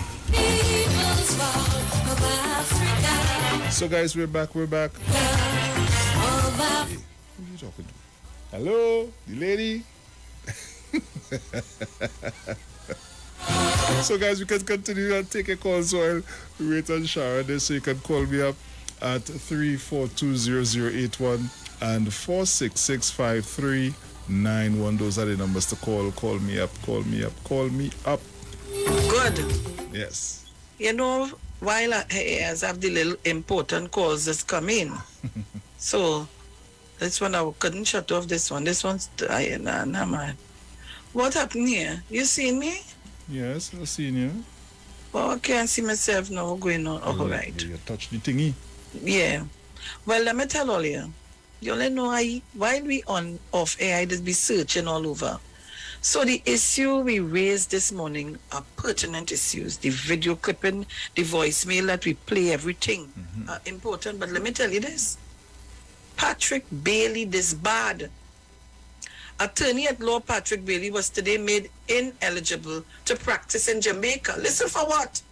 So guys, we're back. Hey, who are you talking to? Hello, the lady? So guys, we can continue and take a call, so I'll wait on Sharon there, so you can call me up at 3420081 and 4665391. Those are the numbers to call. Call me up.
Good.
Yes.
You know, while I have the little important calls that's come in, so this one I couldn't shut off this one. This one's dying, man. What happened here? You seen me?
Yes, I've seen you.
Well, I can't see myself now going on. All right.
You touched the thingy.
Yeah. Well, let me tell all you. You only know while we on off air, I just be searching all over. So the issue we raised this morning are pertinent issues. The video clipping, the voicemail that we play, everything are important. But let me tell you this. Patrick Bailey disbarred. Attorney at law Patrick Bailey was today made ineligible to practice in Jamaica. Listen for what?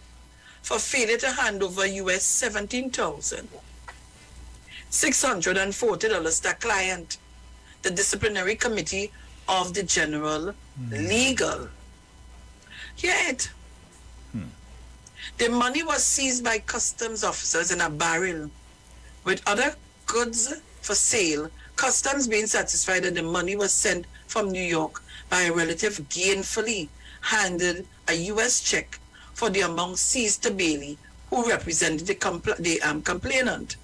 For failure to hand over US $17,640 to a client. The disciplinary committee of the General Legal. Yet, the money was seized by customs officers in a barrel with other goods for sale. Customs being satisfied that the money was sent from New York by a relative gainfully handed a U.S. check for the amount seized to Bailey, who represented the complainant.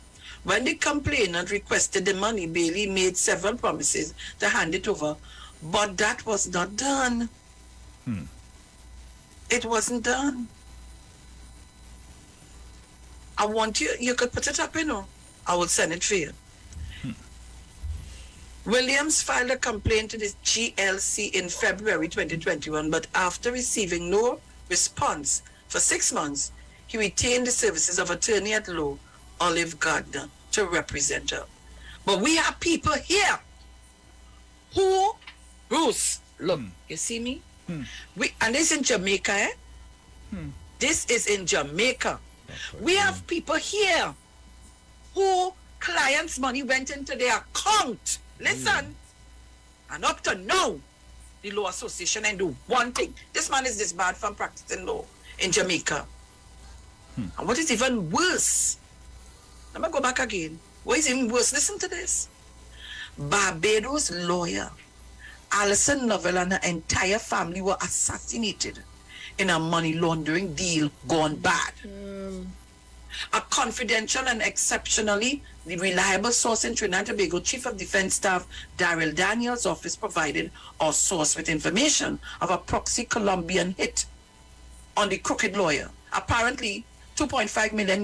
When the complainant requested the money, Bailey made several promises to hand it over, but that was not done. It wasn't done. I want you could put it up, you know. I will send it for you. Williams filed a complaint to the GLC in February 2021, but after receiving no response for 6 months, he retained the services of attorney at law, Olive Gardner, to represent her. But we have people here who, Bruce, look, you see me? And this is in Jamaica, eh? This is in Jamaica. We have people here who clients' money went into their account. Listen, and up to now, the Law Association and do one thing. This man is disbarred from practicing law in Jamaica. And what is even worse, let me go back again. What is even worse? Listen to this. Barbados lawyer Alison Lovell and her entire family were assassinated in a money laundering deal gone bad. A confidential and exceptionally reliable source in Trinidad and Tobago, Chief of Defense Staff Daryl Daniels' office provided our source with information of a proxy Colombian hit on the crooked lawyer. Apparently, $2.5 million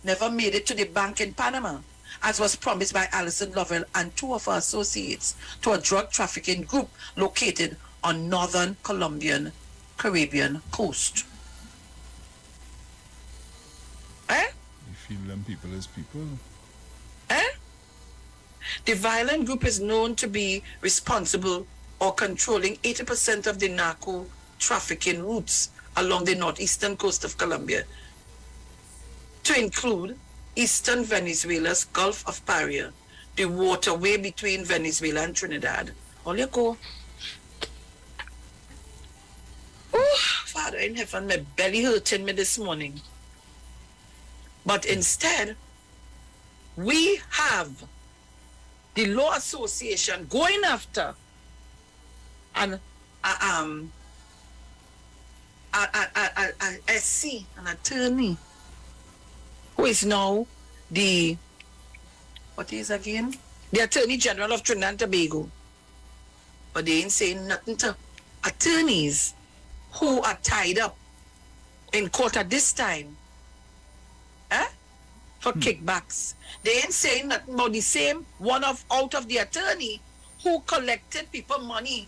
never made it to the bank in Panama, as was promised by Alison Lovell and 2 of her associates to a drug trafficking group located on northern Colombian Caribbean coast.
You feel them people as people.
The violent group is known to be responsible or controlling 80% of the narco trafficking routes along the northeastern coast of Colombia, to include eastern Venezuela's Gulf of Paria, the waterway between Venezuela and Trinidad. All you go. Oh, Father in heaven, my belly hurting me this morning. But instead, we have the Law Association going after an SC, an attorney, who is now the, what is again? The Attorney General of Trinidad and Tobago. But they ain't saying nothing to attorneys who are tied up in court at this time for kickbacks. They ain't saying nothing about the same one out of the attorney who collected people money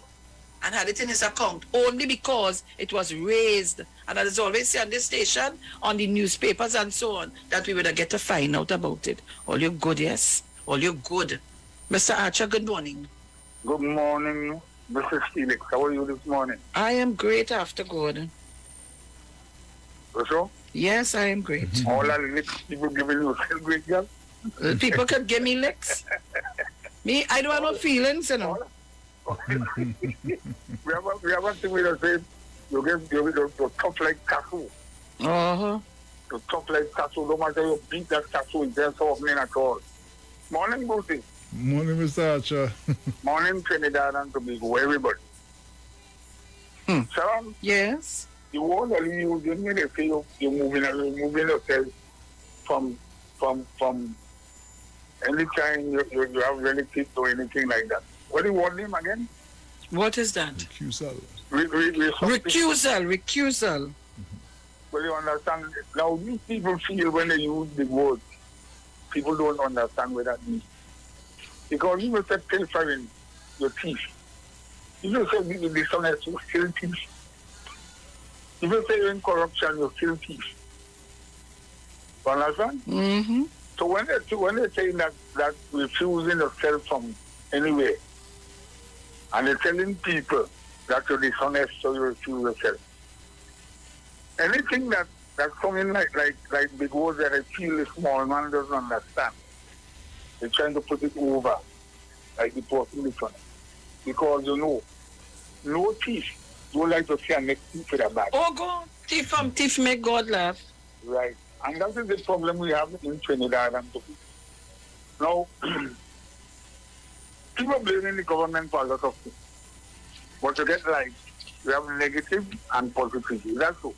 and had it in his account only because it was raised. And as always say on this station, on the newspapers and so on, that we would get to find out about it. All you good, yes? All you good. Mr. Archer, good morning.
Good morning, Mrs. Felix. How are you this morning?
I am great after God.
So?
Yes, I am great.
All the licks people giving you still great job?
People can give me licks. Me, I don't have no feelings, you know.
we have a thing with the same. You're tough like castle.
Uh-huh.
You're tough like castle. No matter you beat that castle, it's just off men at all. Morning, Booty.
Morning, Mr. Archer.
Morning, Trinidad and Tobago, everybody. Sharon?
Yes?
The word that you use, when they say you're moving yourself from any time you have relatives or anything like that. What do you want name again?
What is that?
Recusal.
Recusal.
Well, you understand? Now, these people feel when they use the word, people don't understand what that means. Because you will say pilfering your teeth. You will say the dishonest, you steal teeth. You will say you're in corruption, you steal teeth. You understand?
Mm-hmm.
So when they say that refusing yourself from anywhere, and they're telling people that you're dishonest, so you refuse yourself. Anything that's coming like big words that I feel the small man doesn't understand. They're trying to put it over like the person dishonest. Because no thief don't like to see a next thief with a bag.
Oh God, thief make God laugh.
Right. And that is the problem we have in Trinidad and Tobago. Now, people blaming the government for a lot of things. But to get like, we have negative and positive. That's so.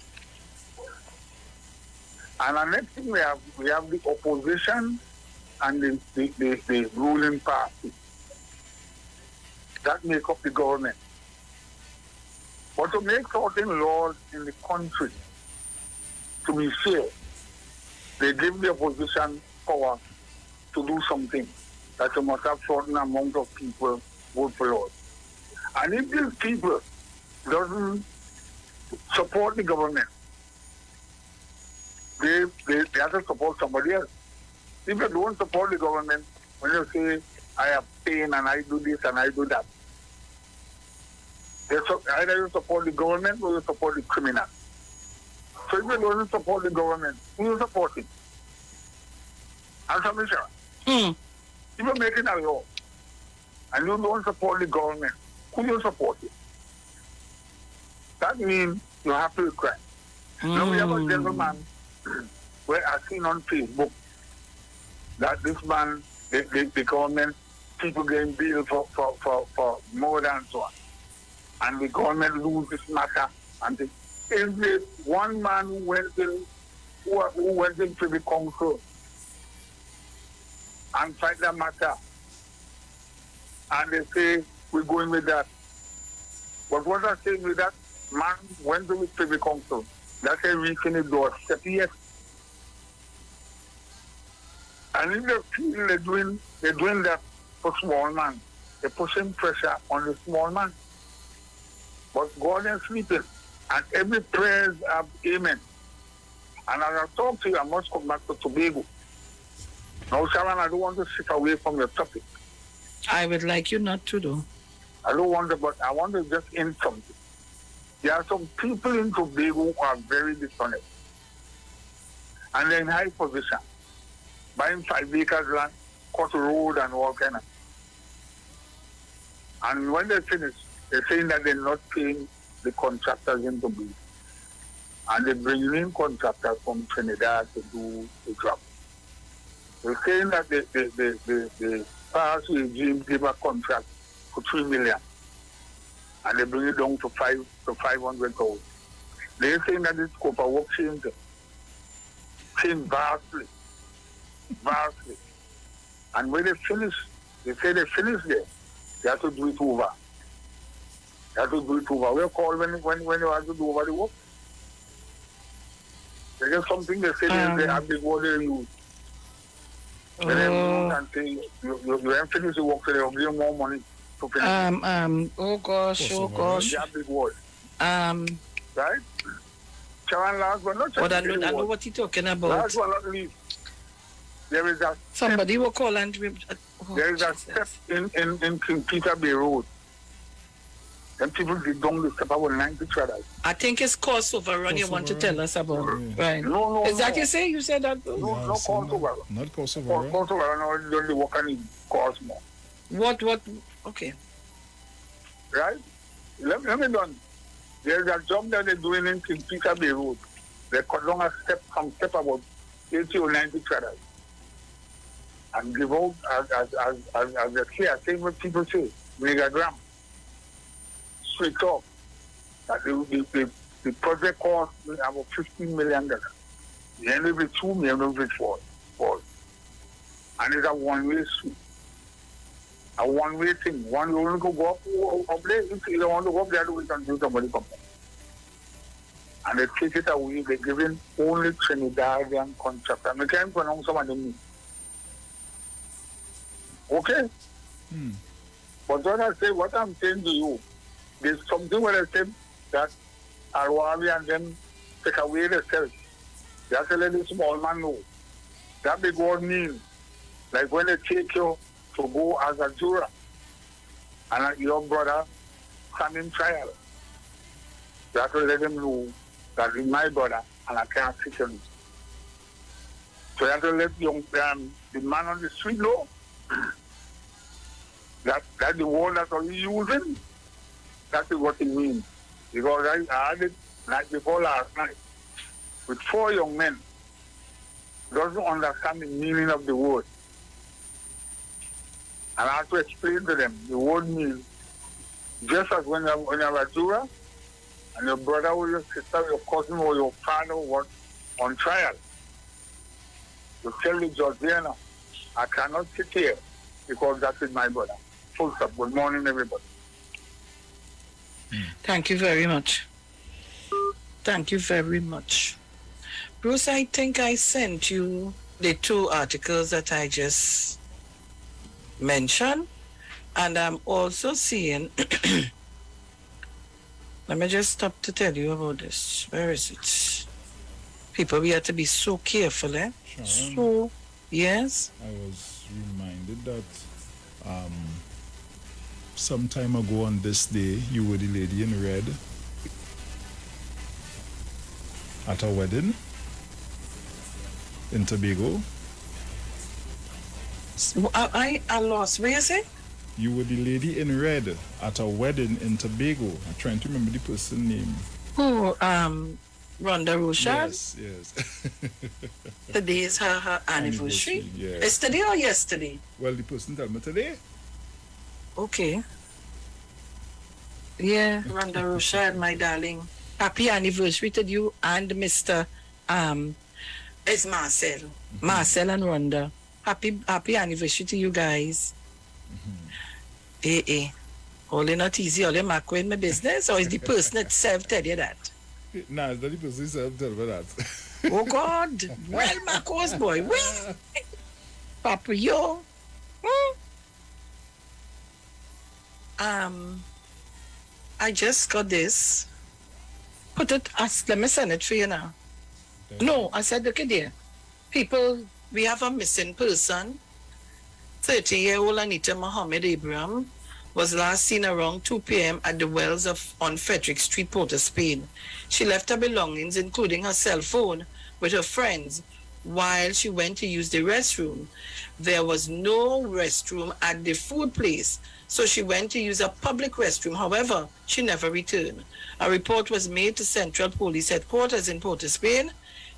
And the next thing we have the opposition and the ruling party. That make up the government. But to make certain laws in the country to be fair, they give the opposition power to do something that you must have certain amount of people vote for laws. And if these people doesn't support the government, they have to support somebody else. If you don't support the government, when you say, I have pain and I do this and I do that, either you support the government or you support the criminal. So if you don't support the government, who you support it? Answer me, sir. If you're making a law and you don't support the government, who you support it? That means you have to cry. Now we have a gentleman where I seen on Facebook that this man, the government, people getting billed for murder and so on. And the government lose this matter. And is there one man who went into the council and fight that matter? And they say, we're going with that. But what I'm saying with that, man went to the Privy Council. That's a reason the doorstep, yes. And if they feel they're doing that for small man, they're pushing pressure on the small man. But God is sleeping. And every prayer have amen. And as I talk to you, I must come back to Tobago. Now, Sharon, I don't want to sit away from your topic.
I would like you not to do.
I don't want to, but I want to just end something. There are some people in Tobago who are very dishonest. And they're in high position. Buying 5 acres land, cut a road and all kind of. And when they finish, they're saying that they're not paying the contractors in Tobago. And they bring in contractors from Trinidad to do the job. They're saying that the past regime gave a contract for $3 million. And they bring it down to 500,000. They're saying that the scope of work changed vastly. Vastly. And when they finish, they say they finish there. They have to do it over. They have to do it over. We're called when you have to do over the work. There's something they say they have big water they use. And then and say you have finished the work, so they'll give you more money to finish.
Oh gosh.
They have big water. Right? Sharon, last but not
But I know what you're talking about.
Last but not least, there is a
somebody will call and
there is a step in King Peter Bay Road. And people did down the step about 90 traders.
I think it's course overrun you want to tell us about. Right.
No.
Is that you say? You said that?
No course overrun.
Not course overrun.
Course overrun, no, the work and course more.
What? Okay.
Right? Let me done. There's a job that they're doing in King Peter Bay Road. They cut down a step from step about 80 or 90 traders. And give out as they say, I think what people say, megagram. Straight up. That the project cost about $15 million. The end of it, $2 million for. And it's a one-way street. A one-way thing. One you only go up there. If you don't want to go up there, we can do somebody come. And they take it away. They're giving only Trinidadian contract. And I can't pronounce some of them. Okay? But what I'm saying to you, there's something where I said that Arwavi and them take away themselves. They have to let the small man know. That big word means, like when they take you to go as a juror, and your brother stand in trial, you have to let them know that he's my brother and I can't sit him. So you have to let the man on the street know that the word that you're using, that is what it means. Because I had it night before last night with 4 young men who doesn't understand the meaning of the word. And I have to explain to them the word means just as when you're a juror and your brother or your sister, your cousin or your father was on trial. You tell the judge there now, I cannot sit here because that is my brother. Full stop. Good morning, everybody.
Thank you very much. Thank you very much. Bruce, I think I sent you the 2 articles that I just mentioned. And I'm also seeing, let me just stop to tell you about this. Where is it? People, we have to be so careful, eh?
Sharon,
so, yes?
I was reminded that some time ago on this day, you were the lady in red at a wedding in Tobago.
I lost. Where you say?
You were the lady in red at a wedding in Tobago. I'm trying to remember the person's name.
Who? Rhonda Rochard?
Yes.
Today is her anniversary.
Yes.
Is today or yesterday?
Well, the person told me today.
Okay. Yeah, Rhonda Rochard, my darling. Happy anniversary to you and Mr. It's Marcel. Mm-hmm. Marcel and Rhonda. Happy anniversary to you guys. All not easy, all in my business, or is the person itself tell you that?
Nah, it's not the person itself tell me that.
Oh God. Well, Marcos boy. Well, Papa, yo. I just got this. Let me send it for you now. No, I said, look at there. People, we have a missing person. 30-year-old Anita Mohammed Abraham was last seen around 2 p.m. at the wells on Frederick Street, Port of Spain. She left her belongings, including her cell phone, with her friends while she went to use the restroom. There was no restroom at the food place, so she went to use a public restroom. However, she never returned. A report was made to Central Police Headquarters in Port of Spain.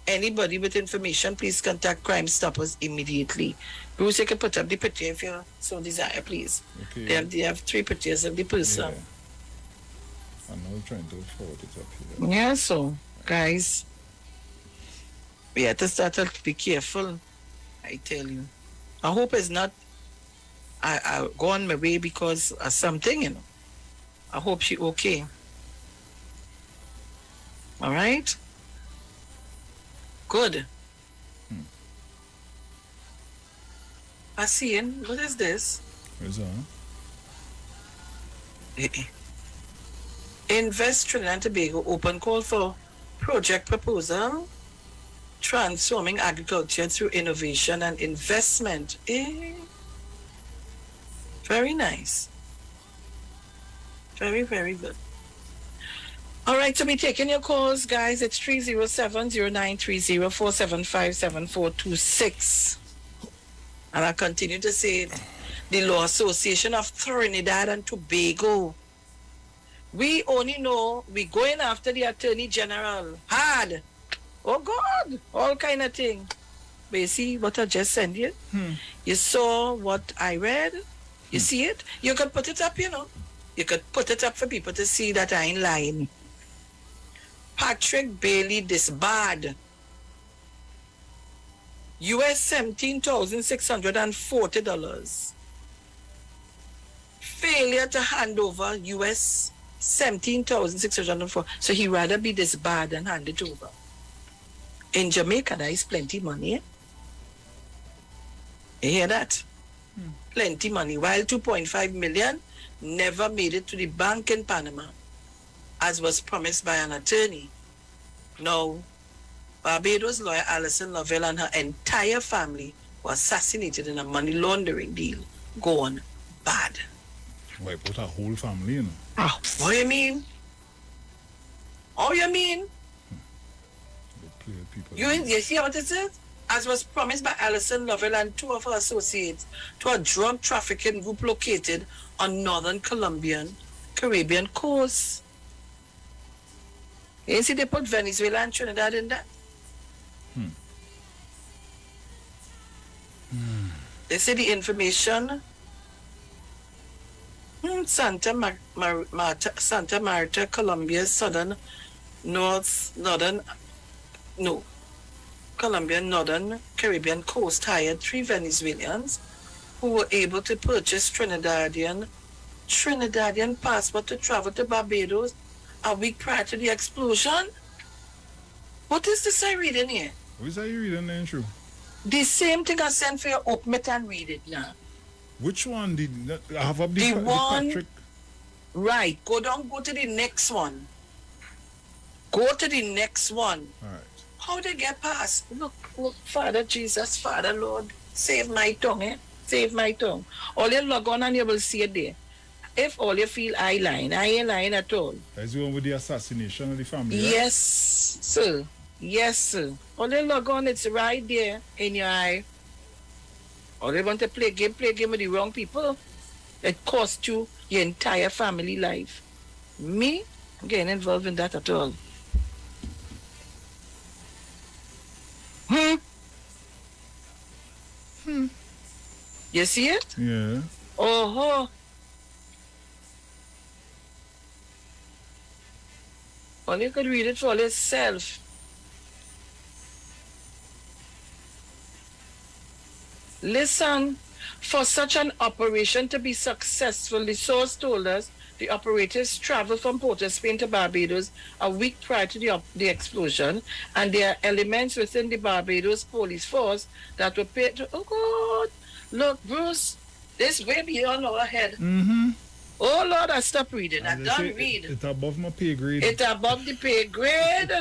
Anybody with information, please contact Crime Stoppers immediately. Bruce, you can put up the picture if you so desire, please. Okay. They have 3 pictures of the person.
Yeah. I'm now trying to forward it up here.
Yeah, so, guys, we have to start to be careful, I tell you. I hope it's not, I go on my way because of something, you know. I hope she's okay. All right? Good. I see it. What is this?
Where's that?
Invest Trinidad and Tobago open call for project proposal transforming agriculture through innovation and investment. Very nice. Very, very good. All right, so we're taking your calls, guys. It's 307-0930-475-7426. And I continue to say it. The Law Association of Trinidad and Tobago. We only know we're going after the Attorney General. Hard. Oh, God. All kind of thing. But you see what I just sent you? You saw what I read? You see it? You could put it up, you know. You could put it up for people to see that I ain't lying. Patrick Bailey disbarred. US $17,640. Failure to hand over US $17,604. So he rather be disbarred than hand it over. In Jamaica, there is plenty money. Eh? You hear that? Plenty money. While 2.5 million never made it to the bank in Panama, as was promised by an attorney. Now, Barbados lawyer Alison Lovell and her entire family were assassinated in a money laundering deal. Gone bad.
Wipe out a whole family, you know.
Oh, what do you mean? Oh, you mean? You see what it is? As was promised by Alison Lovell and two of her associates to a drug trafficking group located on northern Caribbean coast. You see they put Venezuela and Trinidad in that? They say the information Santa Marta, Colombia's Colombian northern Caribbean coast hired 3 Venezuelans who were able to purchase Trinidadian passport to travel to Barbados a week prior to the explosion. What is this I read in here?
What is that you reading there, True?
The same thing I sent for your open it and read it now.
Which one did I have up
the one?
Patrick?
Right. Go to the next one. Go to the next one.
All right.
How they get past? Look, Father Jesus, Father Lord, save my tongue, eh? Save my tongue. All you log on and you will see it there. If all you feel I ain't lying at all.
That's the one with the assassination of the family, right?
Yes, sir. Yes, sir. All you log on, it's right there in your eye. Or they want to play game with the wrong people. It cost you your entire family life. Me, I'm getting involved in that at all. You see it?
Yeah.
Oh. Well, you could read it for yourself. Listen, for such an operation to be successful, the source told us the operators traveled from Port of Spain to Barbados a week prior to the explosion, and there are elements within the Barbados police force that were paid to... Oh, God! Look, Bruce, this way beyond our head. Oh, Lord, I stopped reading. I done read.
It's above my pay grade.
It's above the pay grade.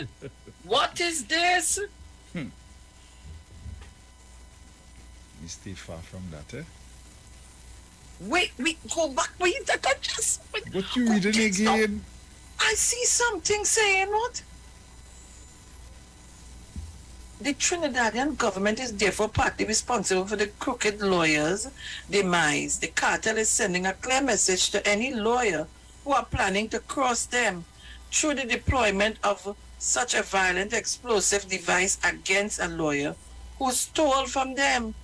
What is this?
You stay far from that, eh?
Wait, go back. Wait,
what you reading again?
I see something saying what? The Trinidadian government is therefore partly responsible for the crooked lawyers' demise. The cartel is sending a clear message to any lawyer who are planning to cross them through the deployment of such a violent explosive device against a lawyer who stole from them.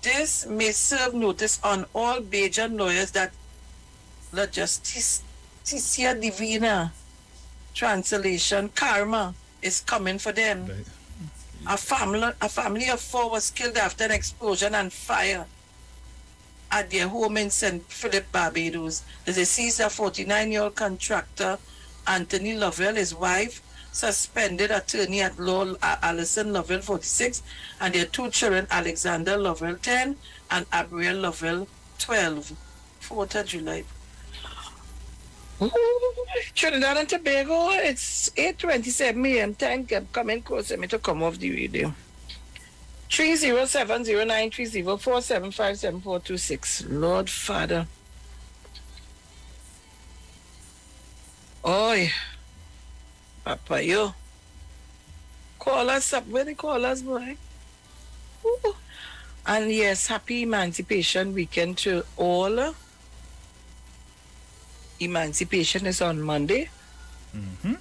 This may serve notice on all Bajan lawyers that La Justicia Divina, translation, karma, is coming for them. A family of 4 was killed after an explosion and fire at their home in St. Philip, Barbados. The deceased, a 49-year-old contractor, Anthony Lovell, his wife, suspended attorney at law Alison Lovell, 46, and their 2 children, Alexander Lovell, 10, and Abriel Lovell, 12. 4th of July. Ooh, Trinidad and Tobago, it's 8:27 a.m. Time kept coming closer me to come off the radio. 307093047574726. Lord Father. Oi. Papa, yo. Call us up. Where they call us, boy? Ooh. And yes, happy Emancipation Weekend to all. Emancipation is on Monday.
Mm-hmm.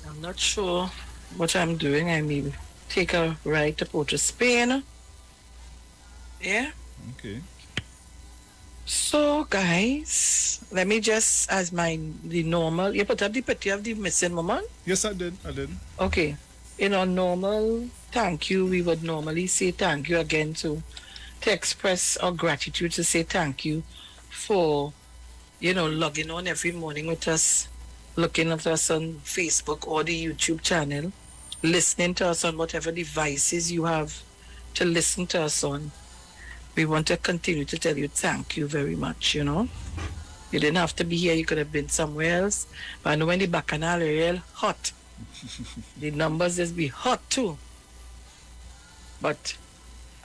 I'm not sure what I'm doing. I may take a ride to Port of Spain. Yeah.
Okay.
So, guys, let me just, as the normal, you put up the picture of the missing woman?
Yes, I did.
Okay. In our normal thank you, we would normally say thank you again to express our gratitude, to say thank you for, logging on every morning with us, looking at us on Facebook or the YouTube channel, listening to us on whatever devices you have to listen to us on. We want to continue to tell you thank you very much, You didn't have to be here. You could have been somewhere else. But I know when the bacchanal are real hot, the numbers just be hot too. But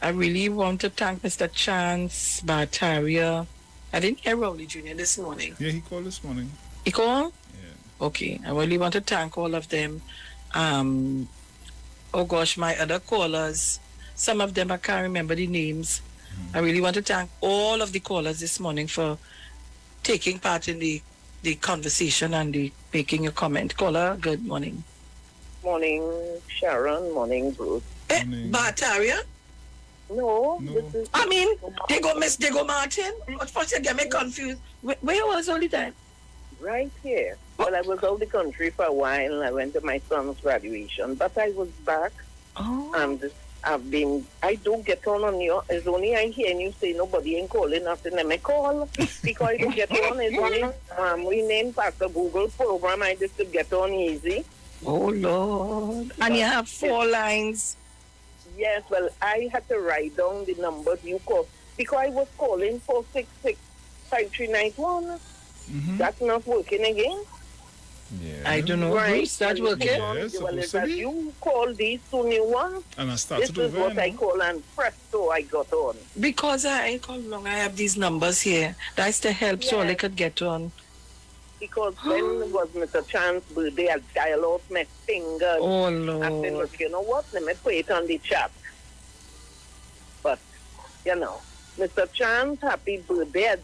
I really want to thank Mr. Chance, Bartaria. I didn't hear Rowley Jr. this morning.
Yeah, he called this morning.
He called?
Yeah.
Okay. I really want to thank all of them. Oh gosh, my other callers. Some of them I can't remember the names. I really want to thank all of the callers this morning for taking part in the conversation and making a comment. Caller, good morning.
Morning, Sharon. Morning, Bruce.
Bartaria?
No. This is...
I mean, they go Miss Diego Martin? First you get me confused. Where was all the time?
Right here. Well, I was out of the country for a while. I went to my son's graduation, but I was back.
Oh.
And I do get on you. It's only I hear you say nobody ain't calling nothing. Let me call because I do get on. It's only we named Pastor Google program. I just to get on easy.
Oh Lord! And you have 4 lines.
Yes. Well, I had to write down the numbers you call because I was calling 466-5391. That's not working again.
Yeah.
I don't know.
Right.
Bruce, that working?
Yes,
Well, if you call these 2 new ones,
and I started
this is
over.
what I call, and presto, I got on.
Because I call long, I have these numbers here. That's to help so I could get on.
Because when was Mr. Chan's birthday, I dial out my fingers.
Oh, Lord.
I said, look, you know what? Let me put it on the chat. But, Mr. Chance, happy birthday.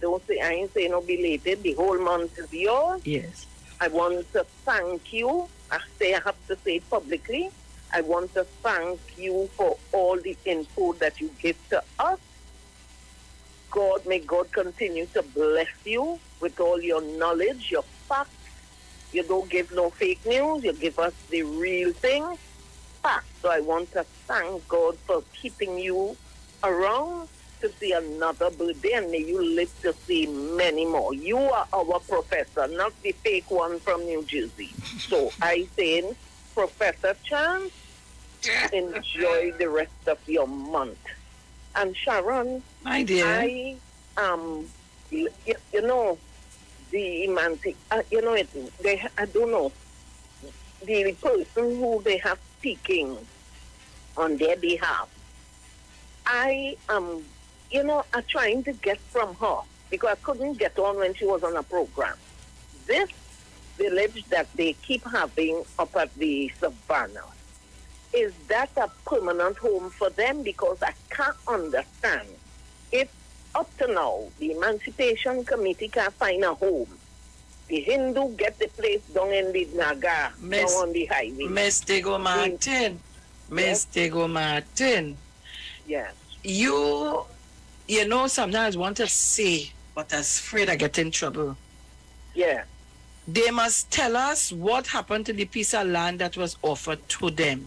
I ain't say no belated. The whole month is yours.
Yes.
I want to thank you. I have to say it publicly. I want to thank you for all the info that you give to us. May God continue to bless you with all your knowledge, your facts. You don't give no fake news. You give us the real thing. Facts. So I want to thank God for keeping you around to see another birthday, and may you live to see many more. You are our professor, not the fake one from New Jersey. So I say, Professor Chance, enjoy the rest of your month. And Sharon,
my dear,
I the I don't know, the person who they have speaking on their behalf. I am, I'm trying to get from her because I couldn't get on when she was on a program. This village that they keep having up at the Savannah, is that a permanent home for them? Because I can't understand. If up to now, the Emancipation Committee can't find a home, the Hindu get the place down in the Naga, down on the highway.
Miss Diego Martin. Miss Diego Martin.
Yes.
You sometimes want to say, but I'm afraid I get in trouble.
Yeah.
They must tell us what happened to the piece of land that was offered to them.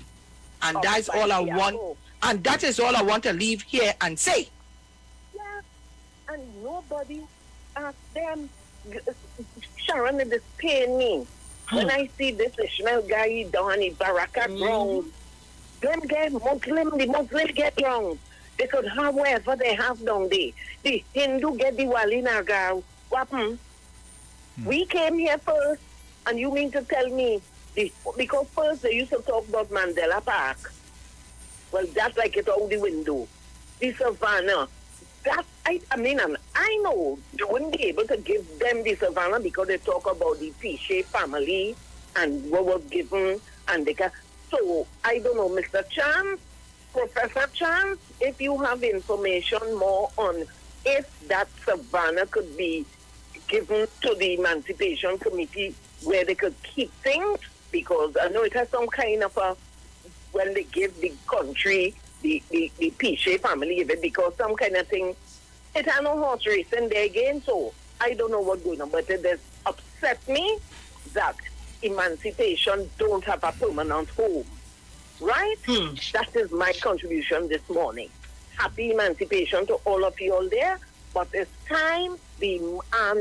And that's all I want. And that is all I want to leave here and say.
Yeah. And nobody asked them. Sharon, it is paying me. When I see this Ishmael guy down in Baraka grounds, them get Muslim, the Muslim get grounds. They could have whatever they have down there. The Hindu get Diwali Nagar. What happened? We came here first, and you mean to tell me, because first they used to talk about Mandela Park. Well, that's like it out the window. The Savannah. That, I mean, I know you wouldn't be able to give them the Savannah because they talk about the Piche family and what was given, and they can. So, I don't know, Mr. Chance, Professor Chance, if you have information more on if that Savannah could be given to the Emancipation Committee where they could keep things, because I know it has some kind of a, when they give the country, the Piche family give it, because some kind of thing, it had no horse racing there again, so I don't know what's going on, but it has upset me that Emancipation don't have a permanent home, right? That is my contribution this morning. Happy Emancipation to all of you all there, but it's time the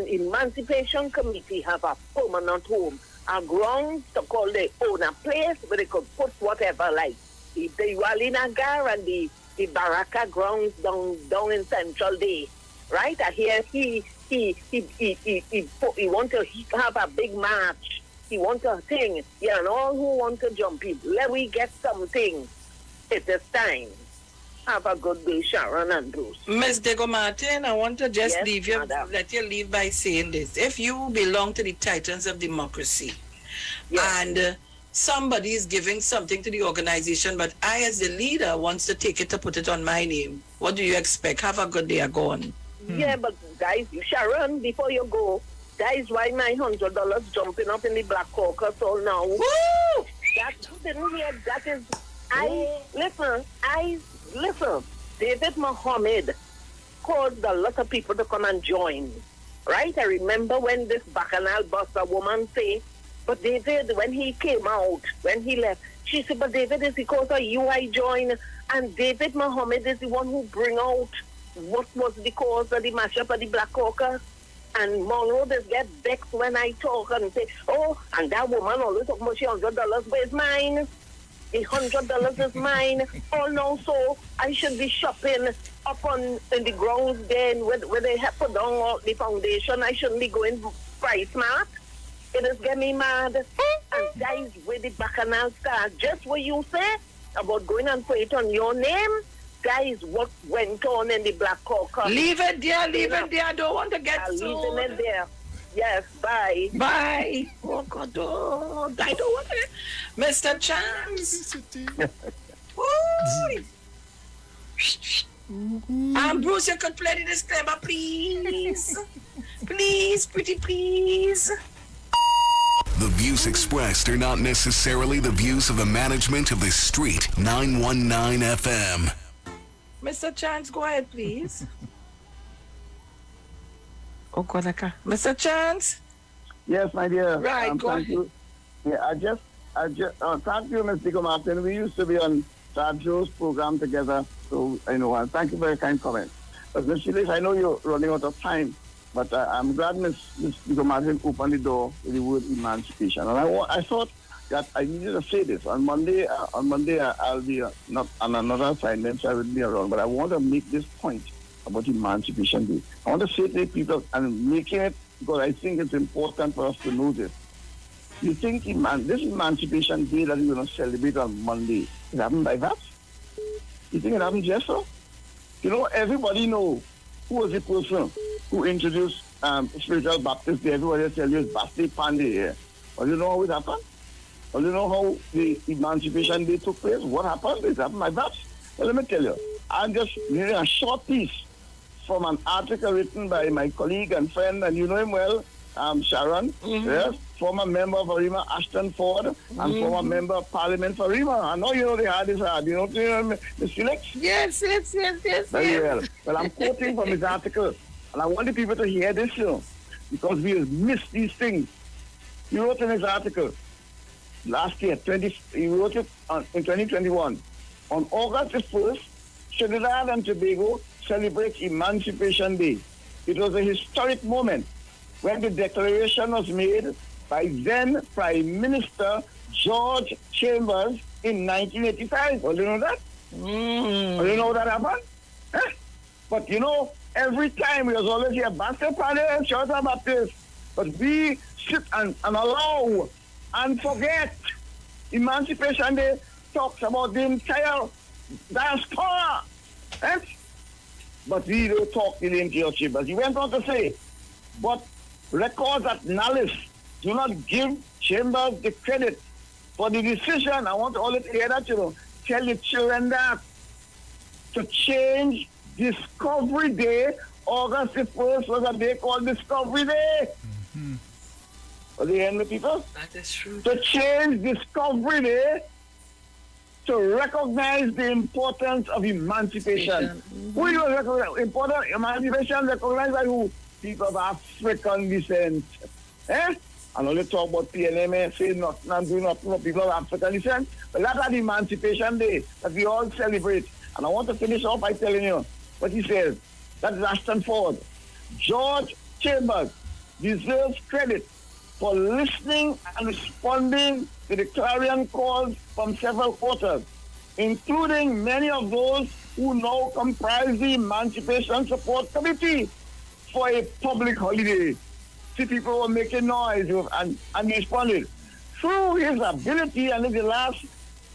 Emancipation Committee have a permanent home, a ground to call their own a place where they could put whatever, like the Walinagar and the Baraka grounds down in Central Day, right? I hear he want to have a big march. He want a thing. Yeah, and all who want to jump in, let we get something. It is time. Have a good day, Sharon and Bruce.
Ms. Diego Martin, I want to just
Yes,
let you leave by saying this. If you belong to the Titans of Democracy and somebody is giving something to the organization, but I as the leader wants to take it to put it on my name, what do you expect? Have a good day, go on.
Yeah, but guys, Sharon, before you go, that is why my $100 jumping up in the Black Caucus all now.
Woo!
That you didn't hear, that is, listen, David Mohammed caused a lot of people to come and join, right? I remember when this Bacchanal Buster woman say, but David, when he came out, when he left, she said, but David, is because of you I join, and David Mohammed is the one who bring out what was the cause of the mashup of the Black Caucus. And Monroe just get vexed when I talk and say, oh, and that woman always talk about she $100, but it's mine. The $100 is mine. Oh no, so I should be shopping up in the grounds then where they have put down all the foundation. I shouldn't be going price smart. It is get me mad. And that is where the Bacchanal start. Just what you say about going and put it on your name, that is what went on in the Black Caucus.
Leave it there, I don't want to get sued.
Leaving it there. Yes, bye.
Bye. Oh, God, oh, I don't want to. Mr. Chance. Bruce, you could play the disclaimer, please. Please, pretty please.
The views expressed are not necessarily the views of the management of the Street 919 FM.
Mr. Chance, go ahead, please. Oh, God, Mr. Chance?
Yes, my dear.
Right, go ahead.
You. Yeah, I just thank you, Ms. Diego Martin. We used to be on Joe's program together, so I know. And thank you for your kind comment. But Ms. Shilis, I know you're running out of time, but I'm glad Ms. Diego Martin opened the door with the word emancipation. And I thought that I needed to say this. On Monday, I'll be not on another assignment, so I will be around. But I want to make this point about Emancipation Day. I want to say to the people, and making it because I think it's important for us to know this. You think this Emancipation Day that we're going to celebrate on Monday, it happened by that? You think it happened just so? You know, everybody know who was the person who introduced Spiritual Baptist Day. Everybody will tell you it's Basti Pandey here. Or you know how it happened? Or you know how the Emancipation Day took place? What happened? It happened like that. Well, let me tell you. I'm just reading a short piece from an article written by my colleague and friend, and you know him well, Sharon, yes, former member of Arima, Ashton Ford, and former member of Parliament for Arima. I know you know the hard is hard. You know, Ms. Felix?
Yes.
Very well. Well, I'm quoting from his article, and I want the people to hear this, you know, because we have missed these things. He wrote in his article last year, he wrote it in 2021. On August 1st, Trinidad and Tobago celebrates Emancipation Day. It was a historic moment when the declaration was made
by then Prime Minister George Chambers in 1985. Well, you know that? Well, you know that happened? Eh? But you know, every time we was always here, Baptist Party and Church of Baptist. But we sit and allow and forget. Emancipation Day talks about the entire diaspora. Eh? But we don't talk to the entire Chambers. He went on to say, but records at Nallis do not give Chambers the credit for the decision. I want all to hear that, you know. Tell the children that to change Discovery Day, August the 1st was a day called Discovery Day. Are they hearing me, people?
That is true.
To change Discovery Day to recognize the importance of emancipation. Who you recognize? Important emancipation recognized by who? People of African descent. Eh? And only talk about PNM, say nothing and do nothing for people of African descent. But that's the Emancipation Day that we all celebrate. And I want to finish off by telling you what he says. That is Ashton Ford. George Chambers deserves credit for listening and responding to the clarion calls from several quarters, including many of those who now comprise the Emancipation Support Committee, for a public holiday. See, people were making noise and he responded. Through his ability, and this is the last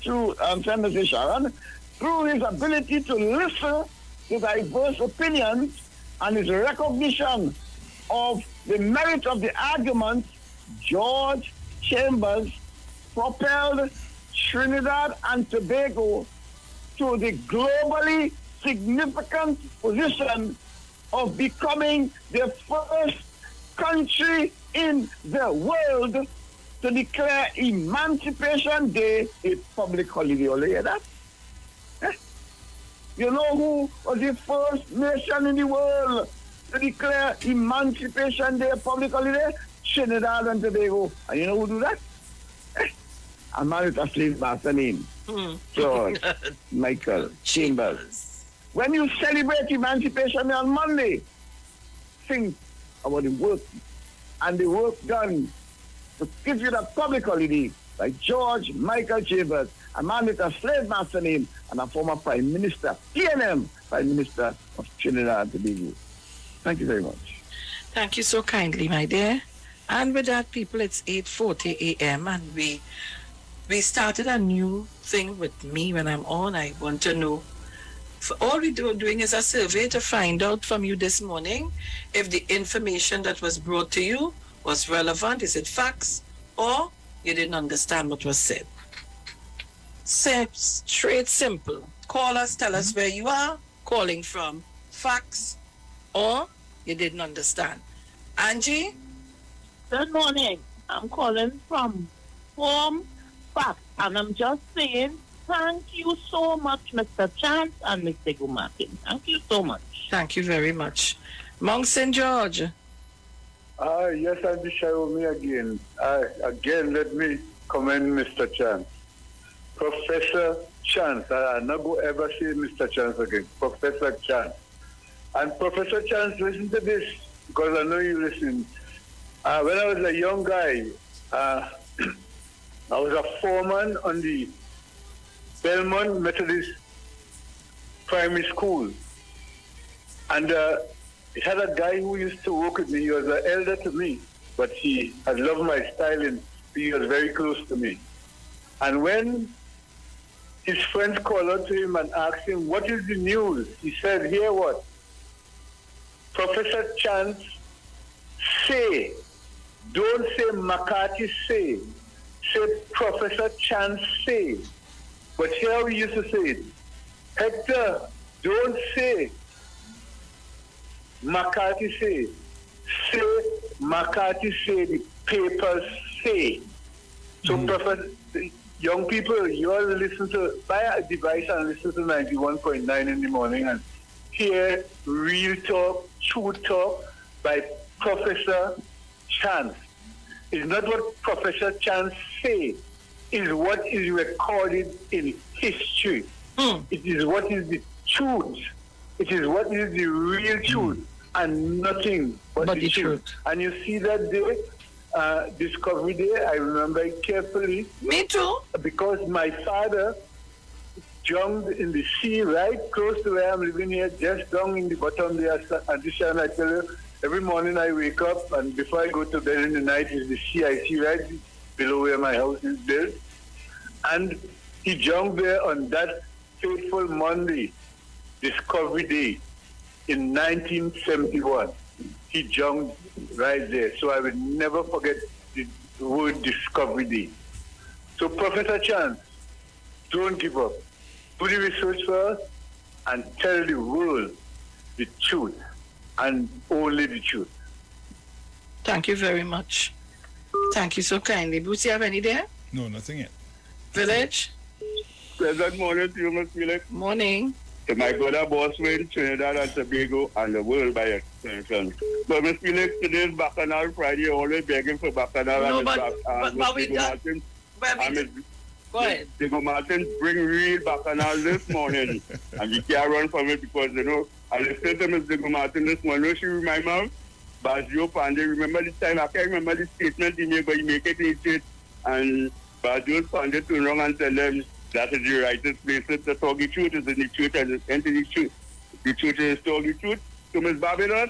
through Senator Sharon, through his ability to listen to diverse opinions and his recognition of the merit of the arguments, George Chambers propelled Trinidad and Tobago to the globally significant position of becoming the first country in the world to declare Emancipation Day a public holiday. You hear that? Eh? You know who was the first nation in the world to declare Emancipation Day a public holiday? Trinidad and Tobago. And you know who do that? Eh? A man with a slave master name. George Michael Chambers. When you celebrate Emancipation Day on Monday, think about the work and the work done to give you the public holiday by George Michael Chambers, a man with a slave master name and a former Prime Minister, PNM, Prime Minister of Trinidad and Tobago. Thank you very much.
Thank you so kindly, my dear. And with that, people, it's 8:40 a.m. and we started a new thing with me when I'm on. I want to know. All we're doing is a survey to find out from you this morning if the information that was brought to you was relevant, is it facts, or you didn't understand what was said. Straight, simple. Call us, tell us where you are, calling from, facts, or you didn't understand. Angie?
Good morning. I'm calling from Home Facts, and I'm just saying, thank you so much, Mr. Chance and Mr. Gumartin. Thank you so much.
Thank you very much. Mount St. George.
Yes, Auntie Shayomi again. Again, let me commend Mr. Chance. Professor Chance. I'm not going to ever say Mr. Chance again. Professor Chance. And Professor Chance, listen to this, because I know you listen. When I was a young guy, I was a foreman on the Belmont Methodist Primary School. And it had a guy who used to work with me. He was an elder to me, but he had loved my style and he was very close to me. And when his friends called out to him and asked him, what is the news? He said, hear what? Professor Chance say, don't say McCarthy say Professor Chance say. But here we used to say it. Hector, don't say McCarthy say. Say McCarthy say, the papers say. So Professor, young people, you all listen to, buy a device and listen to 91.9 in the morning and hear real talk, true talk by Professor Chance. It's not what Professor Chance say. Is what is recorded in history. It is what is the truth. It is what is the real truth and nothing but the truth. And you see that day, Discovery Day, I remember it carefully.
Me too.
Because my father jumped in the sea right close to where I'm living here, just down in the bottom there. And this time I tell you, every morning I wake up and before I go to bed in the night is the sea I see right below where my house is built. And he jumped there on that fateful Monday, Discovery Day, in 1971. He jumped right there. So I will never forget the word Discovery Day. So Professor Chance, don't give up. Do the research first and tell the world the truth and only the truth.
Thank you very much. Thank you so kindly. Boots, you have any there?
No, nothing yet.
Village?
Pleasant morning to you, Ms. Felix.
Morning.
To my brother Boswell, Trinidad and Tobago, and the world by extension. So, Ms. Felix, today's Bacchanal Friday, always begging for Bacchanal.
No,
and
but we got... Go ahead.
Diego Martin bring real Bacchanal this morning. And we can't run from it because, you know, I listened to Ms. Diego Martin this morning. She remind me of Baggio Pandey. Remember the time, I can't remember the statement he made, but he make it in it. And Baggio Pandey turned around and tell them that is the rightest place to talk the truth, is in the truth and it's into the truth. The truth is talk the truth. To Ms. Barbados,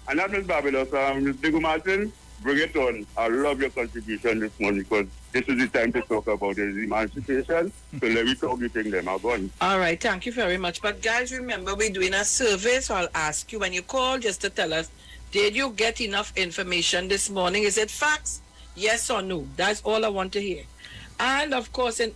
and not Ms. Barbados, Ms. Diego Martin, bring it on. I love your contribution this morning because this is the time to talk about the emancipation. So let me talk the thing them. I'm going.
All right, thank you very much. But guys, remember, we're doing a survey, so I'll ask you when you call just to tell us, did you get enough information this morning? Is it facts? Yes or no? That's all I want to hear. And of course, in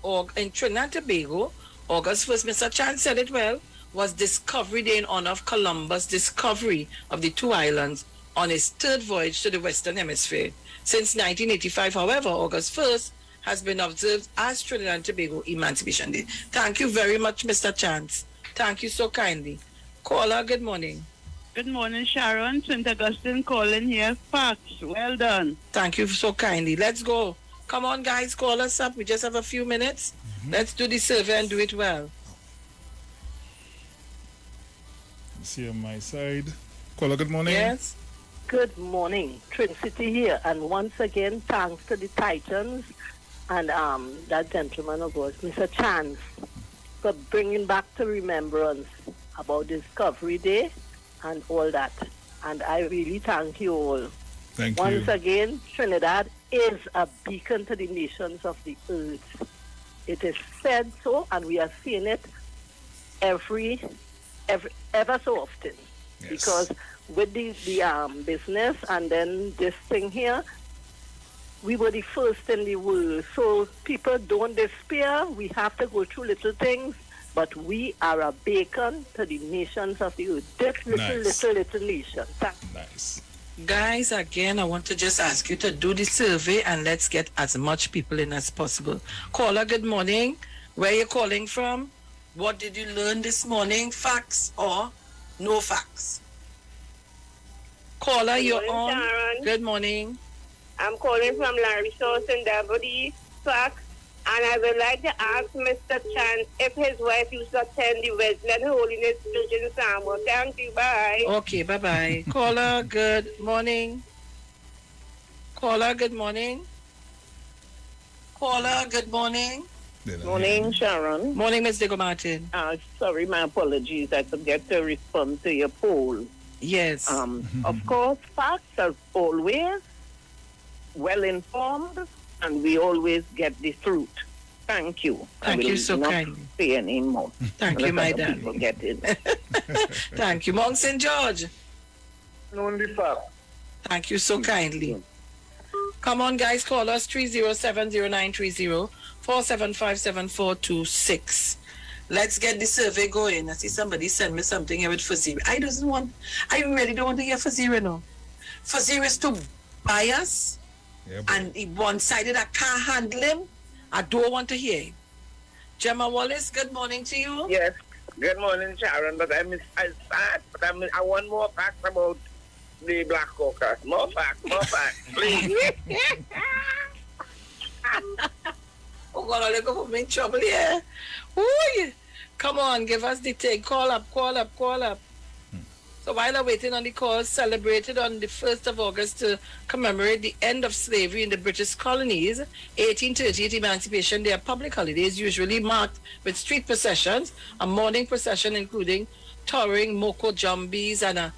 Trinidad and Tobago, August 1st, Mr. Chan said it well, was Discovery Day in honor of Columbus' discovery of the two islands on his third voyage to the Western Hemisphere. Since 1985, however, August 1st has been observed as Trinidad and Tobago Emancipation Day. Thank you very much, Mr. Chance. Thank you so kindly. Caller, good morning.
Good morning, Sharon. St. Augustine calling here. Facts. Well done.
Thank you so kindly. Let's go. Come on, guys, call us up. We just have a few minutes. Let's do the survey and do it well.
See on my side. Caller, good morning.
Yes.
Good morning. Trin City here. And once again, thanks to the Titans and that gentleman of ours, Mr. Chance, for bringing back to remembrance about Discovery Day and all that. And I really thank you all.
Thank you.
Once again, Trinidad is a beacon to the nations of the earth. It is said so, and we are seeing it ever so often.
Yes.
Because with the business and then this thing here, we were the first in the world. So people don't despair. We have to go through little things, but we are a beacon to the nations of the earth. This little nation.
Nice.
Guys, again, I want to just ask you to do the survey and let's get as much people in as possible. Caller, good morning. Where are you calling from? What did you learn this morning? Facts or no facts? Caller, you're on.
Sharon.
Good morning.
I'm calling from Larry Source in Davody, Facts. And I would like to ask Mr. Chan if his wife used to attend the Wesleyan Holiness Church in Samuel. Thank you. Bye.
Okay, bye-bye. Caller, good morning. Caller, good morning. Caller, good morning.
Morning, Sharon.
Morning, Ms. Diego Martin.
Sorry, my apologies. I forget to respond to your poll.
Yes.
Of course, facts are always well informed, and we always get the truth. Thank you.
Thank you so
not
kindly.
say any more.
Thank you, my
Other
darling.
people get it.
Thank you. Mount St. George.
Only fact.
Thank you so kindly. Come on, guys, call us 3070930 4757426. Let's get the survey going. I see somebody send me something here with Fazira. I really don't want to hear Fazira now. Fazira is too biased and he one-sided. I can't handle him. I don't want to hear him. Gemma Wallace, good morning to you.
Yes, good morning, Sharon. But I want more facts about the Black Caucus. More facts, please.
Oh, God, I'll go for me in trouble here. Ooh, come on, give us the take. Call up.
So while I'm waiting on the call, celebrated on the 1st of August to commemorate the end of slavery in the British colonies, 1838 Emancipation Day, public holidays usually marked with street processions, a morning procession including touring Moko Jumbies and a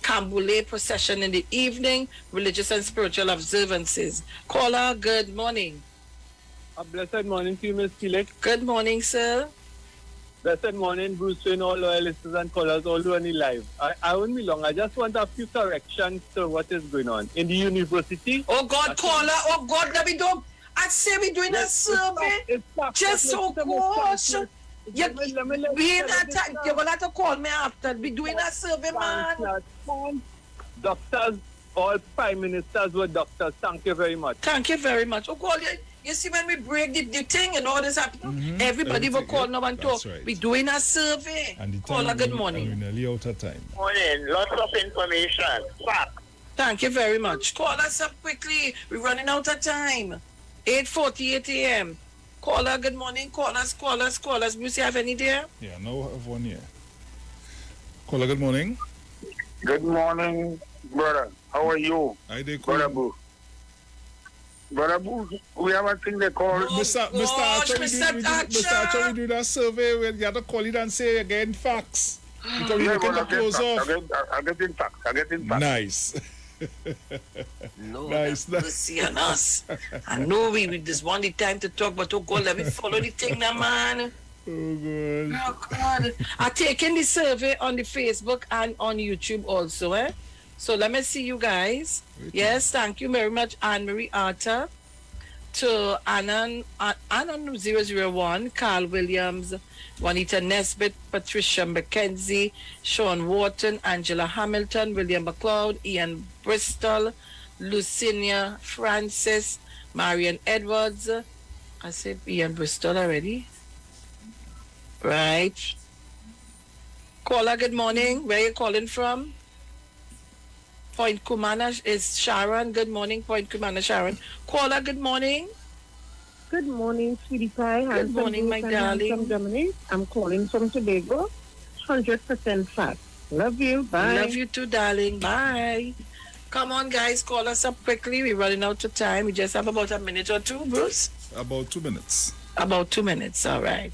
Kambule procession in the evening, religious and spiritual observances. Caller, good morning.
A blessed morning to you, Ms. Felix.
Good morning, sir.
Blessed morning, Bruce, and all our listeners and callers all running live. I won't be long. I just want a few corrections to what is going on. In the university...
Oh, God, caller. Oh, God, let me do... I say we're doing a survey. Just so gosh. You're going to have to call me after. We're doing a survey, man.
Doctors, all prime ministers were doctors. Thank you very much.
Thank you very much. Oh, God, you see when we break the thing and all this happening, everybody will call now and talk. Right. We're doing a survey. Caller, good morning.
We're nearly out of time.
Morning. Lots of information. Fact.
Thank you very much. Call us up quickly. We're running out of time. 8:48 a.m. Caller, good morning. Call us. Do you have any there?
Yeah, no, I have one here. Caller, good morning.
Good morning, brother. How are you? Brother Boo. Brother Boo, we have a thing they call...
Mr. Archer, we do that survey where you have to call it and say again facts. Because we can close off.
I get in facts.
Nice.
Nice. See on us. I know we just want the time to talk, but oh God, let me follow the thing now, man.
Oh
God. I'm taking the survey on the Facebook and on YouTube also, eh? So let me see you guys. Yes, thank you very much, Anne-Marie Arthur. To Annan 001, Carl Williams, Juanita Nesbitt, Patricia McKenzie, Sean Wharton, Angela Hamilton, William McLeod, Ian Bristol, Lucinia Francis, Marian Edwards. I said Ian Bristol already. Right. Caller, good morning. Where are you calling from? Point Kumana is Sharon. Good morning, Point Kumana, Sharon. Caller, good morning.
Good morning, sweetie pie.
Good morning, my darling.
From Germany. I'm calling from Tobago. 100% fact. Love you. Bye.
Love you too, darling. Bye. Come on, guys. Call us up quickly. We're running out of time. We just have about a minute or two, Bruce.
About 2 minutes.
About 2 minutes. All right.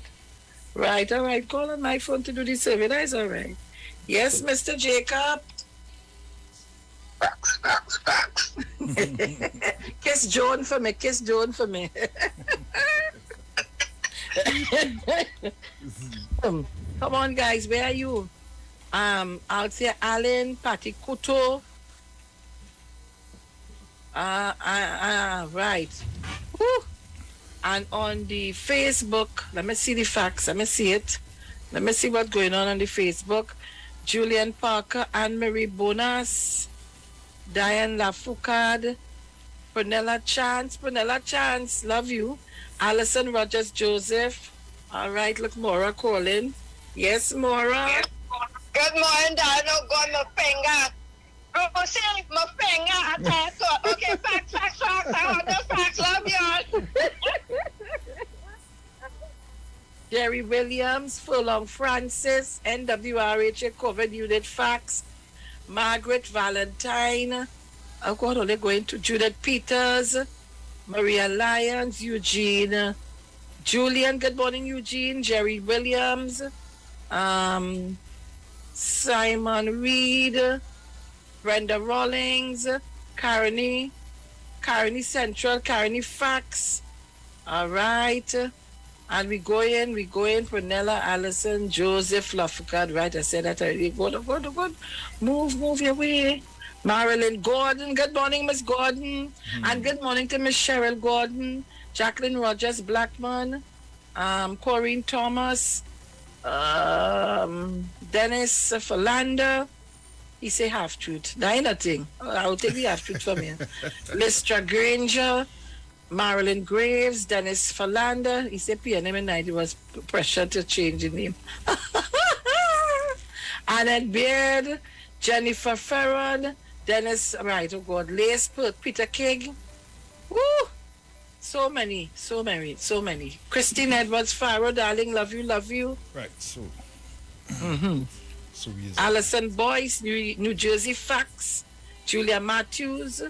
Right. All right. Call on my phone to do the survey. That is all right. Yes, Mr. Jacob.
Facts.
Kiss Joan for me. Come on, guys. Where are you? I'll say Alan, Patty Kuto. Right. Woo. And on the Facebook, let me see the facts. Let me see it. Let me see what's going on the Facebook. Julian Parker, Anne-Marie Bonas, Diane Lafoucade, Pernella Chance, love you. Alison Rogers Joseph. All right, look, Maura calling. Yes, Maura.
Good morning, Dad. No, God, my finger. Rosie, my finger. I tell you. Okay, facts. I want the facts. Love y'all.
Jerry Williams, Furlong Francis, NWRH COVID Unit Facts. Margaret Valentine, I'm going to Judith Peters, Maria Lyons, Eugene, Julian, good morning, Eugene, Jerry Williams, Simon Reed, Brenda Rawlings, Carney Central, Carney Fax. All right. And we go in, Pernella, Allison, Joseph, Lafoucade, right? I said that already. Good. Move your way. Marilyn Gordon, good morning, Miss Gordon. And good morning to Miss Cheryl Gordon, Jacqueline Rogers Blackman, Corinne Thomas, Dennis Philander. He say half-truth. That ain't nothing. I'll take the half-truth from you. Lystra Granger, Marilyn Graves, Dennis Philander. He said PNM and night. It was pressure to change the name. Annette Beard, Jennifer Ferron, Dennis, right, oh God, Lace, Peter King. Woo! So many. Christine Edwards Farrow, darling, love you.
Right, so. So
Alison Boyce, New Jersey Fax, Julia Matthews,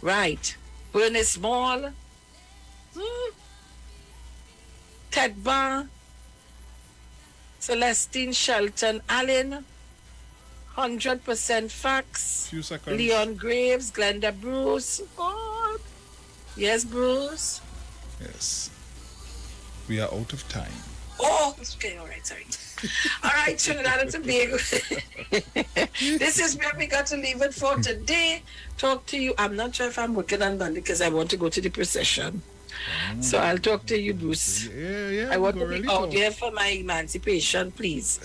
right, Bernice Mall, Ted Barr, Celestine Shelton Allen, 100% Fax,
Few seconds.
Leon Graves, Glenda Bruce, God. Yes, Bruce.
Yes. We are out of time.
Oh, okay, all right, sorry. All right, Trinidad and Tobago. This is where we got to leave it for today. Talk to you. I'm not sure if I'm working on Monday because I want to go to the procession. So I'll talk to you, Bruce.
Yeah,
I want to be out there for my emancipation, please.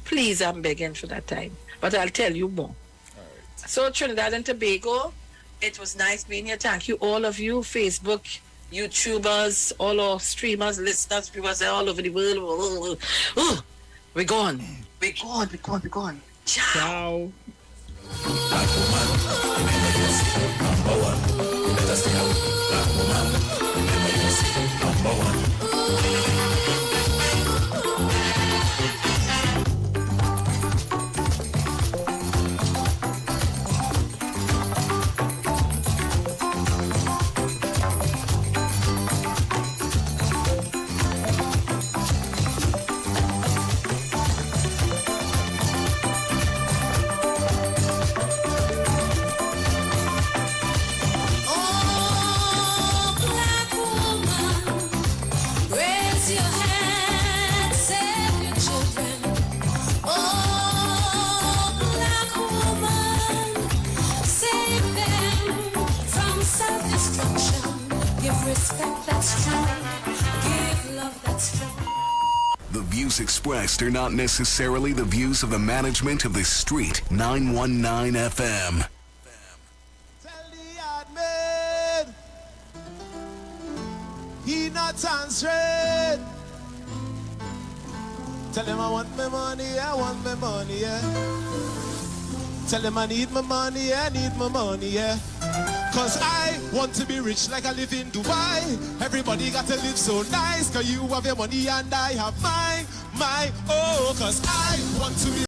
Please, I'm begging for that time. But I'll tell you more. So Trinidad and Tobago, it was nice being here. Thank you, all of you, Facebook, YouTubers, all our streamers, listeners, viewers all over the world. Oh, we're gone. We're gone. Ciao.
Black woman, remember you say number one. Let us stay out. Black woman, remember you say number one.
The views expressed are not necessarily the views of the management of the Street 919 FM.
He not answering. Tell him I want my money, I want my money, yeah. Tell him I need my money, I need my money, yeah. Cause I want to be rich like I live in Dubai. Everybody got to live so nice. Cause you have your money and I have mine, oh. Cause I want to be